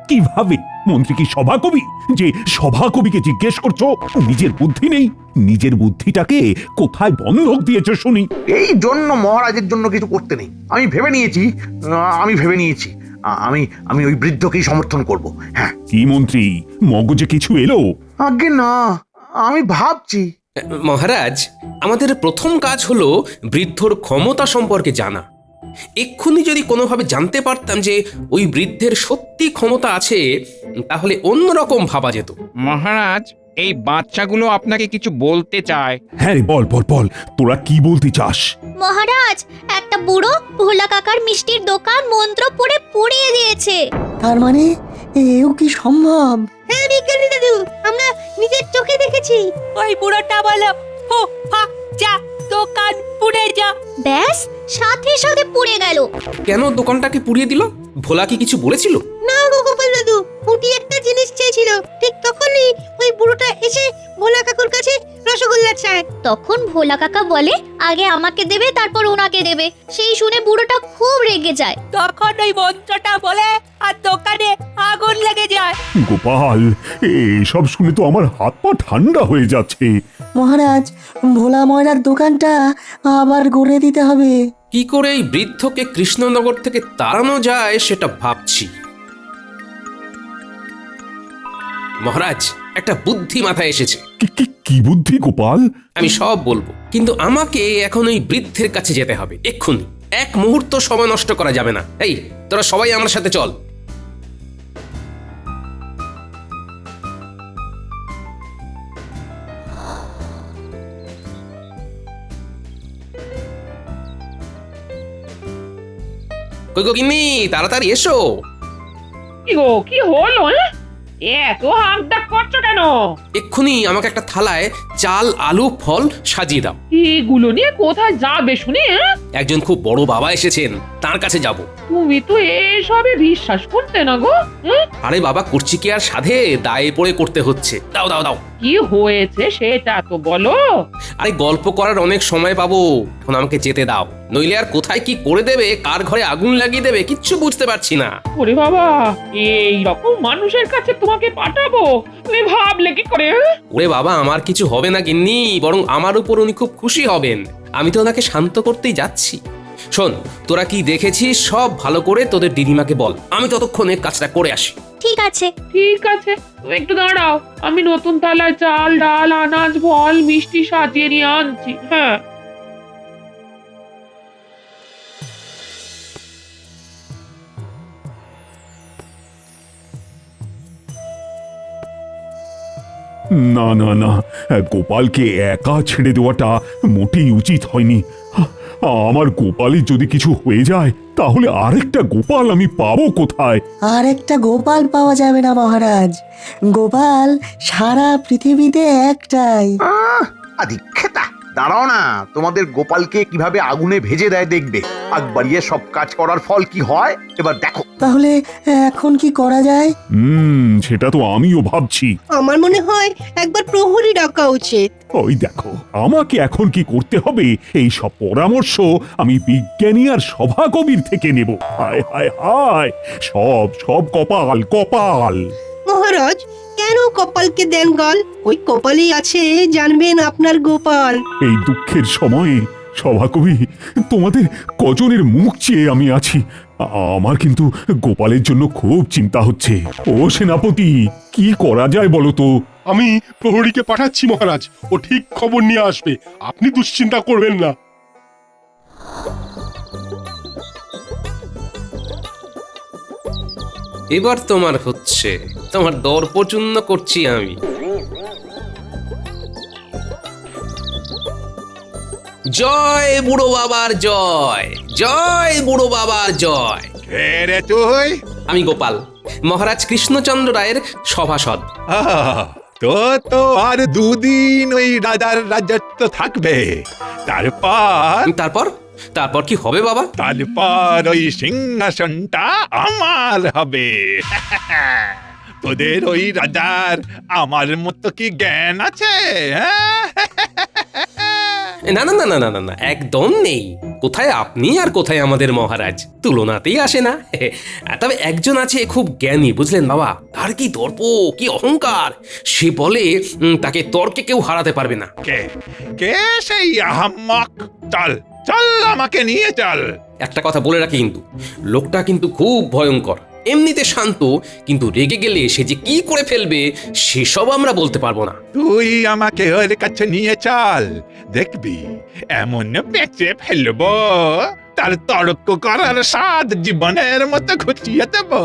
G: কিভাবে? মন্ত্রী কি সভাকবি যে সভাকবিকে জিজ্ঞেস করছো? নিজের বুদ্ধি নেই? নিজের বুদ্ধিটাকে কোথায় বন্ধক দিয়েছো শুনি?
U: এই জন্য মহারাজের জন্য কিছু করতে নেই। আমি ভেবে নিয়েছি আমি আমি ওই বৃদ্ধকেই সমর্থন করব। হ্যাঁ।
G: কি মন্ত্রী, মগজে কিছু এলো?
U: আগে না, আমি ভাবছি।
V: মহারাজ, আমাদের প্রথম কাজ হলো বৃদ্ধর ক্ষমতা সম্পর্কে জানা। এক্ষুনি যদি কোনোভাবে জানতে পারতাম যে ওই বৃদ্ধের সত্যি ক্ষমতা আছে, তাহলে অন্যরকম ভাবা যেত।
F: মহারাজ, এই বাচ্চাগুলো আপনাকে কিছু বলতে চায়।
G: হ্যাঁ রে, বল বল বল, তোরা কি বলতে চাস?
O: মহারাজ, একটা বুড়ো ভোলা কাকার মিষ্টির দোকান মন্ত্র পড়ে পুড়িয়ে দিয়েছে।
S: তার মানে এও কি সম্ভব?
H: হ্যাঁ বিজ্ঞানী দাদু, আমরা নিজের চোখে দেখেছি।
E: ওই বুড়োটা বলো, হো ফা যা, দোকান পুড়ে যা।
O: ব্যাস, সাথে সাথে পুড়ে গেল।
V: কেন দোকানটাকে পুড়িয়ে দিল? ভোলা কি কিছু বলেছিল?
H: না গো গোপাল দাদু, পুটি একটা জিনিস চেয়েছিল। ঠিক তখনই ওই বুড়োটা এসে ভোলা কাকুর কাছে রসগোল্লা চায়।
O: তখন ভোলা কাকা বলে আগে আমাকে দেবে, তারপর ওনাকে দেবে। সেই শুনে বুড়োটা খুব রেগে যায়।
E: তখন ওই মন্ত্রটা বলে আর দোকানে আগুন লেগে যায়।
G: গোপাল, এসব শুনে তো আমার হাত পা ঠান্ডা হয়ে যাচ্ছে।
S: মহারাজ, ভোলা ময়রার দোকানটা আবার গড়ে দিতে হবে।
V: কি করে এই বৃদ্ধকে কৃষ্ণনগর থেকে তাড়ানো যায় সেটা ভাবছি। মহারাজ, একটা বুদ্ধি মাথায় এসেছে।
G: কি বুদ্ধি গোপাল?
V: আমি সব বলবো, কিন্তু আমাকে এখন ওই বৃদ্ধের কাছে যেতে হবে এক্ষুনি। এক মুহূর্ত সময় নষ্ট করা যাবে না। এই, তোরা সবাই আমার সাথে চল। কই গো গিন্নি, তাড়াতাড়ি এসো।
A: কি গো, কি হলো? এত হাঁকডাক করছো কেন?
V: এক্ষুনি আমাকে একটা থালায় চাল, আলু, ফল সাজিয়ে দাও।
A: এগুলো নিয়ে কোথায় যাবে শুনি?
V: একজন খুব বড় বাবা এসেছেন, তার কাছে যাব।
A: তুমি তো এসবে বিশ্বাস করতে না গো।
V: আরে বাবা, করছি কি আর সাধে, দায়ে পড়ে করতে হচ্ছে। দাও দাও দাও।
A: কি হয়েছে সেটা তো বলো।
V: আরে গল্প করার অনেক সময় পাবো, এখন আমাকে যেতে দাও। নইলে আর কোথায় কি করে দেবে, কার ঘরে আগুন লাগিয়ে দেবে, কিচ্ছু বুঝতে পারছি না।
A: ওরে বাবা, এই রকম মানুষের কাছে তোমাকে পাঠাবো, তুমি ভাবলে কি করে?
V: ওরে বাবা, আমার কিছু হবে না গিন্নি, বরং আমার উপর উনি খুব খুশি হবেন। আমি তো ওনাকে শান্ত করতেই যাচ্ছি। শোন, তোরা কি দেখেছিস সব ভালো করে তোদের দিদিমাকে বল, আমি ততক্ষণে কাজটা করে আসি।
O: ঠিক আছে।
A: ঠিক আছে, তুমি একটু দাঁড়াও, আমি নতুন থালায় চাল, ডাল, আনাজ, ফল, মিষ্টি সাজিয়ে নিয়ে আনছি। হ্যাঁ।
G: না না না, গোপালকে একা ছেড়ে দেওয়াটা মোটেই উচিত হয়নি। আমার গোপালের যদি কিছু হয়ে যায়, তাহলে আরেকটা গোপাল আমি পাবো কোথায়?
S: আরেকটা গোপাল পাওয়া যাবে না মহারাজ। গোপাল সারা পৃথিবীতে একটাই।
U: আদিক্ষেতা, দাঁড়াও না, তোমাদের গোপালকে কিভাবে আগুনে ভেজে দেয় দেখবে। আগ বাড়িয়ে সব কাজ করার ফল কি হয় এবার দেখো।
S: তাহলে এখন কি করা যায়?
G: সেটা তো আমিও ভাবছি।
H: আমার মনে হয় একবার প্রহরী ডাকা উচিত।
G: ওই দেখো, আমাকে এখন কি করতে হবে এই সব পরামর্শ আমি বিজ্ঞানী আর সভাকবির থেকে নেব। হায় হায় হায়, সব সব কপাল কপাল।
H: মহারাজ, কেন কপালকে দেন গাল? ওই কপালেই আছে জানবেন আপনার গোপাল।
G: এই দুঃখের সময়ে সভাকবি, তোমাদের কজনের মুখ চেয়ে আমি আছি। আমার কিন্তু গোপালের জন্য খুব চিন্তা হচ্ছে। ও সেনাপতি, কি করা যায় বলো তো?
I: আমি প্রহরীকে পাঠাচ্ছি মহারাজ, ও ঠিক খবর নিয়ে আসবে, আপনি দুশ্চিন্তা করবেন না।
V: এবার তোমার হচ্ছে, তোমার দর্পচূর্ণ করছি আমি। জয় বুড়ো বাবার জয়, জয় বুড়ো বাবার জয়।
T: রে তুই?
V: আমি গোপাল, মহারাজ কৃষ্ণচন্দ্র রায়ের সভাসদ।
T: তো তো আর দুদিন ওই রাজার রাজত্ব থাকবে, তারপর
V: তারপর তারপর কি হবে বাবা?
T: তারপর ওই সিংহাসনটা আমার হবে। তোদের ওই রাজার আমার মতো কি জ্ঞান আছে?
V: না না না না না না না, একদম নেই। কোথায় আপনি আর কোথায় আমাদের মহারাজ, তুলনাতেই আসে না। তবে একজন আছে খুব জ্ঞানী, বুঝলেন বাবা, তার কি দর্প, কি অহংকার। সে বলে তাকে তর্কে কেউ হারাতে পারবে না।
T: কে কে সেই আহাম্মক? চল চল, আমাকে নিয়ে চল।
V: একটা কথা বলে রাখি কিন্তু, লোকটা কিন্তু খুব ভয়ঙ্কর। এমনিতে শান্ত, কিন্তু রেগে গেলে সে যে কি করে ফেলবে সেসব আমরা বলতে পারবো না।
T: তুই আমাকে ওর কাছে নিয়ে চল, দেখবি এমন বেঁচে ফেলবো, তার তর্ক করার স্বাদ জীবনের মতো ঘুচিয়ে দেবো।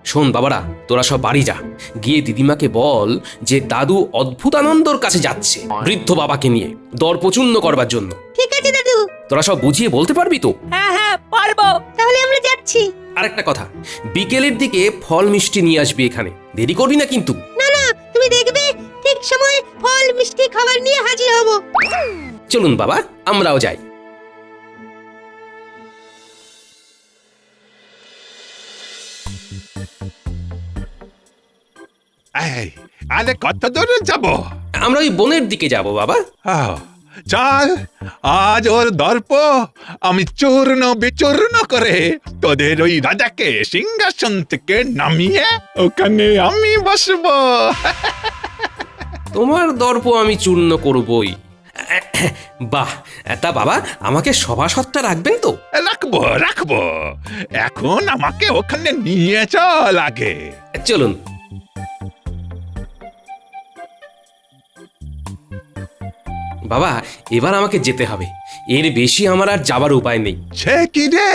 V: শোন বাবারা, তোরা সব বাড়ি যা, গিয়ে দিদিমাকে বল যে দাদু অদ্ভুতানন্দর কাছে যাচ্ছে বৃদ্ধ বাবাকে নিয়ে দর্পচূর্ণ করবার জন্য।
H: ঠিক আছে দাদু।
V: তোরা সব বুঝিয়ে বলতে পারবি তো?
E: হ্যাঁ হ্যাঁ পারবো।
H: তাহলে আমরা যাচ্ছি।
V: আরেকটা কথা, বিকেলের দিকে ফল মিষ্টি নিয়ে আসবি এখানে, দেরি করবি না কিন্তু।
H: না না, তুমি দেখবে ঠিক সময় ফল মিষ্টি খাবার নিয়ে হাজির হব।
V: চলুন বাবা, আমরাও যাই।
T: আরে কত দূরে যাব?
V: আমরা ওই বনের দিকে যাব বাবা।
T: চল, আজ ওর দর্প আমি চূর্ণ বিচূর্ণ করে তোদের ওই রাজাকে সিংহাসন থেকে নামিয়ে ওখানে আমি বসবো।
V: তোমার দর্প আমি চূর্ণ করবই। বাহ, তা বাবা আমাকে সভাসদটা রাখবেন তো?
T: রাখবো রাখবো, এখন আমাকে ওখানে নিয়ে চল আগে।
V: চলুন। বাবা এবার আমাকে যেতে হবে, এর বেশি আমার আর যাবার উপায় নেই।
T: সে কি রে?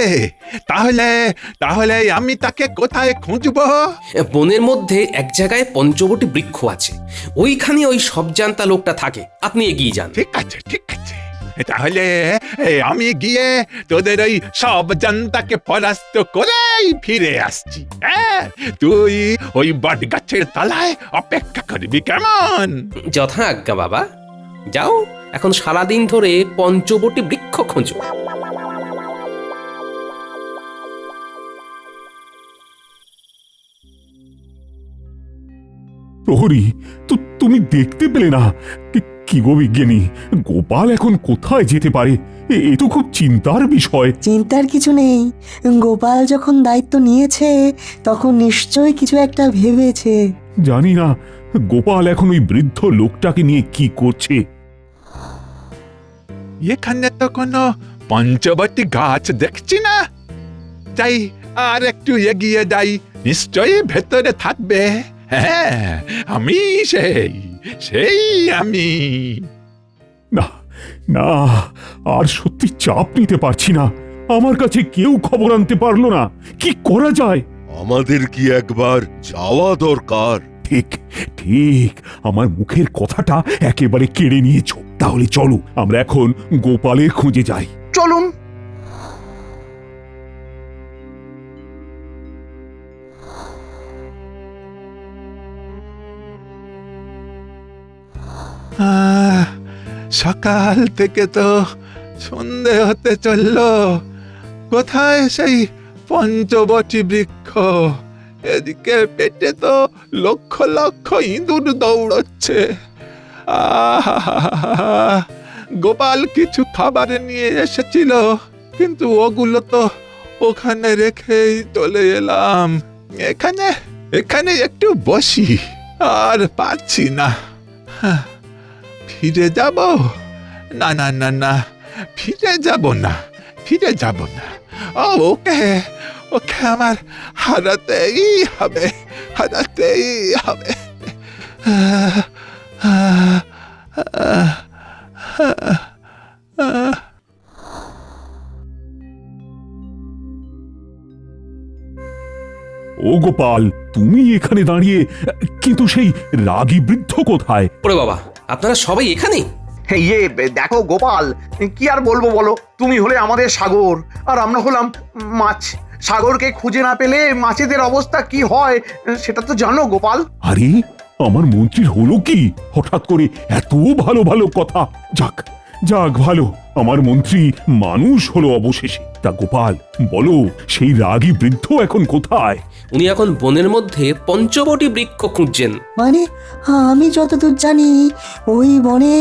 T: তাহলে তাহলে আমি তাকে কোথায় খুঁজবো?
V: বনের মধ্যে এক জায়গায় পঞ্চবটী বৃক্ষ আছে, ওইখানে ওই সব জানতা লোকটা থাকে, আপনি এগিয়ে যান।
T: ঠিক আছে ঠিক আছে, তাহলে আমি গিয়ে তোদের ওই সব জানতাকে পরাস্ত করেই ফিরে আসছি। হ্যাঁ, তুই ওই বট গাছের তলায় অপেক্ষা করবি, কেমন?
V: যথা আজ্ঞা বাবা। যাও, এখন সারাদিন ধরে পঞ্চবটী বৃক্ষ খোঁজো।
G: প্রহরী, তো তুমি দেখতে পেলে না? কি গো বিজ্ঞানী, গোপাল এখন কোথায় যেতে পারে? এ তো খুব চিন্তার বিষয়।
S: চিন্তার কিছু নেই, গোপাল যখন দায়িত্ব নিয়েছে তখন নিশ্চয়ই কিছু একটা ভেবেছে।
G: জানি না গোপাল এখন ওই বৃদ্ধ লোকটাকে নিয়ে কি করছে।
T: এখানে তো কোনো পঞ্চবটী গাছ দেখছি না। যাই, আর একটু এগিয়ে যাই, নিশ্চয়ই ভেতরে থাকবে। হ্যাঁ, আমি সেই আমি।
G: না না, আর সত্যি চাপ নিতে পারছি না। আমার কাছে কেউ খবর আনতে পারলো না। কি করা যায়?
P: আমাদের কি একবার যাওয়া দরকার?
G: ঠিক ঠিক, আমার মুখের কথাটা একেবারে কেড়ে নিয়েছো। তাহলে চলো আমরা এখন গোপালের খুঁজে যাই।
U: চলুন।
T: সকাল থেকে তো সন্ধে হতে চলল, কোথায় সেই পঞ্চবটী বৃক্ষ? এদিকে পেটে তো লক্ষ লক্ষ ইঁদুর দৌড়চ্ছে। গোপাল কিছু খাবার নিয়ে এসেছিল, কিন্তু ওগুলো তো ওখানে রেখেই চলে এলাম। এখানে এখানে একটু বসি, আর পারছি না। ফিরে যাব? না না না না, ফিরে যাব না, ফিরে যাব না। ওকে ওকে আমার হারাতেই হবে, হারাতেই হবে।
G: ও গোপাল, তুমি এখানে দাঁড়িয়ে, কিন্তু সেই রাগী বৃদ্ধ কোথায়?
V: ওরে বাবা, আপনারা সবাই এখানে?
U: ইয়ে দেখো গোপাল, কি আর বলবো বলো, তুমি হলে আমাদের সাগর আর আমরা হলাম মাছ। সাগরকে খুঁজে না পেলে মাছেদের অবস্থা কি হয় সেটা তো জানো গোপাল।
G: আরে, আমার মন্ত্রীর হলো কি? হঠাৎ করে এত ভালো ভালো কথা। যাক যাক, ভালো, আমার মন্ত্রী মানুষ হলো অবশেষে। তা গোপাল, বলো সেই রাগী বৃদ্ধ এখন কোথায়?
V: উনি এখন বনের মধ্যে পঞ্চবটি বৃক্ষ খুঁজছেন।
S: মানে আমি যতদূর জানি ওই বনে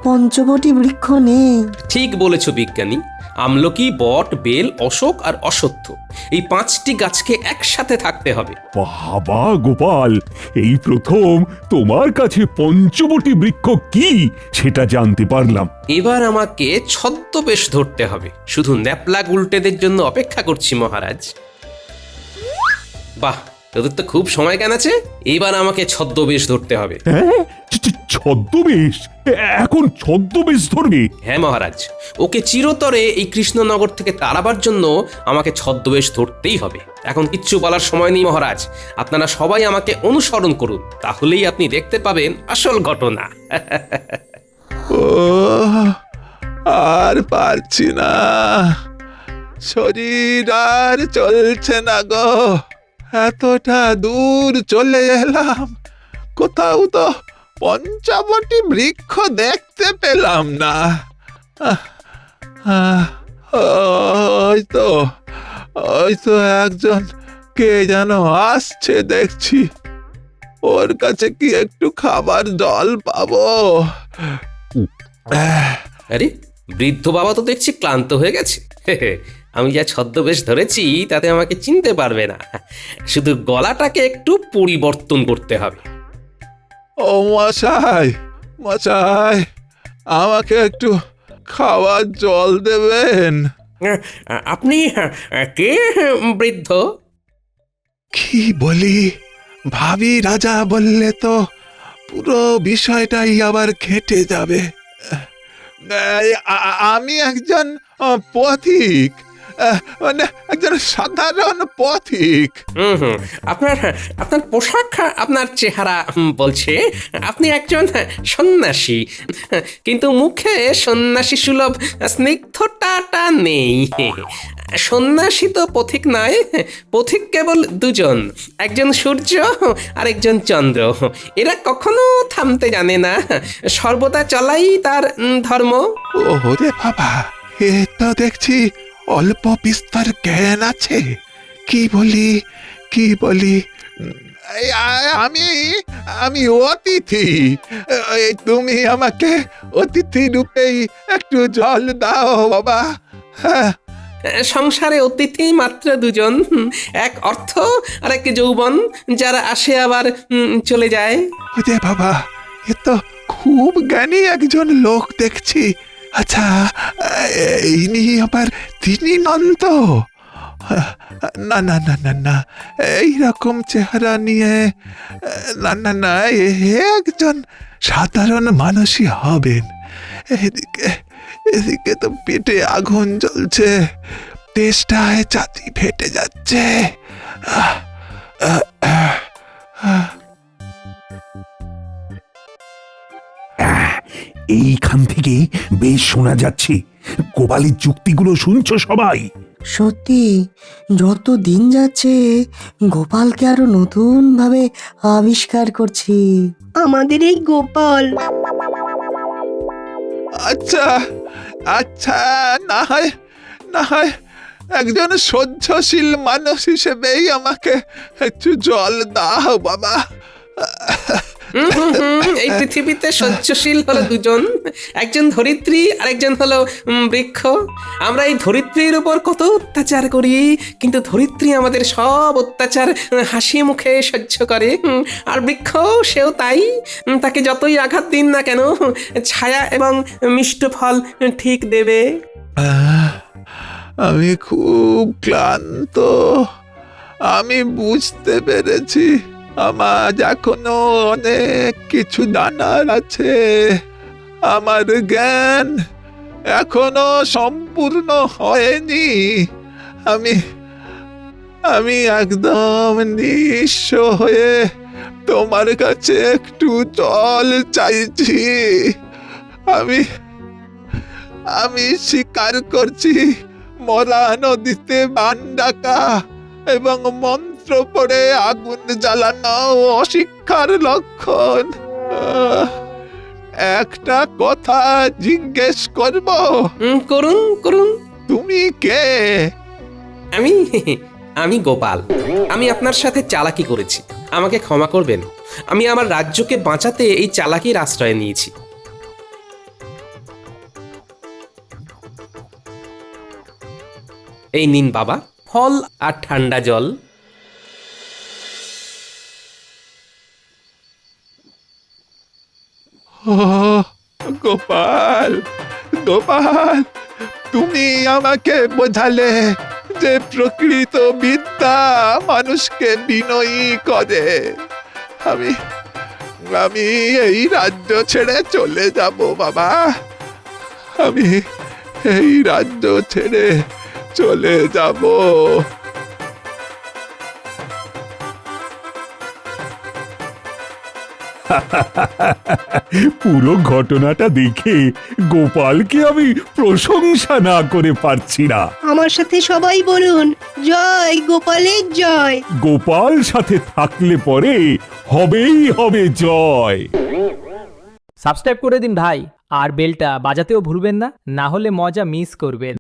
S: পঞ্চবটি বৃক্ষ নেই।
V: ঠিক বলেছ বিজ্ঞানী। আমলকি, বট, বেল, অশোক আর অশ্বত্থ, এই 5টি গাছকে একসাথে থাকতে হবে।
G: বাবা গোপাল, এই প্রথম তোমার কাছে পঞ্চবটি বৃক্ষ কি সেটা জানতে পারলাম।
V: এবার আমাকে ছদ্মবেশ ধরতে হবে। শুধু ন্যাপলা উল্টেদের জন্য অপেক্ষা করছি মহারাজ। বাহ, তোদের তো খুব সময় কেন আছে। এবার আমাকে ছদ্মবেশ ধরতে হবে।
G: হ্যাঁ, ছদ্মবেশ? এখন ছদ্মবেশ ধরবে?
V: হ্যাঁ মহারাজ, ওকে চিরতরে এই কৃষ্ণনগর থেকে তাড়াবার জন্য আমাকে ছদ্মবেশ ধরতেই হবে। এখন কিচ্ছু বলার সময় নেই মহারাজ, আপনারা সবাই আমাকে অনুসরণ করুন, তাহলেই আপনি দেখতে পাবেন আসল ঘটনা।
T: ও আর পারছি না, শরীর আর চলছে না গো। এতটা দূর চলে এলাম, কোথাও তো পঞ্চবটি বৃক্ষ দেখতে পেলাম না। ওই তো একজন কে যেন আসছে দেখছি। ওর কাছে কি একটু খাবার জল পাবো?
V: আরে, বৃদ্ধ বাবা তো দেখছি ক্লান্ত হয়ে গেছে। আমি যা ছদ্মবেশ ধরেছি তাতে আমাকে চিনতে পারবে না, শুধু গলাটাকে একটু পরিবর্তন করতে হবে।
T: ও মশাই, মশাই, আমাকে একটু খাওয়ার জল দেবেন?
V: আপনি কে বৃদ্ধ?
T: কি বলি, ভাবি রাজা বললে তো পুরো বিষয়টাই আবার ঘেঁটে যাবে। আমি একজন পথিক, মানে একজন সাধারণ পথিক।
V: আপনার আপনার পোশাক, আপনার চেহারা বলছে আপনি একজন সন্ন্যাসী, কিন্তু মুখে সন্ন্যাসী সুলভ স্নিগ্ধতাটা নেই। সন্ন্যাসী তো পথিক নয়, পথিক কেবল দুজন, একজন সূর্য আর একজন চন্দ্র। এরা কখনো থামতে জানে না, সর্বদা চলাই তার ধর্ম।
T: ওরে বাবা, এ তো দেখছি অল্প বিস্তর জ্ঞান আছে। কি বলি আমি আমি অতিথি। তুমি আমাকে অতিথি রূপেই একটু জল দাও বাবা।
V: সংসারে অতিথি মাত্র দুজন, এক অর্থ আর এক যৌবন, যারা আসে আবার চলে যায়।
T: ওরে বাবা, এ তো খুব জ্ঞানী একজন লোক দেখছি। আচ্ছা, ইনি আবার তিনি নন তো? না না না না না, এইরকম চেহারা নিয়ে না না না, একজন সাধারণ মানুষই হবেন। এদিকে তো পেটে আগুন জ্বলছে, তেষ্টায় ছাতি ফেটে যাচ্ছে।
G: এইখান থেকে বেশ শোনা যাচ্ছে। গোপালের যুক্তিগুলো শুনছো সবাই?
S: সত্যি যত দিন যাচ্ছে গোপালকে আরো নতুন ভাবে আবিষ্কার করছি।
H: আমাদের এই গোপাল।
T: আচ্ছা আচ্ছা, না হয় একজন সহ্যশীল মানুষ হিসেবেই আমাকে একটু জল দাও বাবা।
V: এই পৃথিবীতে সহ্যশীল হলো দুজন, একজন ধরিত্রী আর একজন হলো বৃক্ষ। আমরা এই ধরিত্রীর উপর কত অত্যাচার করি, কিন্তু ধরিত্রী আমাদের সব অত্যাচার হাসি মুখে সহ্য করে। আর বৃক্ষ সেও তাই, তাকে যতই আঘাত দিন না কেন ছায়া এবং মিষ্ট ফল ঠিক দেবে।
T: আমি খুব ক্লান্ত, আমি বুঝতে পেরেছি আমার এখনো অনেক কিছু জানার আছে। আমার জ্ঞান এখনো সম্পূর্ণ হয়নি। আমি একদম নিঃস্ব হয়ে তোমার কাছে একটু জল চাইছি। আমি স্বীকার করছি মরা নদীতে বান ডাকা এবং মন্ত্র পড়ে আগুন জ্বালানো অশিক্ষার লক্ষণ। একটা কথা জিজ্ঞেস করব?
V: করুন।
T: তুমি কে?
V: আমি গোপাল। আমি আপনার সাথে চালাকি করেছি, আমাকে ক্ষমা করবেন। আমি আমার রাজ্যকে বাঁচাতে এই চালাকির আশ্রয় নিয়েছি। এই নিন বাবা, ফল আর ঠান্ডা জল।
T: গোপাল, গোপাল, তুমি আমাকে বোঝালে যে প্রকৃত বিদ্যা মানুষকে বিনয়ী করে। আমি আমি এই রাজ্য ছেড়ে চলে যাব বাবা। আমি এই রাজ্য ছেড়ে চলে যাব।
G: পুরো ঘটনাটা দেখে গোপালকে আমি প্রশংসা না করে পারছি না।
H: আমার সাথে সবাই বলুন, জয় গোপালের জয়।
G: গোপাল সাথে থাকলে পরে হবেই হবে জয়।
K: সাবস্ক্রাইব করে দিন ভাই, আর বেলটা বাজাতেও ভুলবেন না, না হলে মজা মিস করবেন।